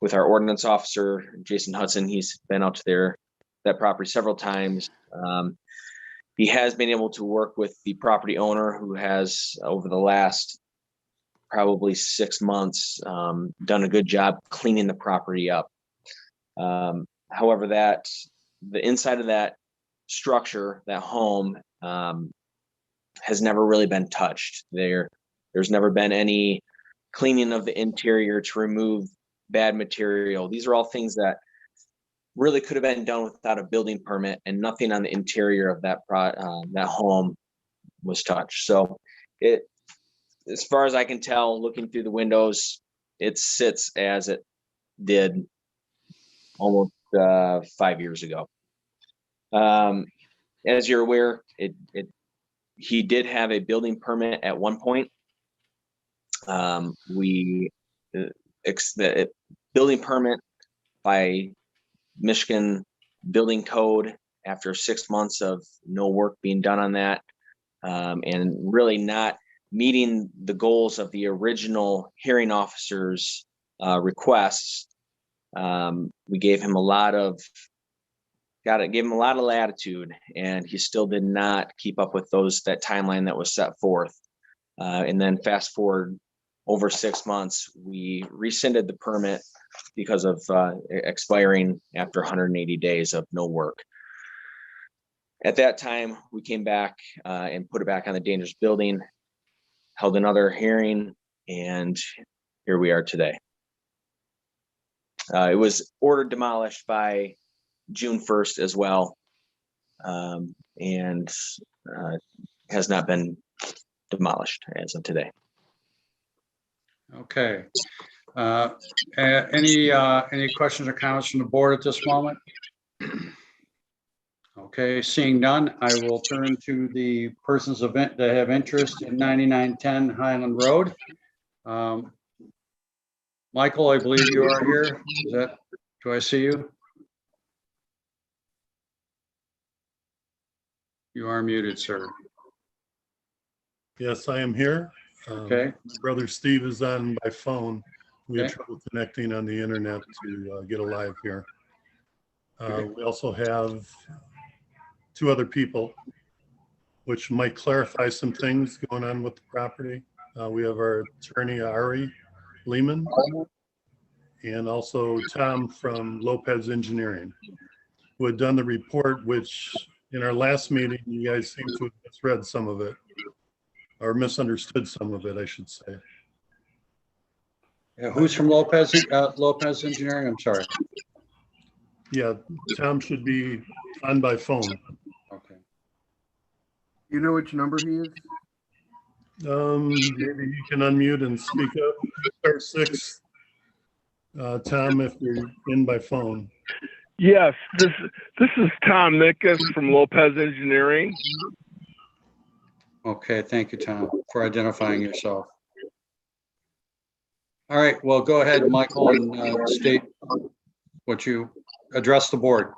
with our ordinance officer, Jason Hudson. He's been out to that property several times. He has been able to work with the property owner, who has, over the last probably 6 months, done a good job cleaning the property up. However, the inside of that structure, that home, has never really been touched. There's never been any cleaning of the interior to remove bad material. These are all things that really could have been done without a building permit, and nothing on the interior of that home was touched. So as far as I can tell, looking through the windows, it sits as it did almost 5 years ago. As you're aware, he did have a building permit at one point. The building permit by Michigan building code, after 6 months of no work being done on that, and really not meeting the goals of the original hearing officer's requests, we gave him a lot of latitude, and he still did not keep up with that timeline that was set forth. And then fast forward over 6 months, we rescinded the permit because of expiring after 180 days of no work. At that time, we came back and put it back on the dangerous building, held another hearing, and here we are today. It was ordered demolished by June 1st as well, and has not been demolished as of today. Okay. Any questions or comments from the board at this moment? Okay, seeing none, I will turn to the persons that have interest in 9910 Highland Road. Michael, I believe you are here. Do I see you? You are muted, sir. Yes, I am here. Okay. My brother Steve is on by phone. We had Okay. trouble connecting on the internet to get a live here. We also have 2 other people, which might clarify some things going on with the property. We have our attorney, Ari Lehman, and also Tom from Lopez Engineering, who had done the report, which in our last meeting, you guys seem to have misread some of it, or misunderstood some of it, I should say. Yeah, who's from Lopez Engineering? I'm sorry. Yeah, Tom should be on by phone. Okay. You know which number he is? Maybe you can unmute and speak up. Star 6. Tom, if you're in by phone. Yes, this is Tom Nickus from Lopez Engineering. Okay, thank you, Tom, for identifying yourself. All right, well, go ahead, Michael, and state what you address the board.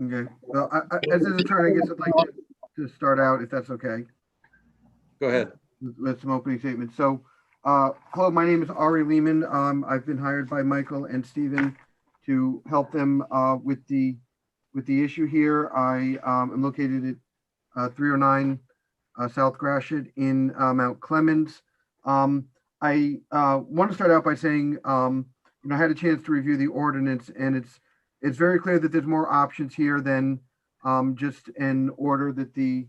Okay, well, as an attorney, I guess I'd like to start out, if that's okay, Go ahead. with some opening statements. So, hello, my name is Ari Lehman. I've been hired by Michael and Stephen to help them with the issue here. I am located at 309 South Gratiot in Mount Clemens. I want to start out by saying, I had a chance to review the ordinance, and it's very clear that there's more options here than just an order that the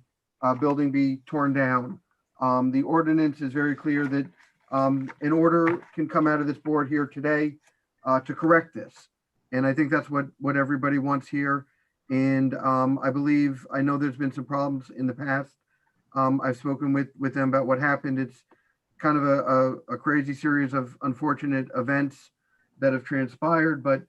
building be torn down. The ordinance is very clear that an order can come out of this board here today to correct this. And I think that's what everybody wants here. And I know there's been some problems in the past. I've spoken with them about what happened. It's kind of a crazy series of unfortunate events that have transpired, but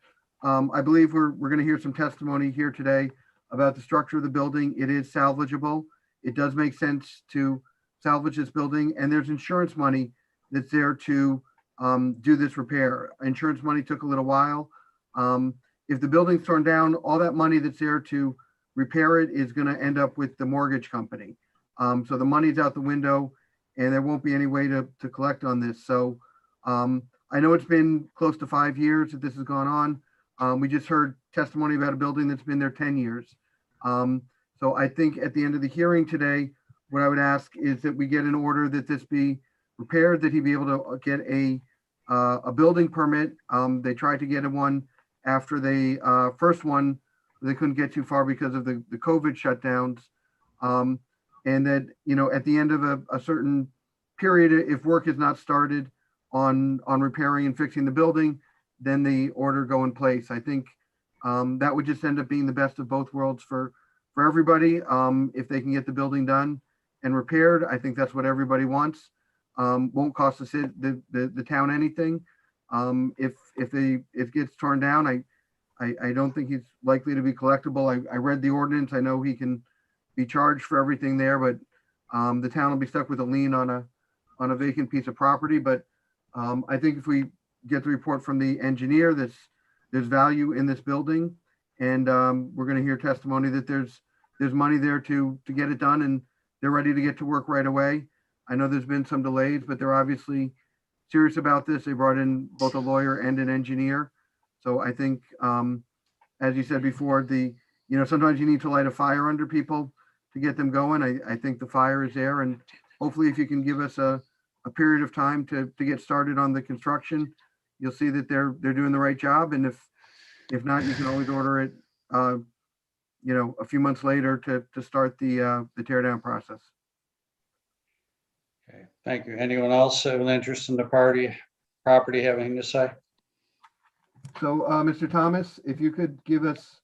I believe we're going to hear some testimony here today about the structure of the building. It is salvageable. It does make sense to salvage this building, and there's insurance money that's there to do this repair. Insurance money took a little while. If the building's torn down, all that money that's there to repair it is going to end up with the mortgage company. So the money's out the window, and there won't be any way to collect on this. So I know it's been close to 5 years that this has gone on. We just heard testimony about a building that's been there 10 years. So I think at the end of the hearing today, what I would ask is that we get an order that this be repaired, that he be able to get a building permit. They tried to get one after they first one, they couldn't get too far because of the COVID shutdowns. And that, at the end of a certain period, if work is not started on repairing and fixing the building, then the order go in place. I think that would just end up being the best of both worlds for everybody. If they can get the building done and repaired, I think that's what everybody wants. Won't cost the town anything. If it gets torn down, I don't think he's likely to be collectible. I read the ordinance. I know he can be charged for everything there, but the town will be stuck with a lien on a vacant piece of property. But I think if we get the report from the engineer, there's value in this building, and we're going to hear testimony that there's money there to get it done, and they're ready to get to work right away. I know there's been some delays, but they're obviously serious about this. They brought in both a lawyer and an engineer. So I think, as you said before, sometimes you need to light a fire under people to get them going. I think the fire is there, and hopefully if you can give us a period of time to get started on the construction, you'll see that they're doing the right job. And if not, you can always order it, a few months later to start the tear down process. Okay, thank you. Anyone else have an interest in the property have anything to say? So, Mr. Thomas, if you could give us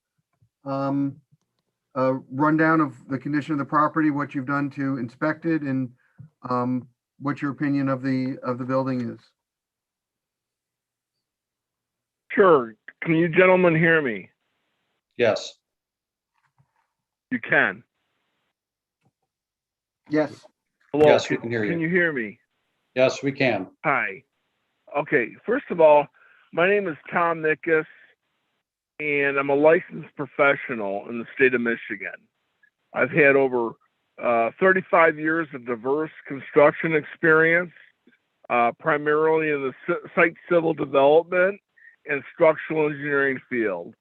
a rundown of the condition of the property, what you've done to inspect it, and what your opinion of the building is. Sure. Can you gentlemen hear me? Yes. You can. Yes. Hello. Yes, we can hear you. Can you hear me? Yes, we can. Hi. Okay. First of all, my name is Tom Nickus, and I'm a licensed professional in the state of Michigan. I've had over 35 years of diverse construction experience, primarily in the site civil development and structural engineering field.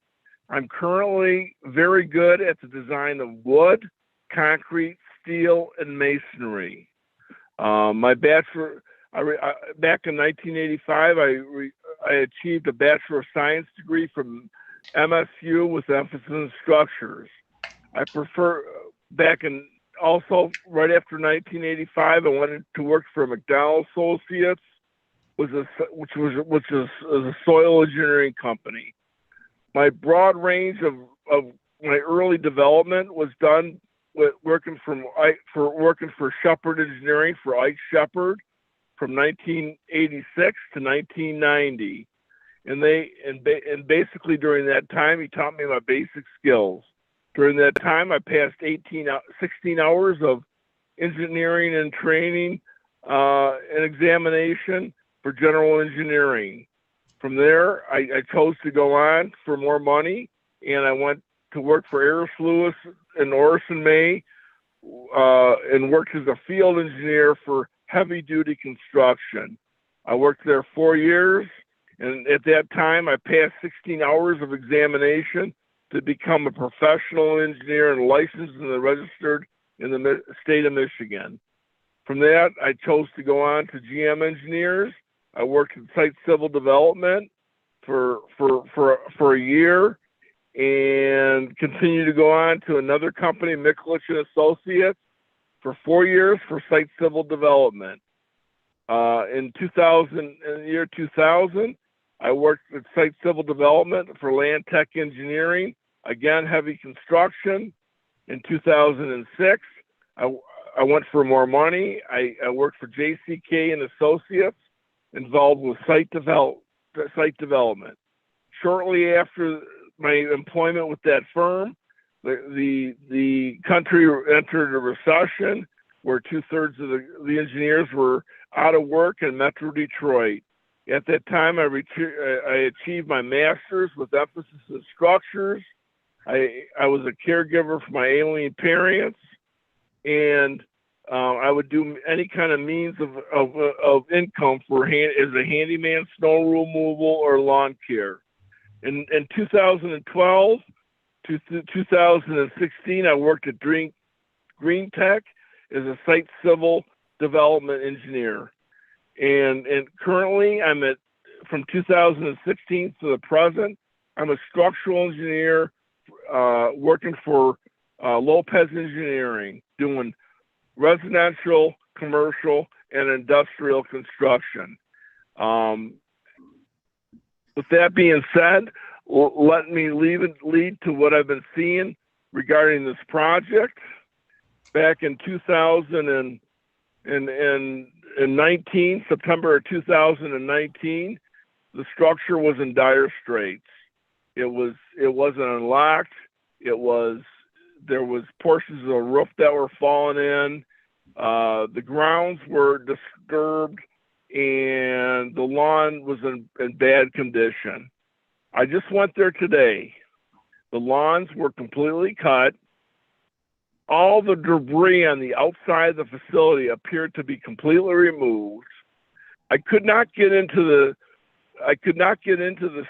I'm currently very good at the design of wood, concrete, steel, and masonry. My bachelor, back in 1985, I achieved a Bachelor of Science degree from MSU with emphasis in structures. Also right after 1985, I wanted to work for McDonald Associates, which is a soil engineering company. My broad range of my early development was done with working for Shepard Engineering for Ike Shepard from 1986 to 1990. And basically during that time, he taught me my basic skills. During that time, I passed 16 hours of engineering and training and examination for general engineering. From there, I chose to go on for more money, and I went to work for Harris Lewis in Orson, May, and worked as a field engineer for heavy duty construction. I worked there 4 years, and at that time I passed 16 hours of examination to become a professional engineer and licensed and registered in the state of Michigan. From that, I chose to go on to GM Engineers. I worked in site civil development for a year, and continued to go on to another company, Mikulich and Associates, for 4 years for site civil development. In the year 2000, I worked at site civil development for Land Tech Engineering, again heavy construction. In 2006, I went for more money. I worked for JCK and Associates, involved with site development. Shortly after my employment with that firm, the country entered a recession where 2/3 of the engineers were out of work in Metro Detroit. At that time, I achieved my master's with emphasis in structures. I was a caregiver for my ailing parents, and I would do any kind of means of income as a handyman, snow removal, or lawn care. In 2012 to 2016, I worked at Green Tech as a site civil development engineer. And currently from 2016 to the present, I'm a structural engineer working for Lopez Engineering, doing residential, commercial, and industrial construction. With that being said, let me lead to what I've been seeing regarding this project. Back in 2019, September of 2019, the structure was in dire straits. It wasn't unlocked. There was portions of the roof that were falling in. The grounds were disturbed, and the lawn was in bad condition. I just went there today. The lawns were completely cut. All the debris on the outside of the facility appeared to be completely removed. I could not get into the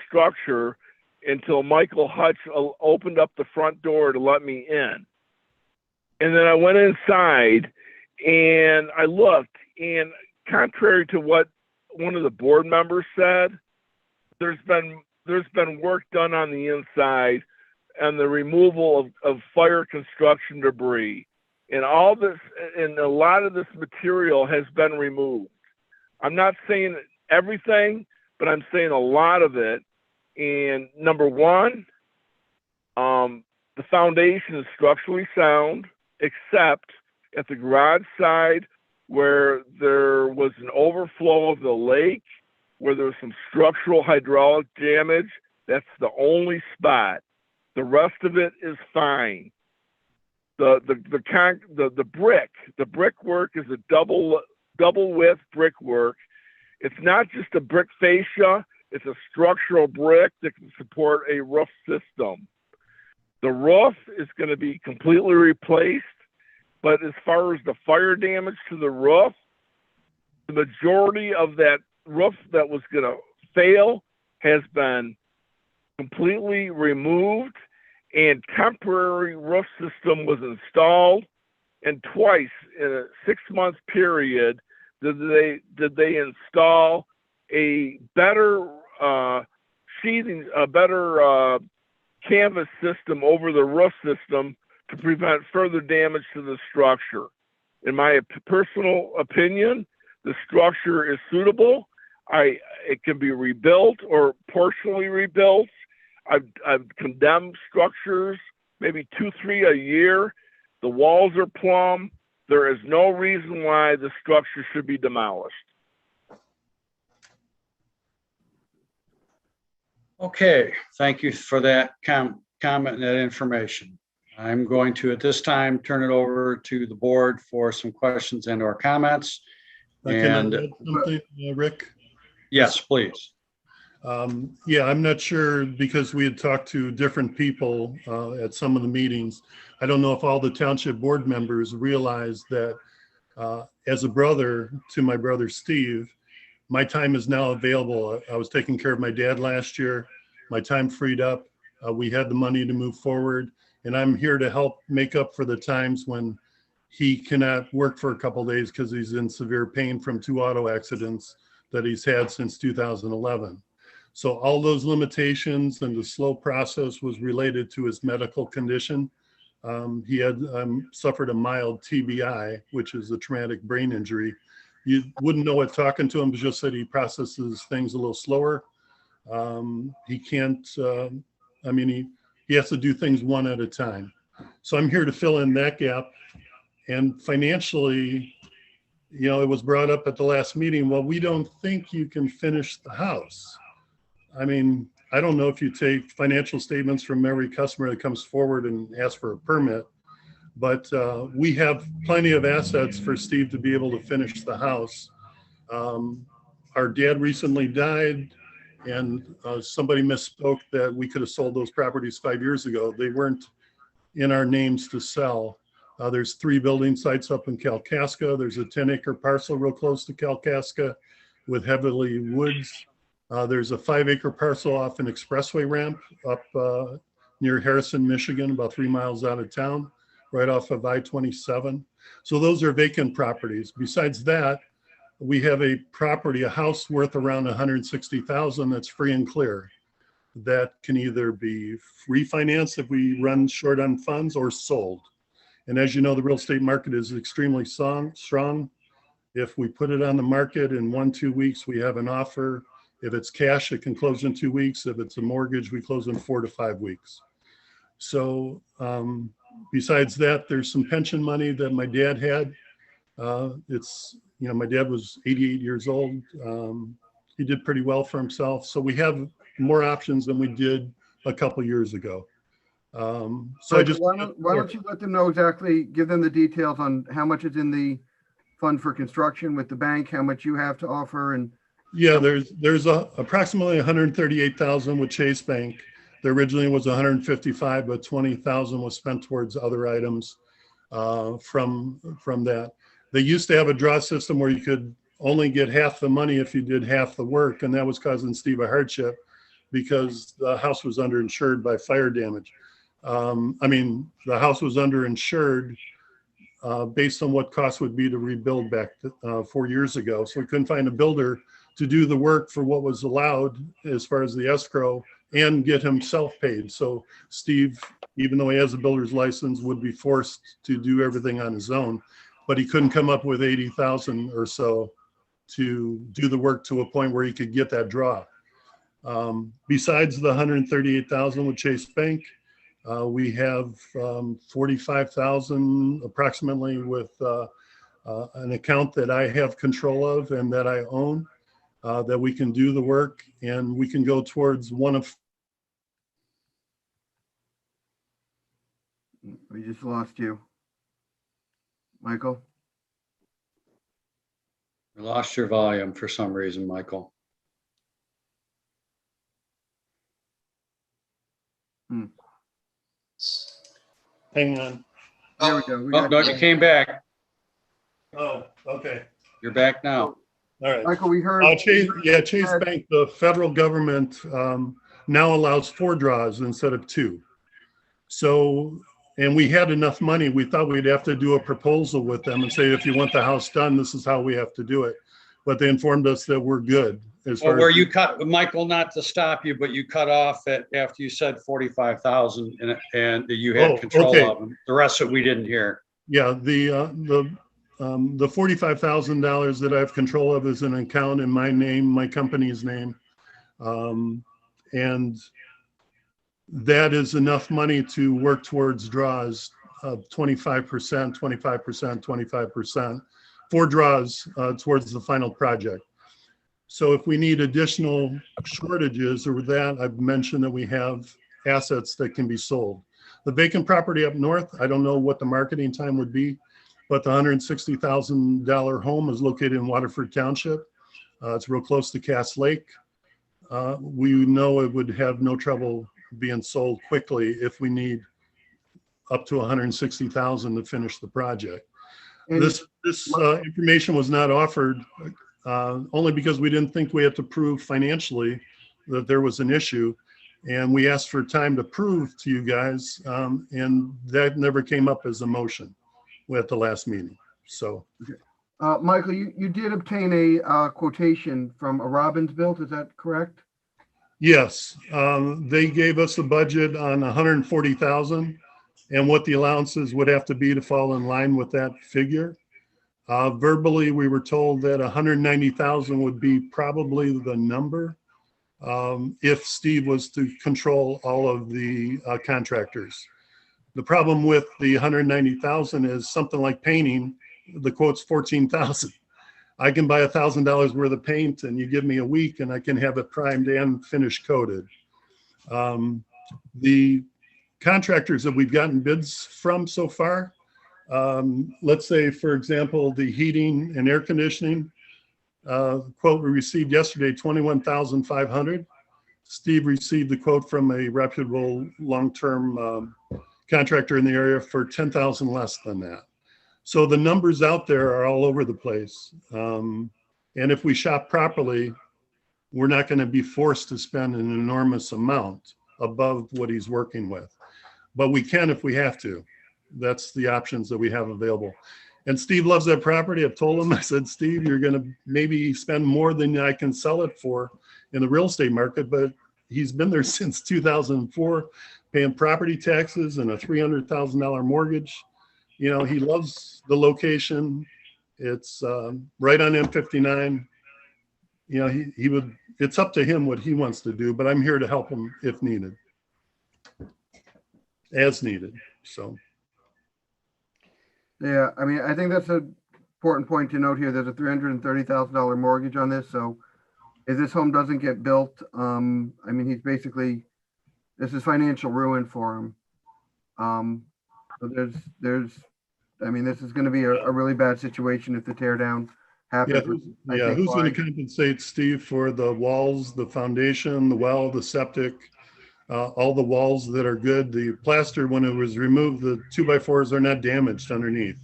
structure until Michael Hutch opened up the front door to let me in. And then I went inside and I looked, and contrary to what one of the board members said, there's been work done on the inside and the removal of fire construction debris. And all this, and a lot of this material has been removed. I'm not saying everything, but I'm saying a lot of it. And number one, the foundation is structurally sound, except at the garage side where there was an overflow of the lake, where there was some structural hydraulic damage. That's the only spot. The rest of it is fine. The brickwork is a double width brickwork. It's not just a brick fascia. It's a structural brick that can support a roof system. The roof is going to be completely replaced, but as far as the fire damage to the roof, the majority of that roof that was going to fail has been completely removed, and temporary roof system was installed, and twice in a 6-month period did they install a better sheathing, a better canvas system over the roof system to prevent further damage to the structure. In my personal opinion, the structure is suitable. It can be rebuilt or partially rebuilt. I've condemned structures, maybe 2-3 a year. The walls are plumb. There is no reason why the structure should be demolished. Okay, thank you for that comment and that information. I'm going to, at this time, turn it over to the board for some questions and or comments. Can I add something, Rick? Yes, please. Yeah, I'm not sure because we had talked to different people at some of the meetings. I don't know if all the township board members realize that as a brother to my brother Steve, my time is now available. I was taking care of my dad last year. My time freed up. We had the money to move forward, and I'm here to help make up for the times when he cannot work for a couple of days because he's in severe pain from 2 auto accidents that he's had since 2011. So all those limitations and the slow process was related to his medical condition. He had suffered a mild TBI, which is a traumatic brain injury. You wouldn't know it talking to him, but just that he processes things a little slower. He can't, I mean, he has to do things one at a time. So I'm here to fill in that gap. And financially, you know, it was brought up at the last meeting, well, we don't think you can finish the house. I mean, I don't know if you take financial statements from every customer that comes forward and asks for a permit, but we have plenty of assets for Steve to be able to finish the house. Our dad recently died, and somebody misspoke that we could have sold those properties 5 years ago. They weren't in our names to sell. There's 3 building sites up in Kalkaska. There's a 10-acre parcel real close to Kalkaska with heavily woods. There's a 5-acre parcel off an expressway ramp up near Harrison, Michigan, about 3 miles out of town, right off of I-27. So those are vacant properties. Besides that, we have a property, a house worth around $160,000 that's free and clear. That can either be refinanced if we run short on funds or sold. And as you know, the real estate market is extremely strong. If we put it on the market in 1-2 weeks, we have an offer. If it's cash, it can close in 2 weeks. If it's a mortgage, we close in 4 to 5 weeks. So besides that, there's some pension money that my dad had. It's, you know, my dad was 88 years old. He did pretty well for himself. So we have more options than we did a couple years ago. So I just why don't you let them know exactly, give them the details on how much is in the fund for construction with the bank, how much you have to offer, and yeah, there's approximately 138,000 with Chase Bank. There originally was 155, but 20,000 was spent towards other items from that. They used to have a draw system where you could only get half the money if you did half the work, and that was causing Steve a hardship because the house was underinsured by fire damage. I mean, the house was underinsured based on what cost would be to rebuild back 4 years ago. So we couldn't find a builder to do the work for what was allowed as far as the escrow and get himself paid. So Steve, even though he has a builder's license, would be forced to do everything on his own, but he couldn't come up with 80,000 or so to do the work to a point where he could get that draw. Besides the 138,000 with Chase Bank, we have 45,000 approximately with an account that I have control of and that I own, that we can do the work, and we can go towards one of. We just lost you. Michael? We lost your volume for some reason, Michael. Hang on. There we go. Oh, no, you came back. Oh, okay. You're back now. All right. Michael, we heard. Chase Bank, the federal government now allows 4 draws instead of 2. So, and we had enough money. We thought we'd have to do a proposal with them and say, if you want the house done, this is how we have to do it. But they informed us that we're good. As far where as you cut, Michael, not to stop you, but you cut off at after you said 45,000 and you had control of them. The rest of it we didn't hear. Yeah, the $45,000 that I have control of is an account in my name, my company's name. And that is enough money to work towards draws of 25%, 25%, 25%, 4 draws towards the final project. So if we need additional shortages or that, I've mentioned that we have assets that can be sold. The vacant property up north, I don't know what the marketing time would be, but the $160,000 home is located in Waterford Township. It's real close to Cass Lake. we know it would have no trouble being sold quickly if we need up to 160,000 to finish the project. And- This information was not offered only because we didn't think we had to prove financially that there was an issue. And we asked for time to prove to you guys, and that never came up as a motion at the last meeting. So, Michael, you did obtain a quotation from a Robbins Built, is that correct? yes, they gave us a budget on 140,000 and what the allowances would have to be to fall in line with that figure. Verbally, we were told that 190,000 would be probably the number if Steve was to control all of the contractors. The problem with the 190,000 is something like painting, the quote's 14,000. I can buy $1,000 worth of paint and you give me a week and I can have it primed and finish coated. The contractors that we've gotten bids from so far, let's say, for example, the heating and air conditioning quote we received yesterday, 21,500. Steve received the quote from a reputable long-term contractor in the area for 10,000 less than that. So the numbers out there are all over the place. And if we shop properly, we're not going to be forced to spend an enormous amount above what he's working with. But we can if we have to. That's the options that we have available. And Steve loves that property. I've told him, I said, Steve, you're going to maybe spend more than I can sell it for in the real estate market, but he's been there since 2004, paying property taxes and a $300,000 mortgage. You know, he loves the location. It's right on M59. You know, he would, it's up to him what he wants to do, but I'm here to help him if needed, as needed, so. Yeah, I mean, I think that's an important point to note here. There's a $330,000 mortgage on this. So if this home doesn't get built, I mean, he's basically, this is financial ruin for him. So I mean, this is going to be a really bad situation if the tear down happens. Yeah, who's going to compensate Steve for the walls, the foundation, the well, the septic, all the walls that are good? The plaster, when it was removed, the 2x4s are not damaged underneath.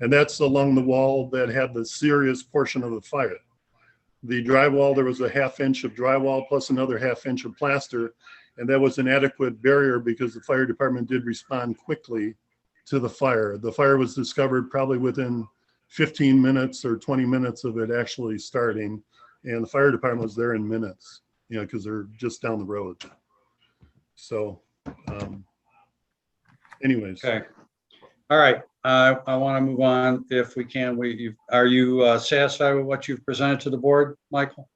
And that's along the wall that had the serious portion of the fire. The drywall, there was a 1/2 inch of drywall plus another 1/2 inch of plaster. And that was an adequate barrier because the fire department did respond quickly to the fire. The fire was discovered probably within 15 minutes or 20 minutes of it actually starting. And the fire department was there in minutes, you know, because they're just down the road. So anyways. Okay. All right. I want to move on if we can. Are you satisfied with what you've presented to the board, Michael?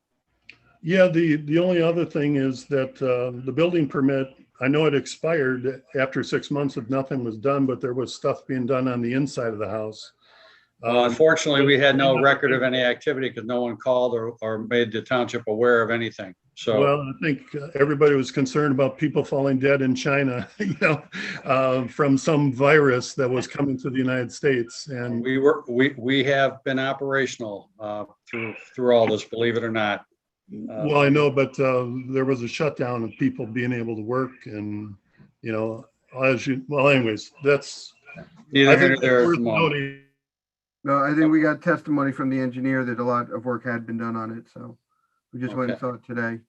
Yeah, the only other thing is that the building permit, I know it expired after 6 months if nothing was done, but there was stuff being done on the inside of the house. Unfortunately, we had no record of any activity because no one called or made the township aware of anything. So, well, I think everybody was concerned about people falling dead in China, you know, from some virus that was coming to the United States. And we have been operational through all this, believe it or not. Well, I know, but there was a shutdown of people being able to work, and you know, well, anyways, that's neither here nor there at the moment. No, I think we got testimony from the engineer that a lot of work had been done on it, so we just went and saw it today.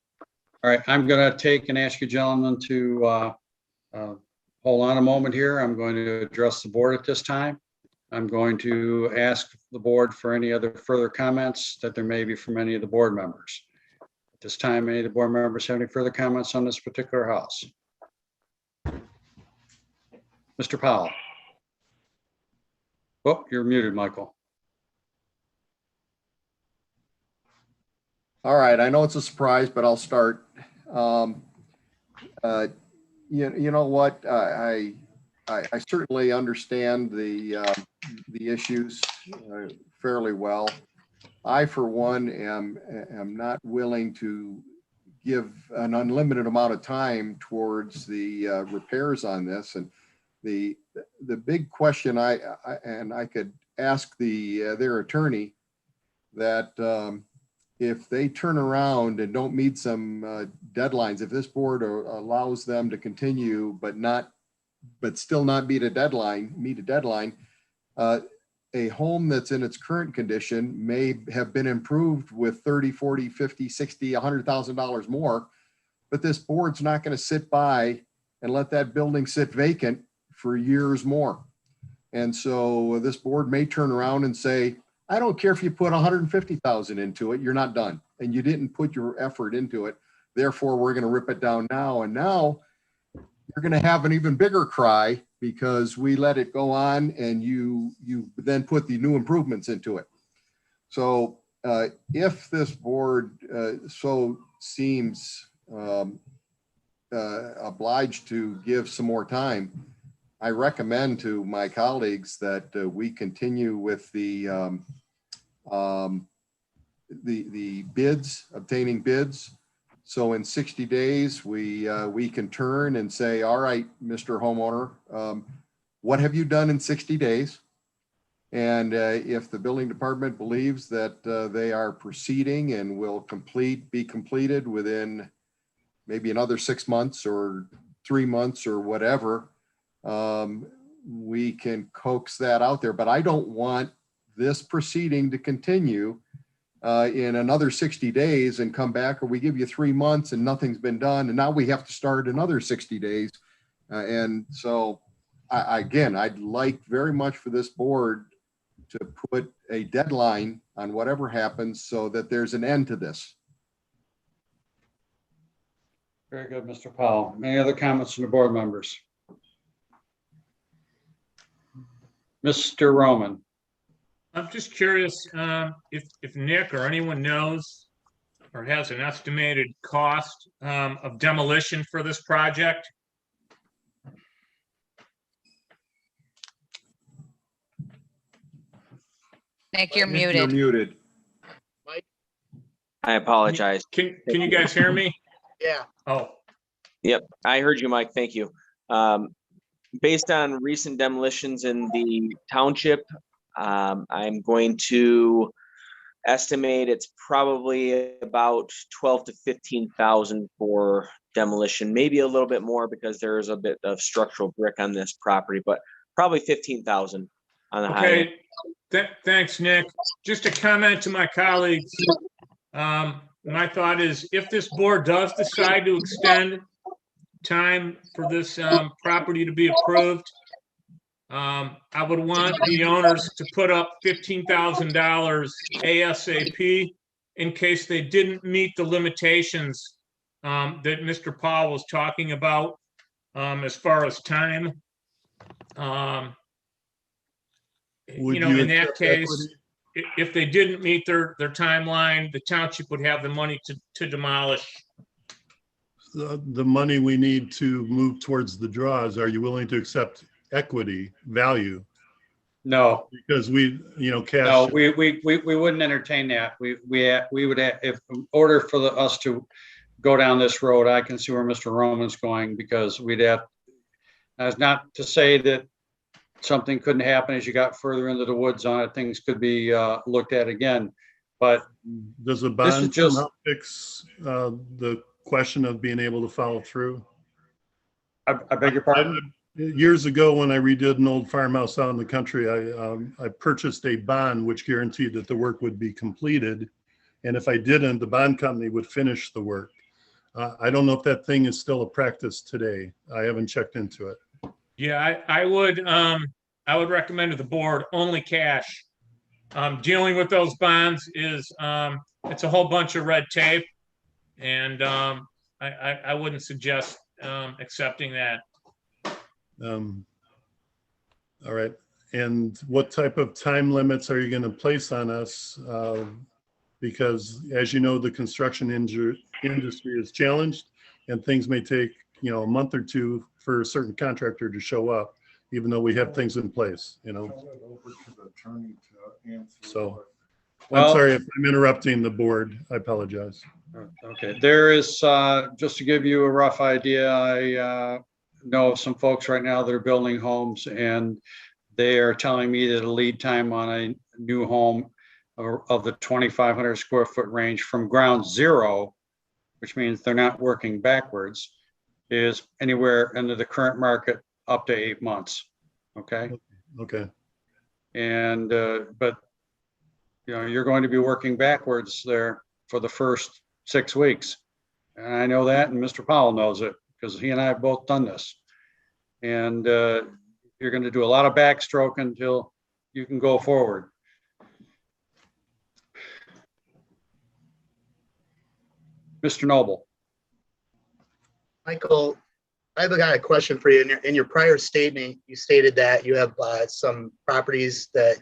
All right, I'm going to take and ask you gentlemen to hold on a moment here. I'm going to address the board at this time. I'm going to ask the board for any other further comments that there may be from any of the board members. At this time, any of the board members have any further comments on this particular house? Mr. Powell. Oh, you're muted, Michael. All right, I know it's a surprise, but I'll start. You know what? I certainly understand the issues fairly well. I, for one, am not willing to give an unlimited amount of time towards the repairs on this. And the big question I could ask their attorney that if they turn around and don't meet some deadlines, if this board allows them to continue, but still not meet a deadline, a home that's in its current condition may have been improved with 30, 40, 50, 60, $100,000 more, but this board's not going to sit by and let that building sit vacant for years more. And so this board may turn around and say, I don't care if you put 150,000 into it, you're not done. And you didn't put your effort into it. Therefore, we're going to rip it down now. And now you're going to have an even bigger cry because we let it go on and you then put the new improvements into it. So if this board so seems obliged to give some more time, I recommend to my colleagues that we continue with the bids, obtaining bids. So in 60 days, we can turn and say, all right, Mr. Homeowner, what have you done in 60 days? And if the building department believes that they are proceeding and will be completed within maybe another 6 months or 3 months or whatever, we can coax that out there. But I don't want this proceeding to continue in another 60 days and come back, or we give you 3 months and nothing's been done. And now we have to start another 60 days. And so again, I'd like very much for this board to put a deadline on whatever happens so that there's an end to this. Very good, Mr. Powell. Any other comments from the board members? Mr. Roman. I'm just curious if Nick or anyone knows or has an estimated cost of demolition for this project. Nick, you're muted. You're muted. I apologize. Can you guys hear me? Yeah. Oh. Yep, I heard you, Mike. Thank you. Based on recent demolitions in the township, I'm going to estimate it's probably about 12 to 15,000 for demolition, maybe a little bit more because there is a bit of structural brick on this property, but probably 15,000 on the high end. Thanks, Nick. Just a comment to my colleagues. My thought is if this board does decide to extend time for this property to be approved, I would want the owners to put up $15,000 ASAP in case they didn't meet the limitations that Mr. Paul was talking about as far as time. In that case, if they didn't meet their timeline, the township would have the money to demolish. The money we need to move towards the draws, are you willing to accept equity value? No. Because cash. No, we wouldn't entertain that. We would have, if in order for us to go down this road, I can see where Mr. Roman's going, because we'd have, that's not to say that something couldn't happen as you got further into the woods on it. Things could be looked at again, but does the bond somehow fix the question of being able to follow through? I beg your pardon? Years ago, when I redid an old farmhouse out in the country, I purchased a bond which guaranteed that the work would be completed. And if I didn't, the bond company would finish the work. I don't know if that thing is still a practice today. I haven't checked into it. Yeah, I would recommend to the board only cash. Dealing with those bonds is it's a whole bunch of red tape, and I wouldn't suggest accepting that. All right. And what type of time limits are you going to place on us? Because as you know, the construction industry is challenged, and things may take, a month or two for a certain contractor to show up, even though we have things in place, So I'm sorry if I'm interrupting the board. I apologize. Okay. There is, just to give you a rough idea, I know of some folks right now that are building homes, and they are telling me that a lead time on a new home of the 2,500 square foot range from ground zero, which means they're not working backwards, is anywhere into the current market up to 8 months. Okay. Okay. And, but, you know, you're going to be working backwards there for the first 6 weeks. And I know that, and Mr. Powell knows it because he and I have both done this. And you're going to do a lot of backstroke until you can go forward. Mr. Noble. Michael, I've got a question for you. In your prior statement, you stated that you have some properties that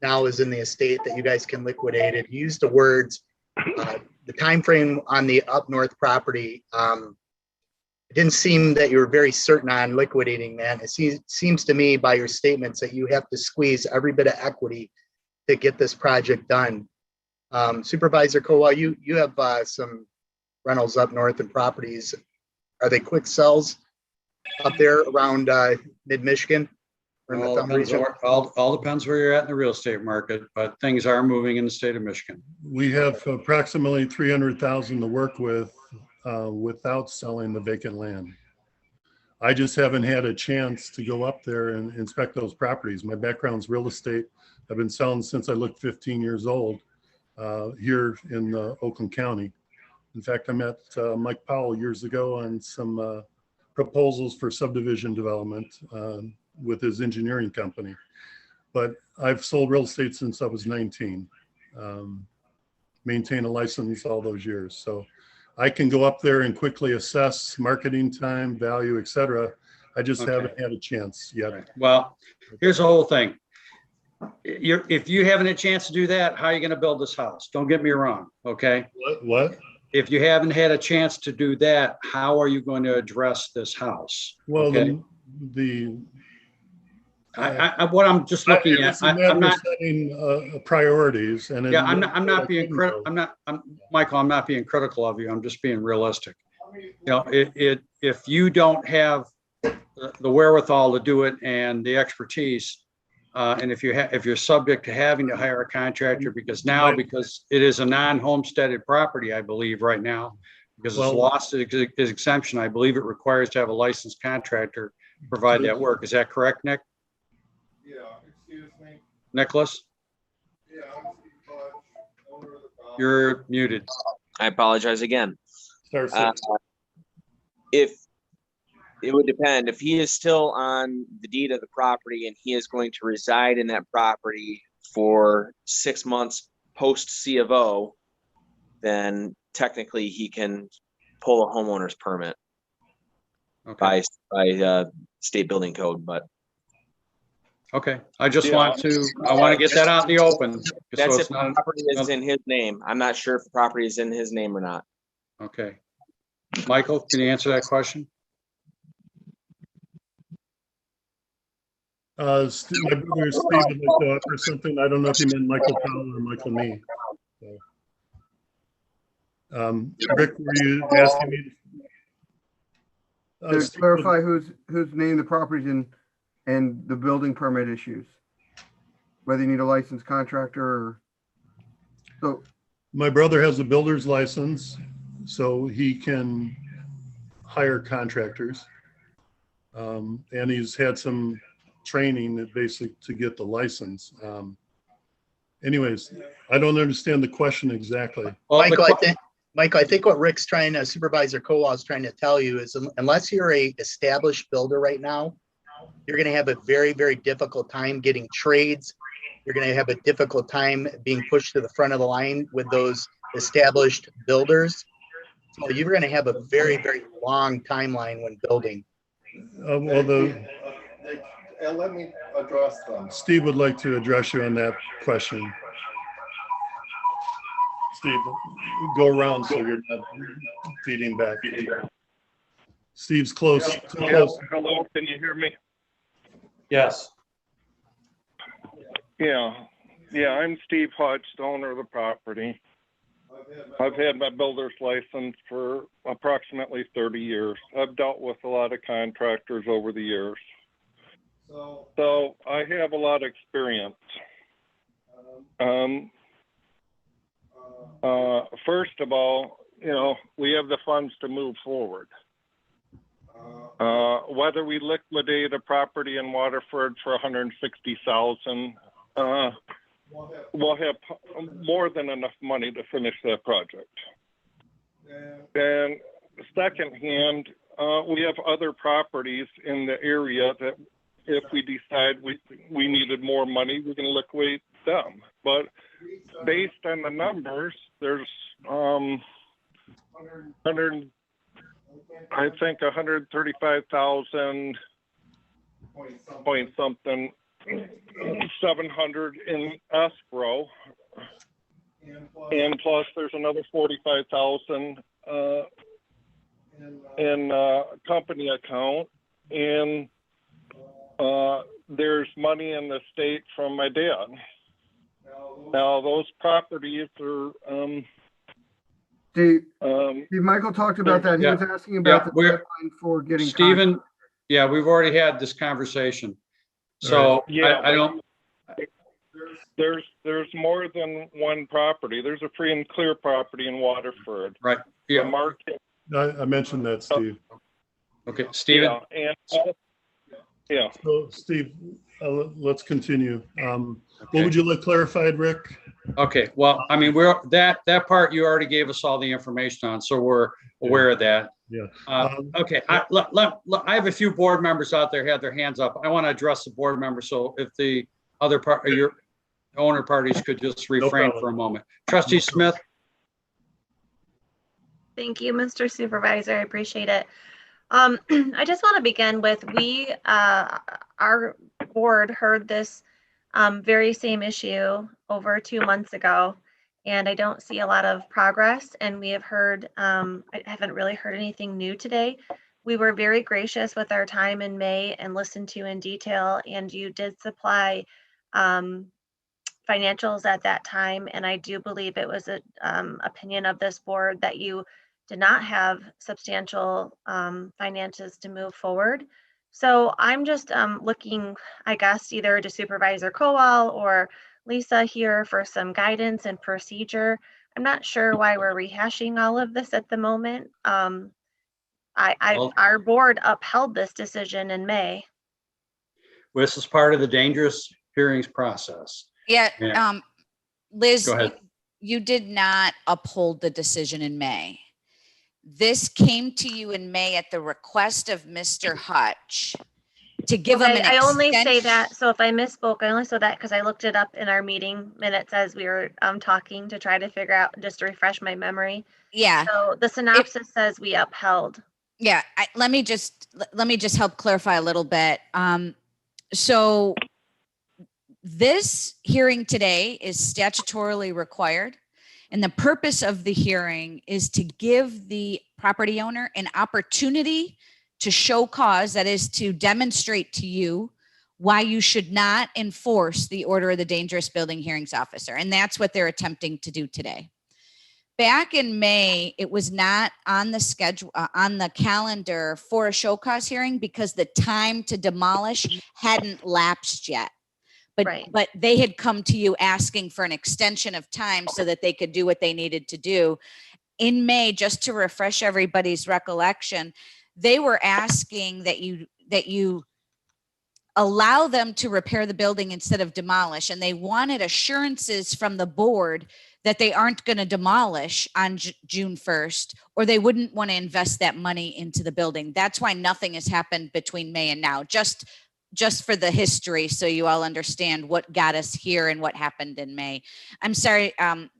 now is in the estate that you guys can liquidate it. You used the words, the time frame on the up north property. It didn't seem that you were very certain on liquidating that. It seems to me by your statements that you have to squeeze every bit of equity to get this project done. Supervisor Kowal, you have some rentals up north and properties. Are they quick sells up there around mid-Michigan? All depends where you're at in the real estate market, but things are moving in the state of Michigan. We have approximately 300,000 to work with without selling the vacant land. I just haven't had a chance to go up there and inspect those properties. My background's real estate. I've been selling since I looked 15 years old here in Oakland County. In fact, I met Mike Powell years ago on some proposals for subdivision development with his engineering company. But I've sold real estate since I was 19. Maintained a license all those years. So I can go up there and quickly assess marketing time, value, etc. I just haven't had a chance yet. Right. Well, here's the whole thing. If you haven't had a chance to do that, how are you going to build this house? Don't get me wrong. Okay. What? If you haven't had a chance to do that, how are you going to address this house? Well, okay? What I'm just looking at, I'm not setting priorities, and yeah, I'm not being critical. Michael, I'm not being critical of you. I'm just being realistic. You know, if you don't have the wherewithal to do it and the expertise, and if you're subject to having to hire a contractor because it is a non-homesteaded property, I believe right now, because it's lost its exemption, I believe it requires to have a licensed contractor provide that work. Is that correct, Nick? Yeah, excuse me. Nicholas? Yeah, you're muted. I apologize again. If it would depend, if he is still on the deed of the property and he is going to reside in that property for 6 months post C of O, then technically he can pull a homeowner's permit by state building code. But okay, I want to get that out in the open. That's if the property is in his name. I'm not sure if the property is in his name or not. Okay, Michael, can you answer that question? My brother Steve would like to offer something. I don't know if he meant Michael Powell or Michael Me. So, Rick, were you asking me to clarify whose name the property's in and the building permit issues? Whether you need a licensed contractor or so. My brother has a builder's license, so he can hire contractors, and he's had some training that basically to get the license. Anyways, I don't understand the question exactly. Michael, I think what Rick's Supervisor Kowal is trying to tell you is unless you're a established builder right now, you're going to have a very, very difficult time getting trades. You're going to have a difficult time being pushed to the front of the line with those established builders. So you're going to have a very, very long timeline when building. Let me address them. Steve would like to address you on that question. Steve, go around so you're not feeding back. Steve's close. Hello, can you hear me? Yes. Yeah, I'm Steve Hutch, the owner of the property. I've had my builder's license for approximately 30 years. I've dealt with a lot of contractors over the years. So I have a lot of experience. First of all, we have the funds to move forward. Whether we liquidate a property in Waterford for $160,000, we'll have more than enough money to finish that project. And second hand, we have other properties in the area that if we decide we needed more money, we can liquidate them. But based on the numbers, there's I think 135,000 point something 700 in escrow, and plus there's another 45,000 in company account, and there's money in the state from my dad. Now those properties are Steve, Michael talked about that. He was asking about the deadline for getting Stephen. Yeah, we've already had this conversation. So yeah, I don't. There's more than one property. There's a free and clear property in Waterford. Right. Yeah. The market. I mentioned that, Steve. Okay, Stephen. Yeah, and yeah. So, Steve, let's continue. What would you like clarified, Rick? Okay. Well, I mean, that part you already gave us all the information on, so we're aware of that. Yeah. Okay. I have a few board members out there had their hands up. I want to address the board members. So if the other part of your owner parties could just refrain for a moment. Trustee Smith. Thank you, Mr. Supervisor. I appreciate it. I just want to begin with, our board heard this very same issue over 2 months ago, and I don't see a lot of progress, and we have heard, I haven't really heard anything new today. We were very gracious with our time in May and listened to in detail, and you did supply financials at that time, and I do believe it was an opinion of this board that you did not have substantial finances to move forward. So I'm just looking, I guess, either to Supervisor Kowal or Lisa here for some guidance and procedure. I'm not sure why we're rehashing all of this at the moment. Our board upheld this decision in May. This is part of the dangerous hearings process. Yeah, Liz, go ahead. You did not uphold the decision in May. This came to you in May at the request of Mr. Hutch to give him an I only say extension. that, so if I misspoke, I only saw that because I looked it up in our meeting minutes as we were talking to try to figure out, just to refresh my memory. Yeah. So the synopsis says we upheld. Yeah, let me just help clarify a little bit. So this hearing today is statutorily required. And the purpose of the hearing is to give the property owner an opportunity to show cause, that is to demonstrate to you why you should not enforce the order of the dangerous building hearings officer. And that's what they're attempting to do today. Back in May, it was not on the schedule, on the calendar for a show cause hearing because the time to demolish hadn't lapsed yet. But they had come to you asking for an extension of time so that they could do what they needed to do. In May, just to refresh everybody's recollection, they were asking that you allow them to repair the building instead of demolish. And they wanted assurances from the board that they aren't going to demolish on June 1st, or they wouldn't want to invest that money into the building. That's why nothing has happened between May and now. Just for the history, so you all understand what got us here and what happened in May. I'm sorry,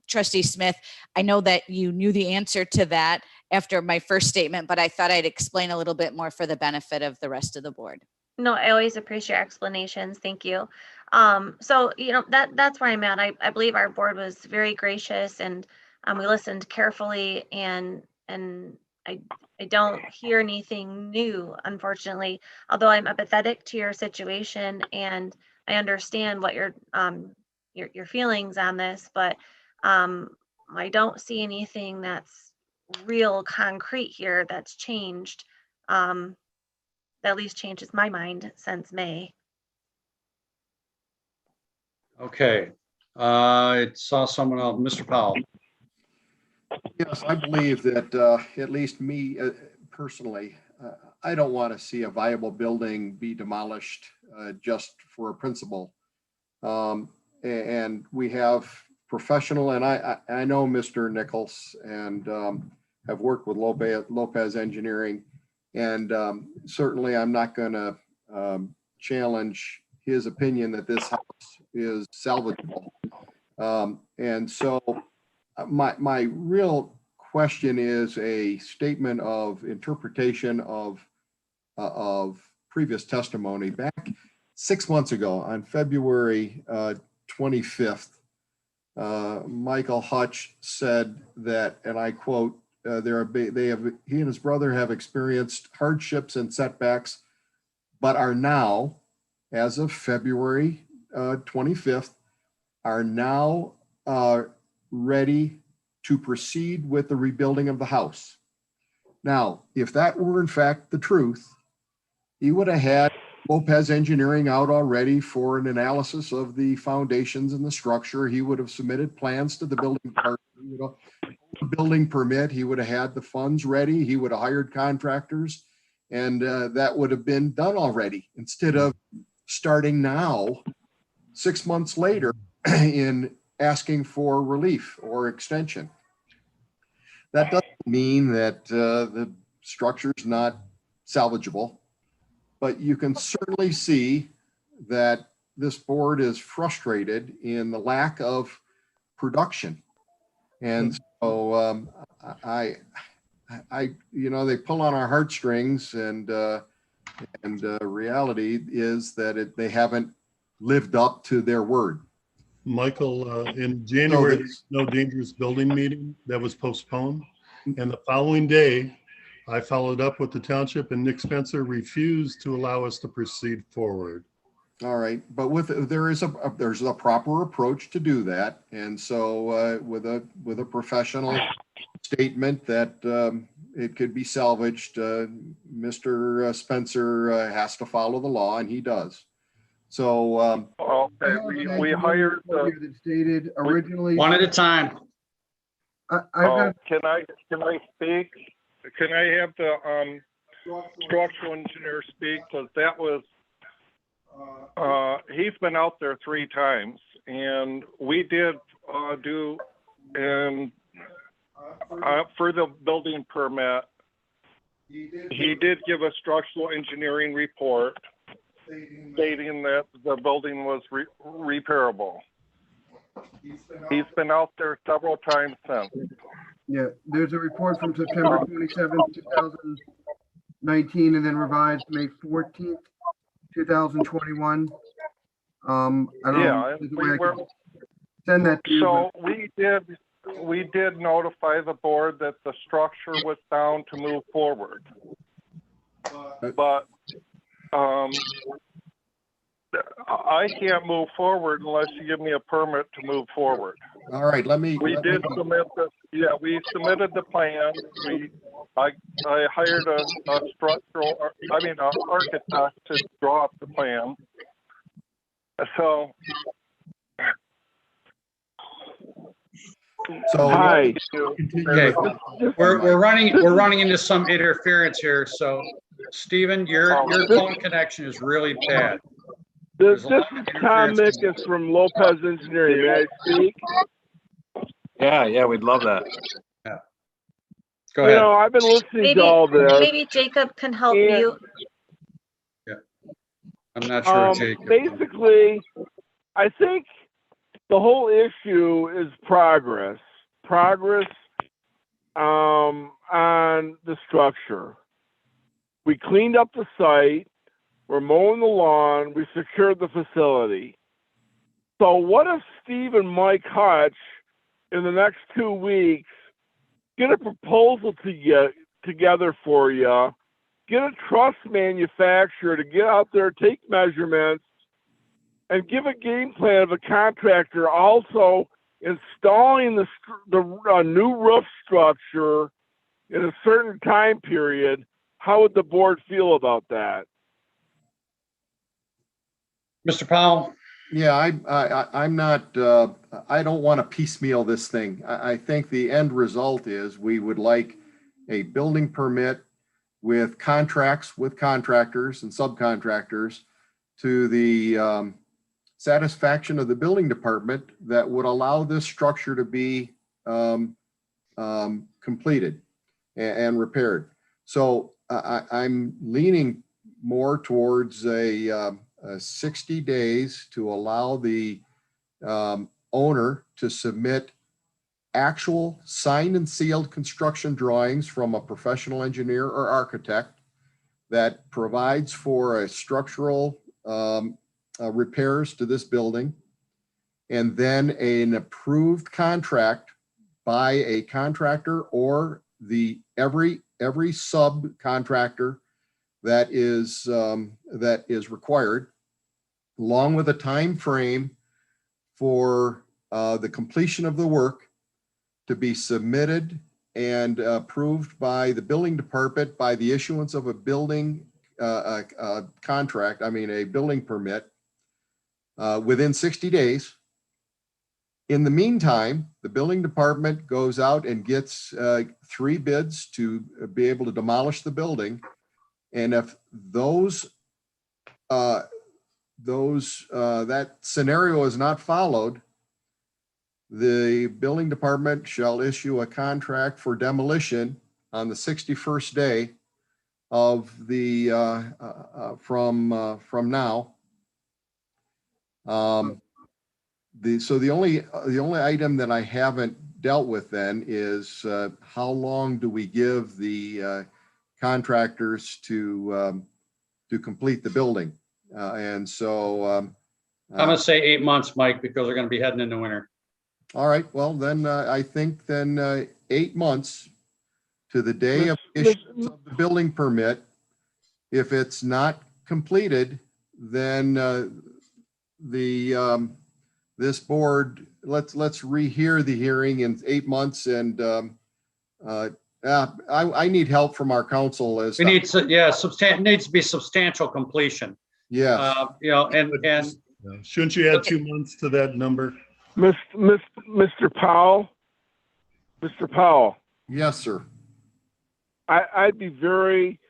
Trustee Smith, I know that you knew the answer to that after my first statement, but I thought I'd explain a little bit more for the benefit of the rest of the board. No, I always appreciate explanations. Thank you. So, that's where I'm at. I believe our board was very gracious, and we listened carefully, and I don't hear anything new, unfortunately, although I'm empathetic to your situation and I understand what your feelings on this, but I don't see anything that's real concrete here that's changed, that at least changes my mind since May. Okay. I saw someone else, Mr. Powell. Yes, I believe that at least me personally, I don't want to see a viable building be demolished just for a principle. And we have professional, and I know Mr. Nichols and have worked with Lopez Engineering, and certainly I'm not going to challenge his opinion that this house is salvageable. And so my real question is a statement of interpretation of previous testimony. Back 6 months ago, on February 25th, Michael Hutch said that, and I quote, he and his brother have experienced hardships and setbacks, but are now, as of February 25th, are now ready to proceed with the rebuilding of the house. Now, if that were in fact the truth, he would have had Lopez Engineering out already for an analysis of the foundations and the structure. He would have submitted plans to the building department, building permit. He would have had the funds ready. He would have hired contractors, and that would have been done already, instead of starting now, 6 months later, in asking for relief or extension. That doesn't mean that the structure is not salvageable, but you can certainly see that this board is frustrated in the lack of production. And so they pull on our heartstrings, and reality is that they haven't lived up to their word. Michael, in January, there's no dangerous building meeting that was postponed. And the following day, I followed up with the township, and Nick Spencer refused to allow us to proceed forward. All right, but there's a proper approach to do that. And so with a professional statement that it could be salvaged, Mr. Spencer has to follow the law, and he does. So we hired that stated originally. One at a time. Can I speak? Can I have the structural engineer speak? Because that was he's been out there 3 times, and we did do for the building permit. He did give a structural engineering report stating that the building was repairable. He's been out there several times since. Yeah, there's a report from September 27th, 2019, and then revised May 14th, 2021. I don't know if there's a way I can send that to you. So we did notify the board that the structure was down to move forward. But I can't move forward unless you give me a permit to move forward. All right, We submitted the plan. I hired an architect to draw up the plan. So hi. Okay, we're running into some interference here. So, Stephen, your phone connection is really bad. This is Tom Mickens from Lopez Engineering. May I speak? Yeah, we'd love that. Yeah. Go ahead. I've been listening to all this. Maybe Jacob can help you. Yeah, I'm not sure, Jacob. Basically, I think the whole issue is progress on the structure. We cleaned up the site. We're mowing the lawn. We secured the facility. So what if Steve and Mike Hutch, in the next 2 weeks, get a proposal together for you, get a truss manufacturer to get out there, take measurements, and give a game plan of a contractor also installing the new roof structure in a certain time period? How would the board feel about that? Mr. Powell? Yeah, I'm not, I don't want to piecemeal this thing. I think the end result is we would like a building permit with contracts with contractors and subcontractors to the satisfaction of the building department that would allow this structure to be completed and repaired. So I'm leaning more towards a 60 days to allow the owner to submit actual signed and sealed construction drawings from a professional engineer or architect that provides for a structural repairs to this building, and then an approved contract by a contractor or every subcontractor that is required, along with a time frame for the completion of the work to be submitted and approved by the building department by the issuance of a building contract, a building permit within 60 days. In the meantime, the building department goes out and gets 3 bids to be able to demolish the building. And if that scenario is not followed, the building department shall issue a contract for demolition on the 61st day of the from now. So the only item that I haven't dealt with then is how long do we give the contractors to complete the building? And so I'm going to say 8 months, Mike, because they're going to be heading into winter. All right. Well, then I think then 8 months to the day of issuance of the building permit. If it's not completed, then this board, let's rehear the hearing in 8 months. And I need help from our council as we need to, needs to be substantial completion. Yes. And shouldn't you add 2 months to that number? Mr. Powell? Mr. Powell? Yes, sir. I'd be very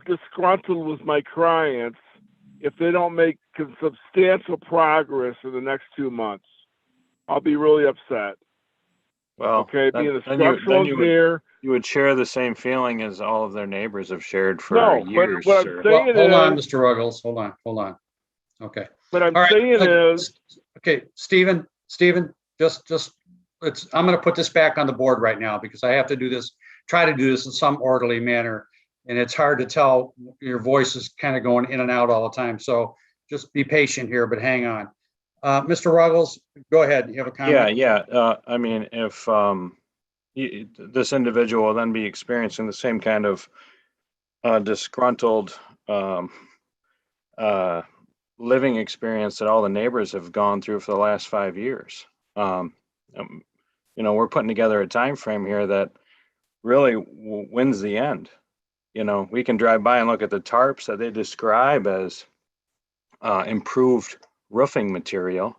disgruntled with my clients if they don't make substantial progress in the next 2 months. I'll be really upset. Well, okay, being a structural engineer. You would share the same feeling as all of their neighbors have shared for years. But sir. I'm saying hold on, Mr. Ruggles. Hold on. Okay. But I'm All right. saying is, okay, Stephen, just I'm going to put this back on the board right now because I have to try to do this in some orderly manner. And it's hard to tell, your voice is kind of going in and out all the time. So just be patient here, but hang on. Mr. Ruggles, go ahead. You have a comment? Yeah. If this individual will then be experiencing the same kind of disgruntled living experience that all the neighbors have gone through for the last 5 years. We're putting together a time frame here that really wins the end. We can drive by and look at the tarps that they describe as improved roofing material.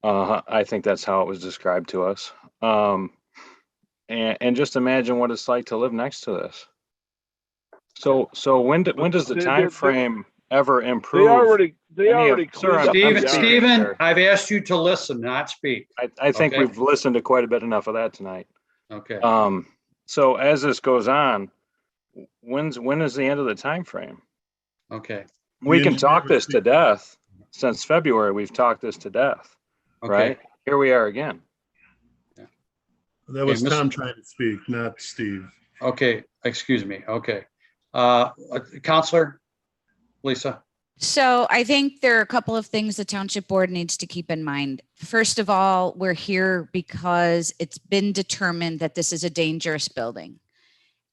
I think that's how it was described to us. And just imagine what it's like to live next to this. So when does the time frame ever improve? They already Stephen, I've asked you to listen, not speak. I think we've listened to quite a bit enough of that tonight. Okay. So as this goes on, when is the end of the time frame? Okay. We can talk this to death. Since February, we've talked this to death. Okay. Right? Here we are again. That was Tom trying to speak, not Steve. Okay. Excuse me. Okay. Counselor Lisa. So I think there are a couple of things the township board needs to keep in mind. First of all, we're here because it's been determined that this is a dangerous building.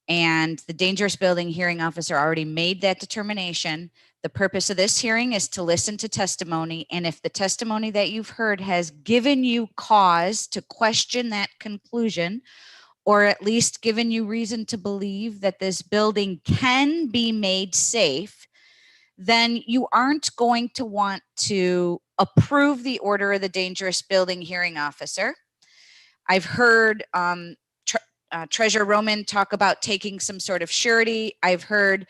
And the dangerous building hearing officer already made that determination. The purpose of this hearing is to listen to testimony. And if the testimony that you've heard has given you cause to question that conclusion, or at least given you reason to believe that this building can be made safe, then you aren't going to want to approve the order of the dangerous building hearing officer. I've heard Treasurer Roman talk about taking some sort of surety. I've heard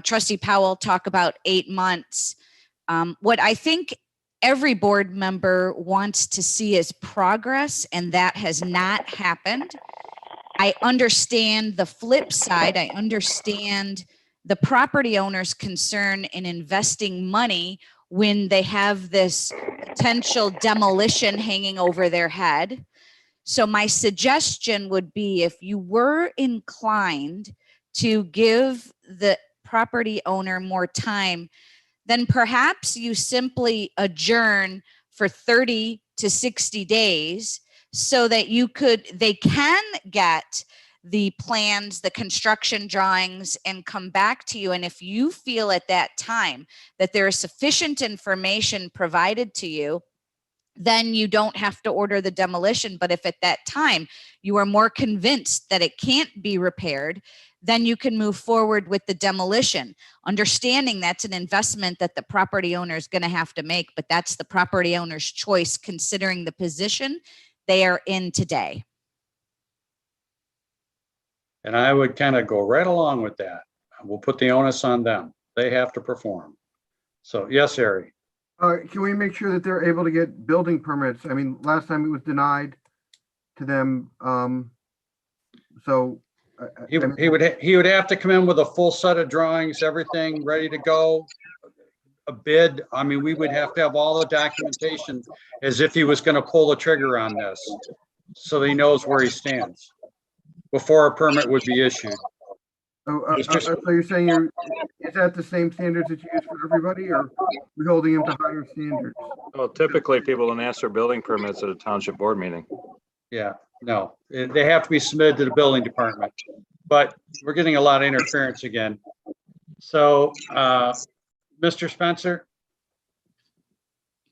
Trustee Powell talk about 8 months. What I think every board member wants to see is progress, and that has not happened. I understand the flip side. I understand the property owner's concern in investing money when they have this potential demolition hanging over their head. So my suggestion would be, if you were inclined to give the property owner more time, then perhaps you simply adjourn for 30 to 60 days so that they can get the plans, the construction drawings, and come back to you. And if you feel at that time that there is sufficient information provided to you, then you don't have to order the demolition. But if at that time you are more convinced that it can't be repaired, then you can move forward with the demolition, understanding that's an investment that the property owner is going to have to make, but that's the property owner's choice considering the position they are in today. And I would kind of go right along with that. We'll put the onus on them. They have to perform. So yes, Ari. Can we make sure that they're able to get building permits? I mean, last time it was denied to them. So he would have to come in with a full set of drawings, everything ready to go, a bid. I mean, we would have to have all the documentation as if he was going to pull the trigger on this, so that he knows where he stands before a permit would be issued. So you're saying is that the same standards that you use for everybody, or are we holding him to higher standards? Well, typically people don't ask for building permits at a township board meeting. Yeah, no, they have to be submitted to the building department, but we're getting a lot of interference again. So, Mr. Spencer?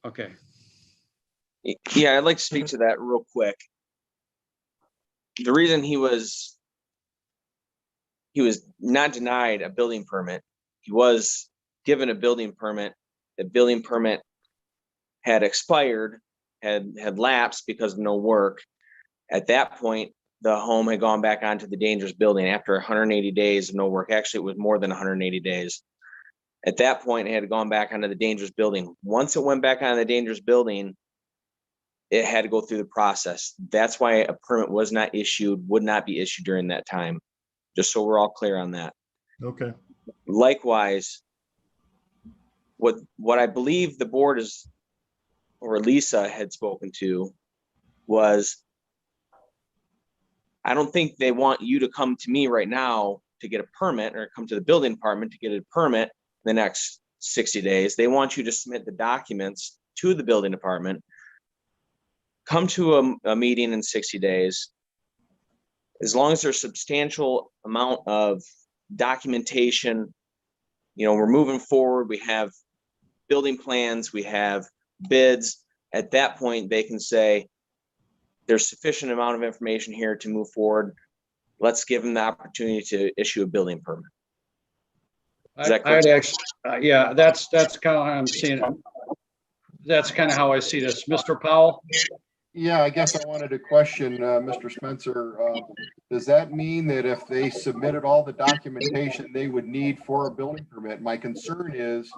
Okay. Yeah, I'd like to speak to that real quick. The reason he was not denied a building permit, he was given a building permit. The building permit had expired, had lapsed because of no work. At that point, the home had gone back onto the dangerous building after 180 days of no work. Actually, it was more than 180 days. At that point, it had gone back onto the dangerous building. Once it went back onto the dangerous building, it had to go through the process. That's why a permit was not issued, would not be issued during that time. Just so we're all clear on that. Okay. Likewise, what I believe the board is, or Lisa had spoken to, was I don't think they want you to come to me right now to get a permit, or come to the building department to get a permit the next 60 days. They want you to submit the documents to the building department, come to a meeting in 60 days. As long as there's substantial amount of documentation, we're moving forward, we have building plans, we have bids. At that point, they can say, there's sufficient amount of information here to move forward. Let's give them the opportunity to issue a building permit. I'd actually, yeah, that's kind of how I'm seeing it. That's kind of how I see this. Mr. Powell? Yeah, I guess I wanted to question Mr. Spencer. Does that mean that if they submitted all the documentation they would need for a building permit? My concern is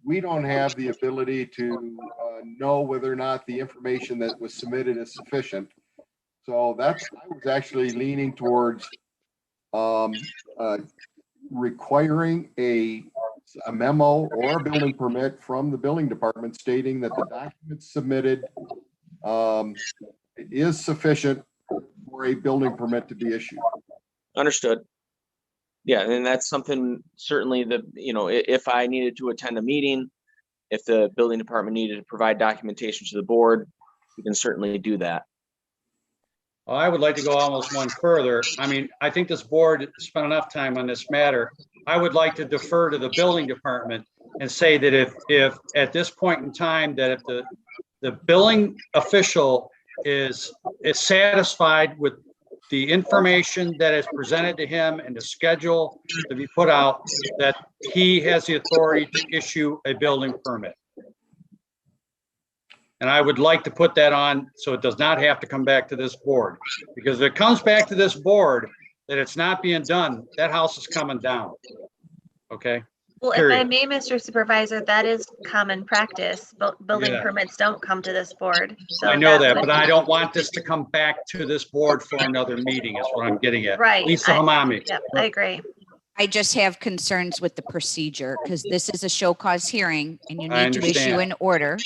we don't have the ability to know whether or not the information that was submitted is sufficient. So I was actually leaning towards requiring a memo or a building permit from the building department stating that the documents submitted is sufficient for a building permit to be issued. Understood. Yeah, and that's something certainly that, if I needed to attend a meeting, if the building department needed to provide documentation to the board, we can certainly do that. Well, I would like to go almost one further. I mean, I think this board spent enough time on this matter. I would like to defer to the building department and say that if at this point in time, that if the billing official is satisfied with the information that is presented to him and the schedule to be put out, that he has the authority to issue a building permit. And I would like to put that on so it does not have to come back to this board. Because if it comes back to this board that it's not being done, that house is coming down. Okay? Well, if I may, Mr. Supervisor, that is common practice. Building Yeah. permits don't come to this board. So I know that, would- but I don't want this to come back to this board for another meeting is what I'm getting at. Right. Lisa Hamami. Yep, I agree. I just have concerns with the procedure because this is a show cause hearing and you I need to issue understand. an order,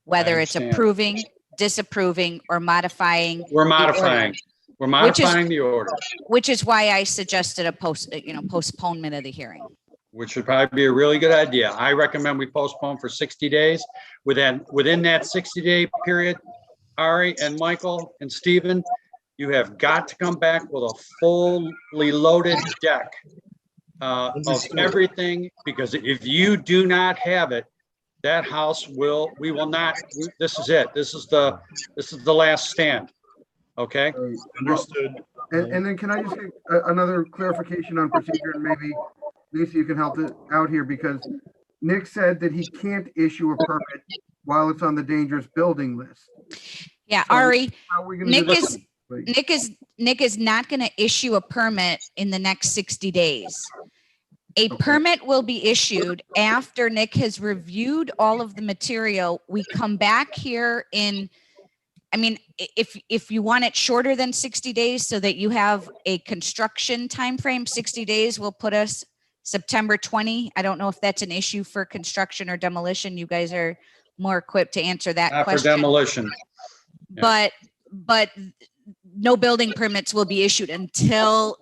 whether it's understand. approving, disapproving, or modifying. We're the order. modifying. We're modifying the order, Which is why I suggested a postponement of the hearing. which would probably be a really good idea. I recommend we postpone for 60 days. Within that 60-day period, Ari and Michael and Stephen, you have got to come back with a fully loaded deck of everything, because if you do not have it, that house we will not, this is it. This is the last stand. Okay? Understood. And then can I just get another clarification on procedure, and maybe Lisa, you can help it out here, because Nick said that he can't issue a permit while it's on the dangerous building list. Yeah, So Ari, how are we gonna do this? Nick is not going to issue a permit in the next 60 days. A permit will be issued after Nick has reviewed all of the material. We come back here if you want it shorter than 60 days so that you have a construction timeframe, 60 days will put us September 20. I don't know if that's an issue for construction or demolition. You guys are more equipped to answer that question. For demolition. But no building permits will be issued until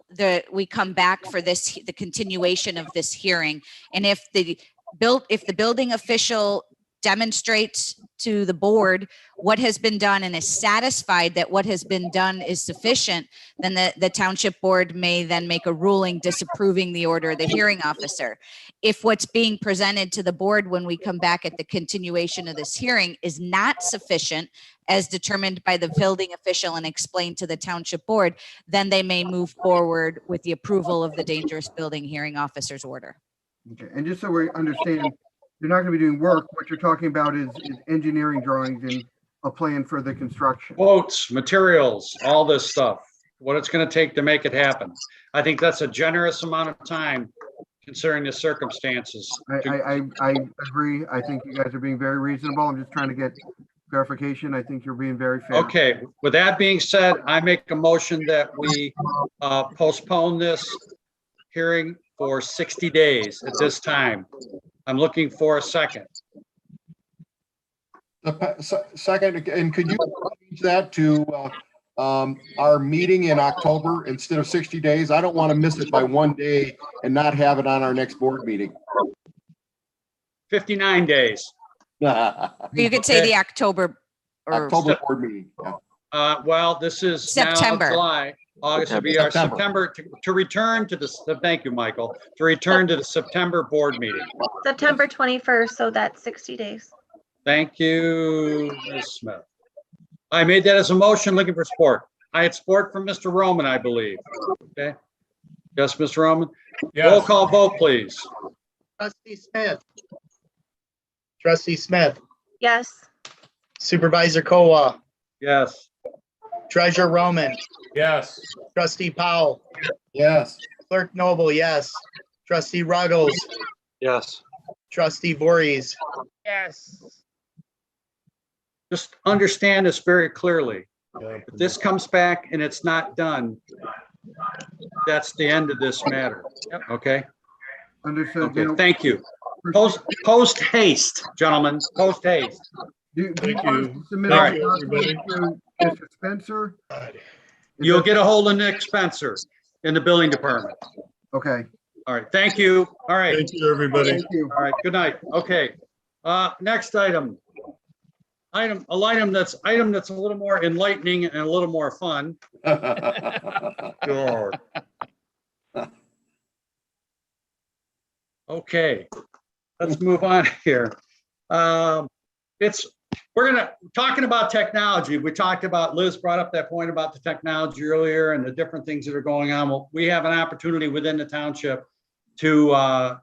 we come back for the continuation of this hearing. And if the building official demonstrates to the board what has been done and is satisfied that what has been done is sufficient, then the township board may then make a ruling disapproving the order of the hearing officer. If what's being presented to the board when we come back at the continuation of this hearing is not sufficient as determined by the building official and explained to the township board, then they may move forward with the approval of the dangerous building hearing officer's order. Okay, and just so we understand, you're not going to be doing work. What you're talking about is engineering drawings and a plan for the construction. Quotes, materials, all this stuff, what it's going to take to make it happen. I think that's a generous amount of time considering the circumstances. I agree. I think you guys are being very reasonable. I'm just trying to get clarification. I think you're being very fair. Okay, with that being said, I make a motion that we postpone this hearing for 60 days at this time. I'm looking for a second. Second, and could you change that to our meeting in October instead of 60 days? I don't want to miss it by one day and not have it on our next board meeting. 59 days. You could say the October board meeting. Yeah. Well, this is September. now July. August will be our September to return to the, thank you, Michael, to return to the September board meeting. September 21st, so that's 60 days. Thank you, Ms. Smith. I made that as a motion, looking for support. I had support from Mr. Roman, I believe. Okay. Yes, Mr. Roman? Yes. Roll call vote, please. Trustee Smith. Trustee Smith. Yes. Supervisor Kowa. Yes. Treasurer Roman. Yes. Trustee Powell. Yes. Clerk Noble, yes. Trustee Ruggles. Yes. Trustee Voorhees. Yes. Just understand this very clearly. If this comes back and it's not done, that's the end of this matter. Okay? Understood. Okay, thank you. Post haste, gentlemen, post haste. Thank you. Submit All a right. document to Mr. Spencer. You'll get a hold of Nick Spencer in the building department. Okay. All right, thank you. All right. Thank you, everybody. Thank you. All right, good night. Okay. Next item. Item that's a little more enlightening and a little more fun. Sure. Okay, let's move on here. It's talking about technology. We talked about, Liz brought up that point about the technology earlier and the different things that are going on. Well, we have an opportunity within the township to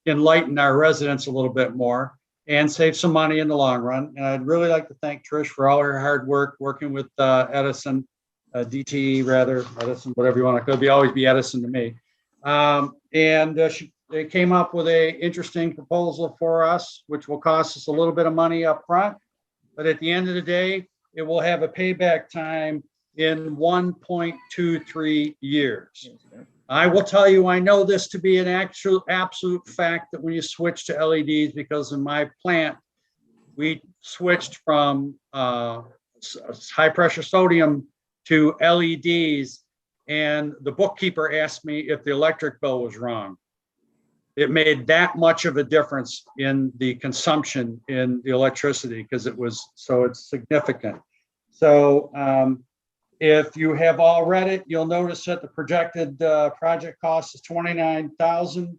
enlighten our residents a little bit more and save some money in the long run. And I'd really like to thank Trish for all her hard work working with Edison, DTE rather, Edison, whatever you want to, could always be Edison to me. They came up with a interesting proposal for us, which will cost us a little bit of money up front, but at the end of the day, it will have a payback time in 1.23 years. I will tell you, I know this to be an absolute fact that when you switch to LEDs, because in my plant, we switched from high pressure sodium to LEDs, and the bookkeeper asked me if the electric bill was wrong. It made that much of a difference in the consumption in the electricity because it's significant. So if you have all read it, you'll notice that the projected project cost is $29,000.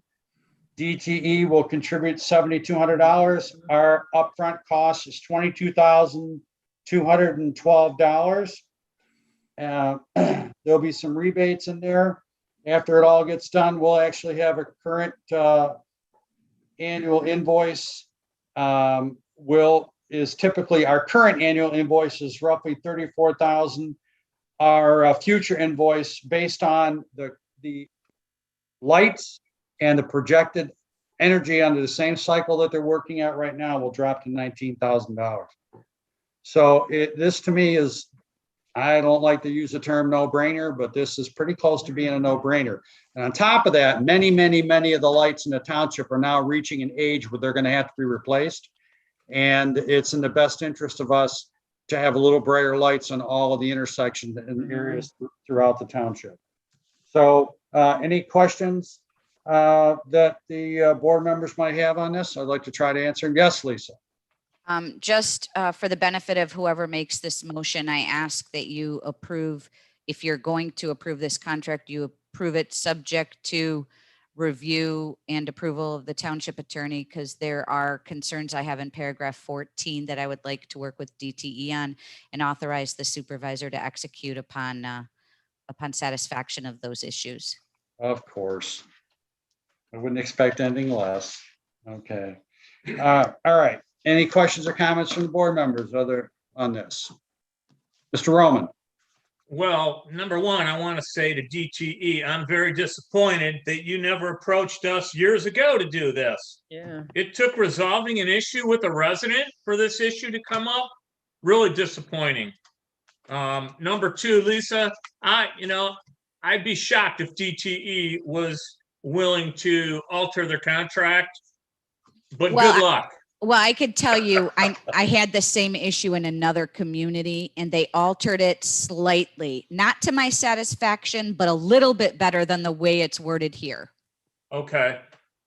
DTE will contribute $7,200. Our upfront cost is $22,212. There'll be some rebates in there. After it all gets done, we'll actually have a current annual invoice. Typically our current annual invoice is roughly $34,000. Our future invoice, based on the lights and the projected energy under the same cycle that they're working at right now, will drop to $19,000. So this to me is, I don't like to use the term no-brainer, but this is pretty close to being a no-brainer. And on top of that, many of the lights in the township are now reaching an age where they're going to have to be replaced. And it's in the best interest of us to have a little brighter lights on all of the intersections and areas throughout the township. So any questions that the board members might have on this? I'd like to try to answer. Yes, Lisa. Just for the benefit of whoever makes this motion, I ask that you approve, if you're going to approve this contract, you approve it subject to review and approval of the township attorney, because there are concerns I have in paragraph 14 that I would like to work with DTE on, and authorize the supervisor to execute upon satisfaction of those issues. Of course. I wouldn't expect anything less. Okay. All right. Any questions or comments from the board members on this? Mr. Roman. Well, number one, I want to say to DTE, I'm very disappointed that you never approached us years ago to do this. Yeah. It took resolving an issue with a resident for this issue to come up. Really disappointing. Number two, Lisa, I'd be shocked if DTE was willing to alter their contract, but good luck. Well, I could tell you, I had the same issue in another community, and they altered it slightly, not to my satisfaction, but a little bit better than the way it's worded here. Okay.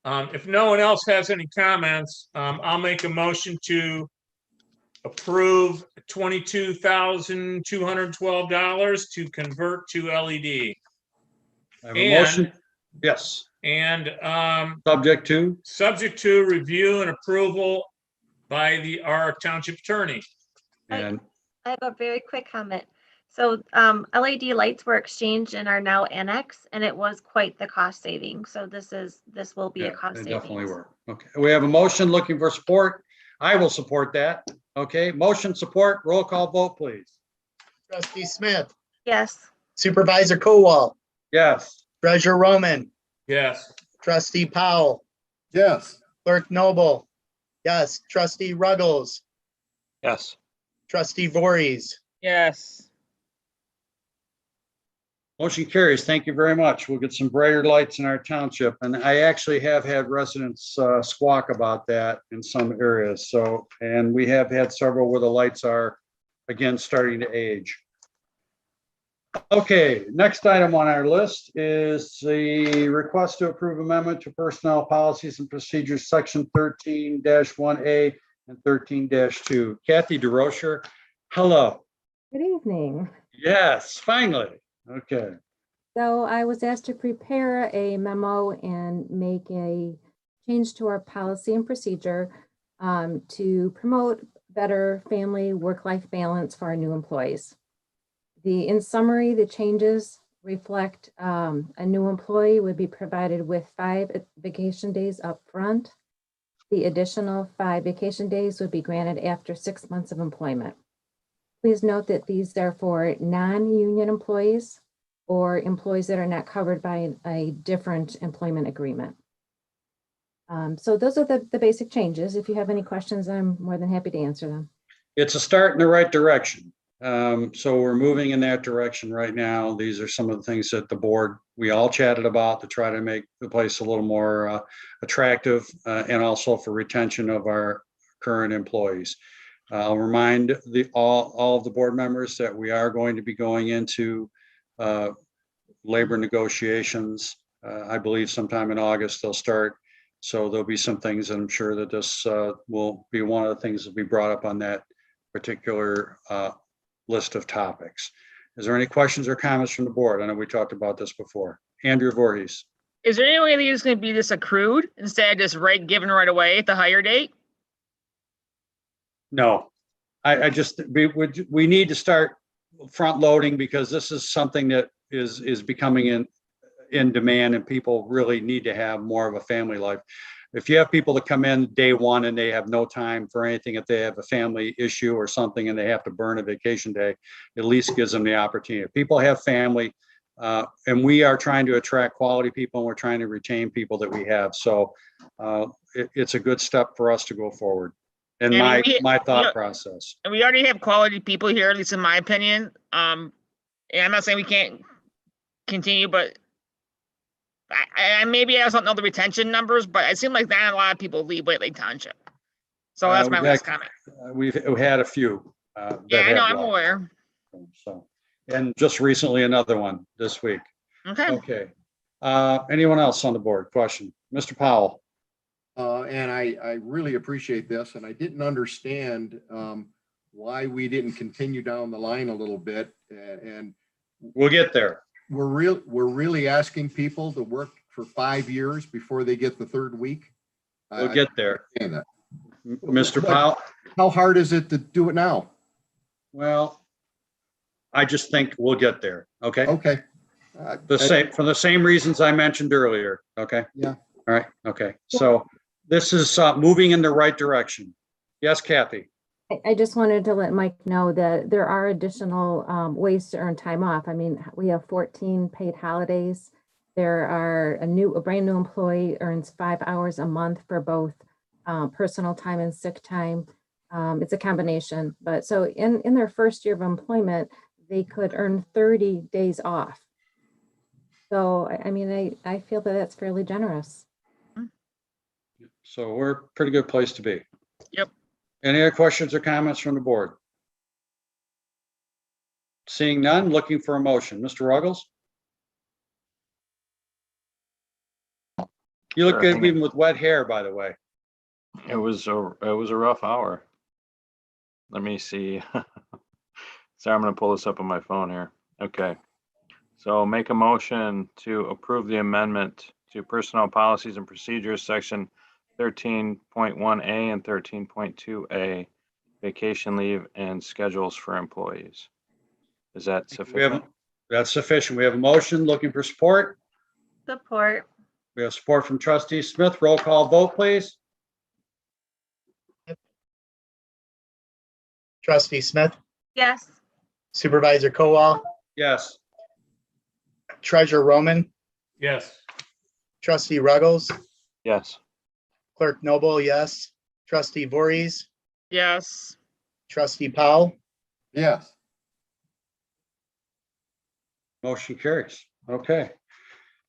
If no one else has any comments, I'll make a motion to approve $22,212 to convert to LED. I have a motion. Yes. And subject to review and approval by our township attorney. And I have a very quick comment. So LED lights were exchanged and are now annexed, and it was quite the cost saving. So this will be a cost saving. Definitely were. Okay. We have a motion looking for support. I will support that. Okay. Motion support. Roll call vote, please. Trustee Smith. Yes. Supervisor Kowal. Yes. Treasurer Roman. Yes. Trustee Powell. Yes. Clerk Noble. Yes. Trustee Ruggles. Yes. Trustee Voorhees. Yes. Motion carries. Thank you very much. We'll get some brighter lights in our township. And I actually have had residents squawk about that in some areas. So, and we have had several where the lights are, again, starting to age. Okay, next item on our list is the request to approve amendment to personnel policies and procedures, section 13-1A and 13-2. Kathy DeRocher, hello. Good evening. Yes, finally. Okay. So I was asked to prepare a memo and make a change to our policy and procedure to promote better family work-life balance for our new employees. In summary, the changes reflect a new employee would be provided with 5 vacation days up front. The additional 5 vacation days would be granted after 6 months of employment. Please note that these are for non-union employees or employees that are not covered by a different employment agreement. So those are the basic changes. If you have any questions, I'm more than happy to answer them. It's a start in the right direction. So we're moving in that direction right now. These are some of the things that the board, we all chatted about to try to make the place a little more attractive and also for retention of our current employees. I'll remind all of the board members that we are going to be going into labor negotiations. I believe sometime in August they'll start. So there'll be some things, and I'm sure that this will be one of the things that will be brought up on that particular list of topics. Is there any questions or comments from the board? I know we talked about this before. Andrew Voorhees. Is there any way that it's going to be this accrued instead of just given right away at the hire date? No, we need to start front loading because this is something that is becoming in demand, and people really need to have more of a family life. If you have people that come in day one and they have no time for anything, if they have a family issue or something and they have to burn a vacation day, at least gives them the opportunity. People have family, and we are trying to attract quality people, and we're trying to retain people that we have. So it's a good step for us to go forward. And my thought process. And we already have quality people here, at least in my opinion. And I'm not saying we can't continue, but maybe I don't know the retention numbers, but it seemed like not a lot of people leave White Lake Township. So that's my last comment. We've had a few. Yeah, I know, I'm aware. So, and just recently another one this week. Okay. Okay. Anyone else on the board? Question, Mr. Powell. And I really appreciate this, and I didn't understand why we didn't continue down the line a little bit, and we'll get there. We're really asking people to work for 5 years before they get the 3rd week. We'll get there. That. Mr. Powell. How hard is it to do it now? Well, I just think we'll get there. Okay. Okay. For the same reasons I mentioned earlier. Okay. Yeah. All right. Okay. So this is moving in the right direction. Yes, Kathy. I just wanted to let Mike know that there are additional ways to earn time off. I mean, we have 14 paid holidays. There are a brand new employee earns 5 hours a month for both personal time and sick time. It's a combination, but so in their first year of employment, they could earn 30 days off. So, I mean, I feel that that's fairly generous. So we're a pretty good place to be. Yep. Any other questions or comments from the board? Seeing none, looking for a motion. Mr. Ruggles? You look good even with wet hair, by the way. It was a rough hour. Let me see. Sorry, I'm going to pull this up on my phone here. Okay. So make a motion to approve the amendment to Personnel Policies and Procedures, Section 13.1A and 13.2A, vacation leave and schedules for employees. Is that sufficient? That's sufficient. We have a motion. Looking for support. Support. We have support from Trustee Smith. Roll call vote, please. Trustee Smith, Yes. Supervisor Kowal, Yes. Treasurer Roman, Yes. Trustee Ruggles, Yes. Clerk Noble, yes. Trustee Voorhees, Yes. Trustee Powell, Yes. Motion carries. Okay.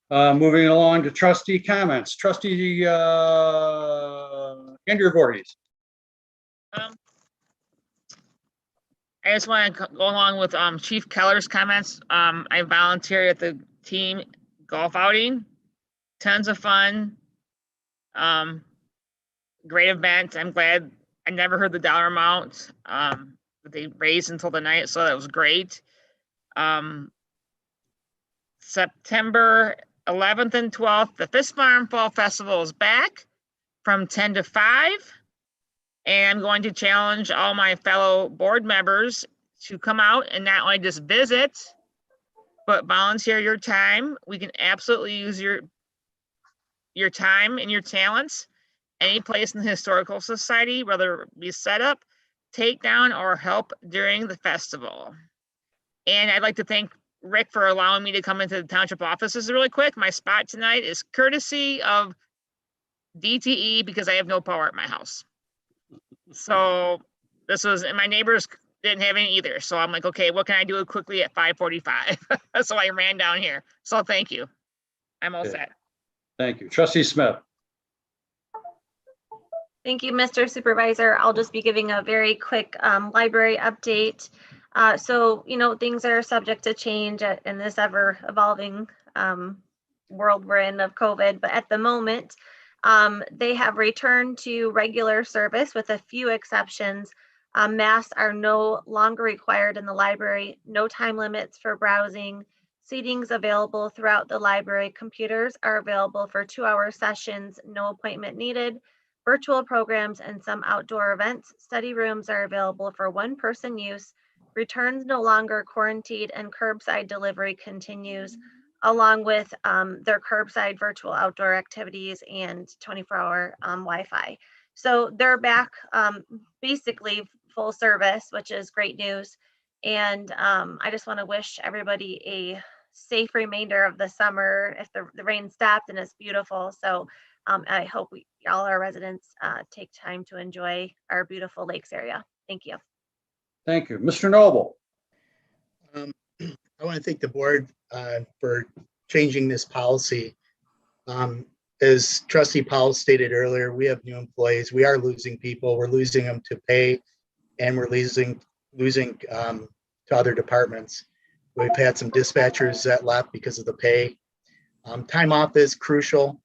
Moving along to trustee comments. Trustee Andrew Voorhees. I just want to go along with Chief Keller's comments. I volunteered at the team golf outing. Tons of fun. Great event. I'm glad I never heard the dollar amount that they raised until the night, so that was great. September 11th and 12th, the Fish Farm Fall Festival is back from 10 to 5. And I'm going to challenge all my fellow board members to come out and not only just visit, but volunteer your time. We can absolutely use your time and your talents any place in the Historical Society, whether it be set up, take down, or help during the festival. And I'd like to thank Rick for allowing me to come into the township offices really quick. My spot tonight is courtesy of DTE because I have no power at my house. So this was, and my neighbors didn't have any either. So I'm like, okay, what can I do quickly at 5:45? So I ran down here. So thank you. I'm all set. Thank you. Trustee Smith. Thank you, Mr. Supervisor. I'll just be giving a very quick library update. So, things are subject to change in this ever evolving world we're in of COVID, but at the moment, they have returned to regular service with a few exceptions. Masks are no longer required in the library, no time limits for browsing, seatings available throughout the library, computers are available for 2-hour sessions, no appointment needed, virtual programs and some outdoor events, study rooms are available for one-person use, returns no longer quarantined, and curbside delivery continues, along with their curbside virtual outdoor activities and 24-hour Wi-Fi. So they're back basically full service, which is great news. And I just want to wish everybody a safe remainder of the summer. If the rain stopped and it's beautiful. So I hope all our residents take time to enjoy our beautiful lakes area. Thank you. Thank you. Mr. Noble. I want to thank the board for changing this policy. As Trustee Powell stated earlier, we have new employees. We are losing people. We're losing them to pay, and we're losing to other departments. We've had some dispatchers that left because of the pay. Time off is crucial.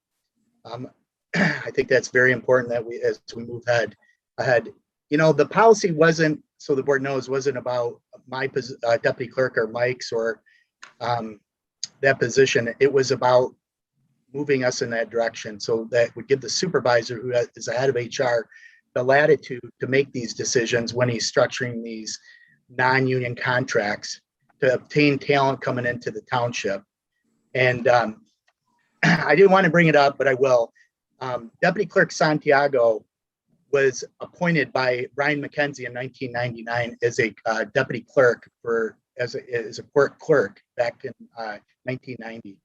I think that's very important that as we move ahead. The policy wasn't, so the board knows, wasn't about my deputy clerk or Mike's or that position. It was about moving us in that direction. So that would give the supervisor, who is the head of HR, the latitude to make these decisions when he's structuring these non-union contracts to obtain talent coming into the township. And I didn't want to bring it up, but I will. Deputy Clerk Santiago was appointed by Brian McKenzie in 1999 as a deputy clerk as a court clerk back in 1990.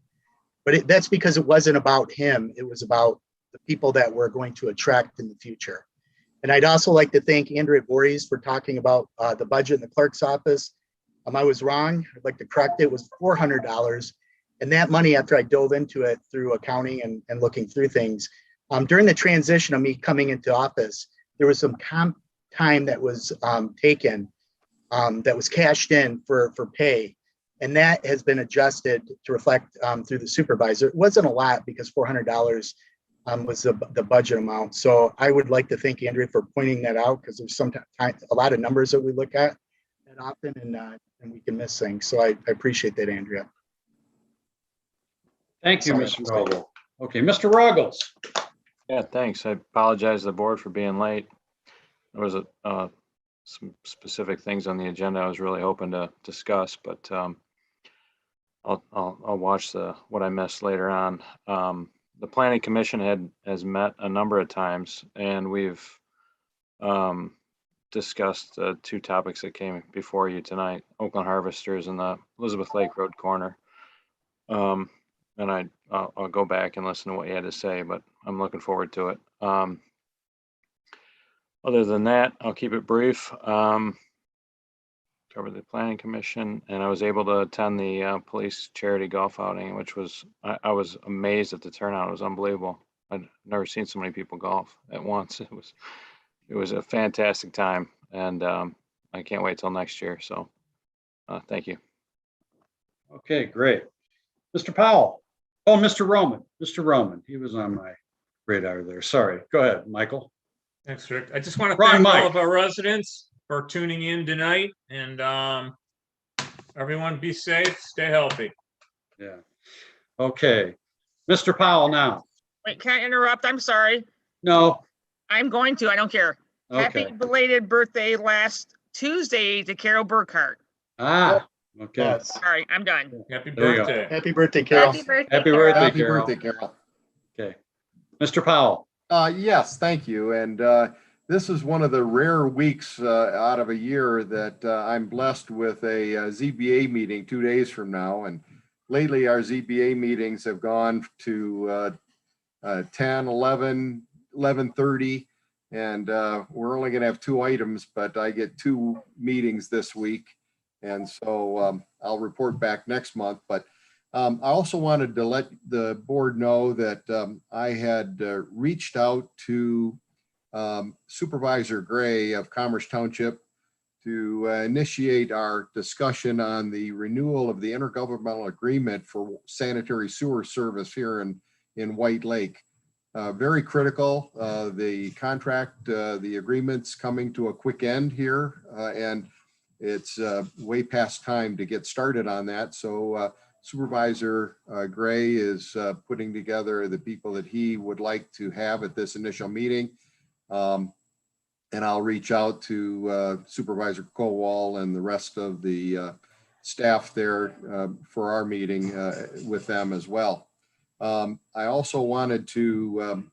But that's because it wasn't about him. It was about the people that we're going to attract in the future. And I'd also like to thank Andrea Voorhees for talking about the budget in the clerk's office. I was wrong. I'd like to correct it. It was $400. And that money, after I dove into it through accounting and looking through things, during the transition of me coming into office, there was some comp time that was taken that was cashed in for pay. And that has been adjusted to reflect through the supervisor. It wasn't a lot because $400 was the budget amount. So I would like to thank Andrea for pointing that out, because there's sometimes a lot of numbers that we look at often and we can miss things. So I appreciate that, Andrea. Thank you, Mr. Noble. Okay, Mr. Ruggles. Yeah, thanks. I apologize to the board for being late. There was some specific things on the agenda I was really hoping to discuss, but I'll watch what I missed later on. The Planning Commission has met a number of times, and we've discussed 2 topics that came before you tonight: Oakland Harvesters and the Elizabeth Lake Road corner. And I'll go back and listen to what you had to say, but I'm looking forward to it. Other than that, I'll keep it brief. Cover the Planning Commission, and I was able to attend the police charity golf outing, which was, I was amazed at the turnout. It was unbelievable. I'd never seen so many people golf at once. It was a fantastic time, and I can't wait till next year. So thank you. Okay, great. Mr. Powell. Oh, Mr. Roman. Mr. Roman. He was on my radar there. Sorry. Go ahead, Michael. Thanks, Rick. I just want to thank all of our residents for tuning in tonight, and everyone be safe, stay healthy. Yeah. Okay. Mr. Powell now. Wait, can I interrupt? I'm sorry. No. I'm going to. I don't care. Happy Okay. belated birthday last Tuesday to Carol Burkhart. Ah, okay. Yes. All right, I'm done. Happy There you go. birthday. Happy birthday, Carol. Happy birthday, Happy Carol. birthday, Happy Carol. birthday, Carol. Okay. Mr. Powell. Yes, thank you. And this is one of the rare weeks out of a year that I'm blessed with a ZBA meeting 2 days from now. And lately, our ZBA meetings have gone to 10, 11, 11:30. And we're only going to have 2 items, but I get 2 meetings this week. And so I'll report back next month. But I also wanted to let the board know that I had reached out to Supervisor Gray of Commerce Township to initiate our discussion on the renewal of the intergovernmental agreement for sanitary sewer service here in White Lake. Very critical. The contract, the agreement's coming to a quick end here, and it's way past time to get started on that. So Supervisor Gray is putting together the people that he would like to have at this initial meeting. And I'll reach out to Supervisor Kowal and the rest of the staff there for our meeting with them as well. I also wanted to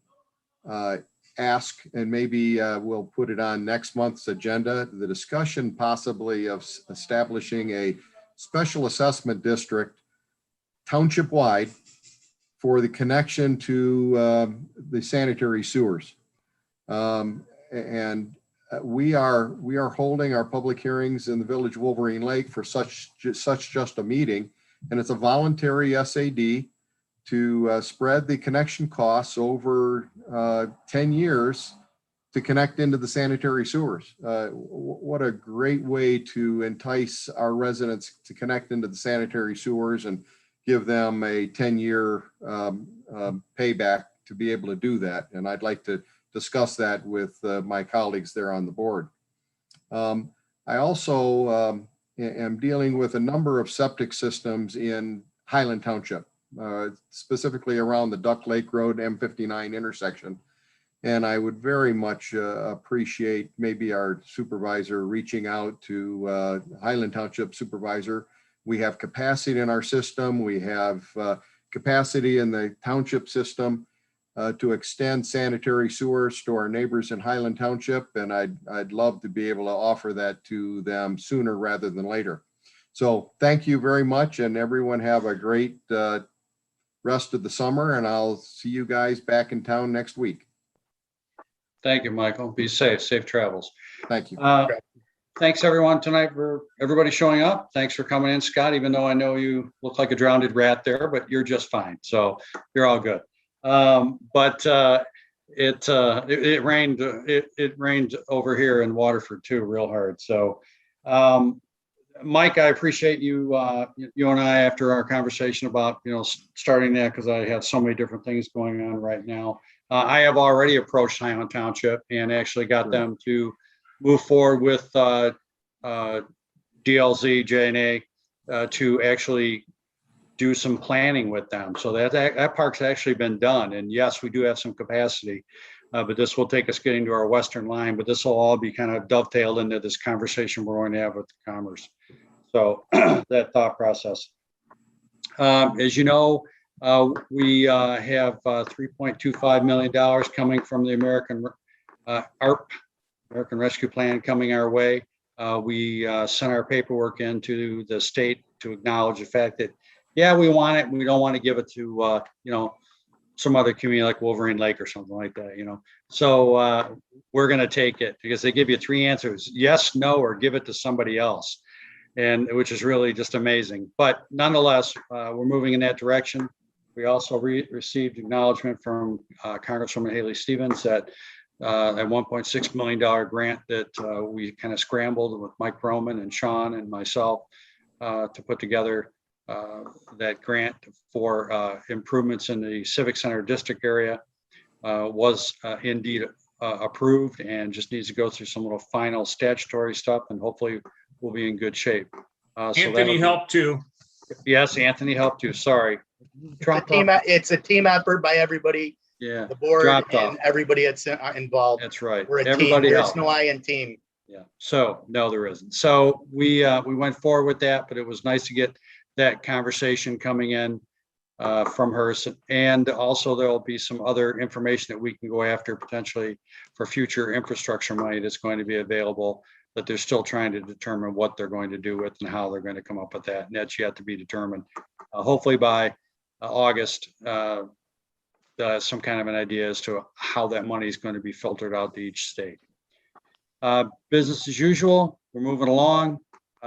ask, and maybe we'll put it on next month's agenda, the discussion possibly of establishing a special assessment district township-wide for the connection to the sanitary sewers. And we are holding our public hearings in the Village of Wolverine Lake for such just a meeting, and it's a voluntary SAD to spread the connection costs over 10 years to connect into the sanitary sewers. What a great way to entice our residents to connect into the sanitary sewers and give them a 10-year payback to be able to do that. And I'd like to discuss that with my colleagues there on the board. I also am dealing with a number of septic systems in Highland Township, specifically around the Duck Lake Road M59 intersection. And I would very much appreciate maybe our supervisor reaching out to Highland Township supervisor. We have capacity in our system. We have capacity in the township system to extend sanitary sewers to our neighbors in Highland Township. And I'd love to be able to offer that to them sooner rather than later. So thank you very much, and everyone have a great rest of the summer, and I'll see you guys back in town next week. Thank you, Michael. Be safe. Safe travels. Thank you. Thanks everyone tonight for everybody showing up. Thanks for coming in, Scott, even though I know you look like a drowned rat there, but you're just fine. So you're all good. It rained. It rained over here in Waterford too, real hard. So, Mike, I appreciate you and I, after our conversation about starting that, because I have so many different things going on right now. I have already approached Highland Township and actually got them to move forward with DLZ, JNA to actually do some planning with them. So that park's actually been done. And yes, we do have some capacity, but this will take us getting to our western line, but this will all be kind of dovetailed into this conversation we're going to have with the Commerce. So that thought process. As you know, we have $3.25 million coming from the American ARP, American Rescue Plan, coming our way. We sent our paperwork into the state to acknowledge the fact that, yeah, we want it. We don't want to give it to, some other community like Wolverine Lake or something like that, So we're going to take it because they give you 3 answers: yes, no, or give it to somebody else, and which is really just amazing. But nonetheless, we're moving in that direction. We also received acknowledgement from Congresswoman Haley Stevens that a $1.6 million grant that we kind of scrambled with Mike Broman and Sean and myself to put together that grant for improvements in the Civic Center district area was indeed approved, and just needs to go through some little final statutory stuff, and hopefully we'll be in good shape. Anthony helped too. Yes, Anthony helped too. Sorry. It's a team effort by everybody. Yeah. The board Dropped and off. everybody that's involved. That's right. We're a team. Everybody There's helped. no I in team. Yeah. So no, there isn't. So we went forward with that, but it was nice to get that conversation coming in from her. And also there'll be some other information that we can go after potentially for future infrastructure money that's going to be available, that they're still trying to determine what they're going to do with and how they're going to come up with that. And that's yet to be determined. Hopefully by August, some kind of an idea as to how that money is going to be filtered out to each state. Business as usual, we're moving along.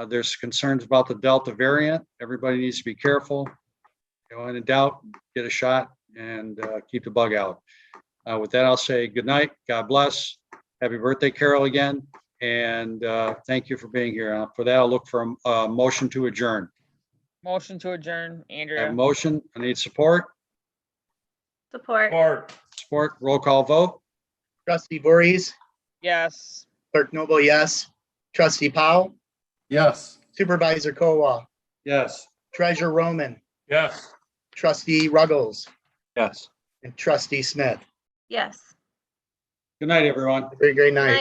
There's concerns about the Delta variant. Everybody needs to be careful. When in doubt, get a shot and keep the bug out. With that, I'll say good night. God bless. Happy birthday, Carol, again. And thank you for being here. For that, I'll look for a motion to adjourn. Motion to adjourn, I have Andrea. a motion. I need support. Support. Support. Roll call vote. Trustee Voorhees, Yes. Clerk Noble, yes. Trustee Powell, Yes. Supervisor Kowal, Yes. Treasurer Roman, Yes. Trustee Ruggles, Yes. and Trustee Smith. Yes. Good night, everyone. Very great night.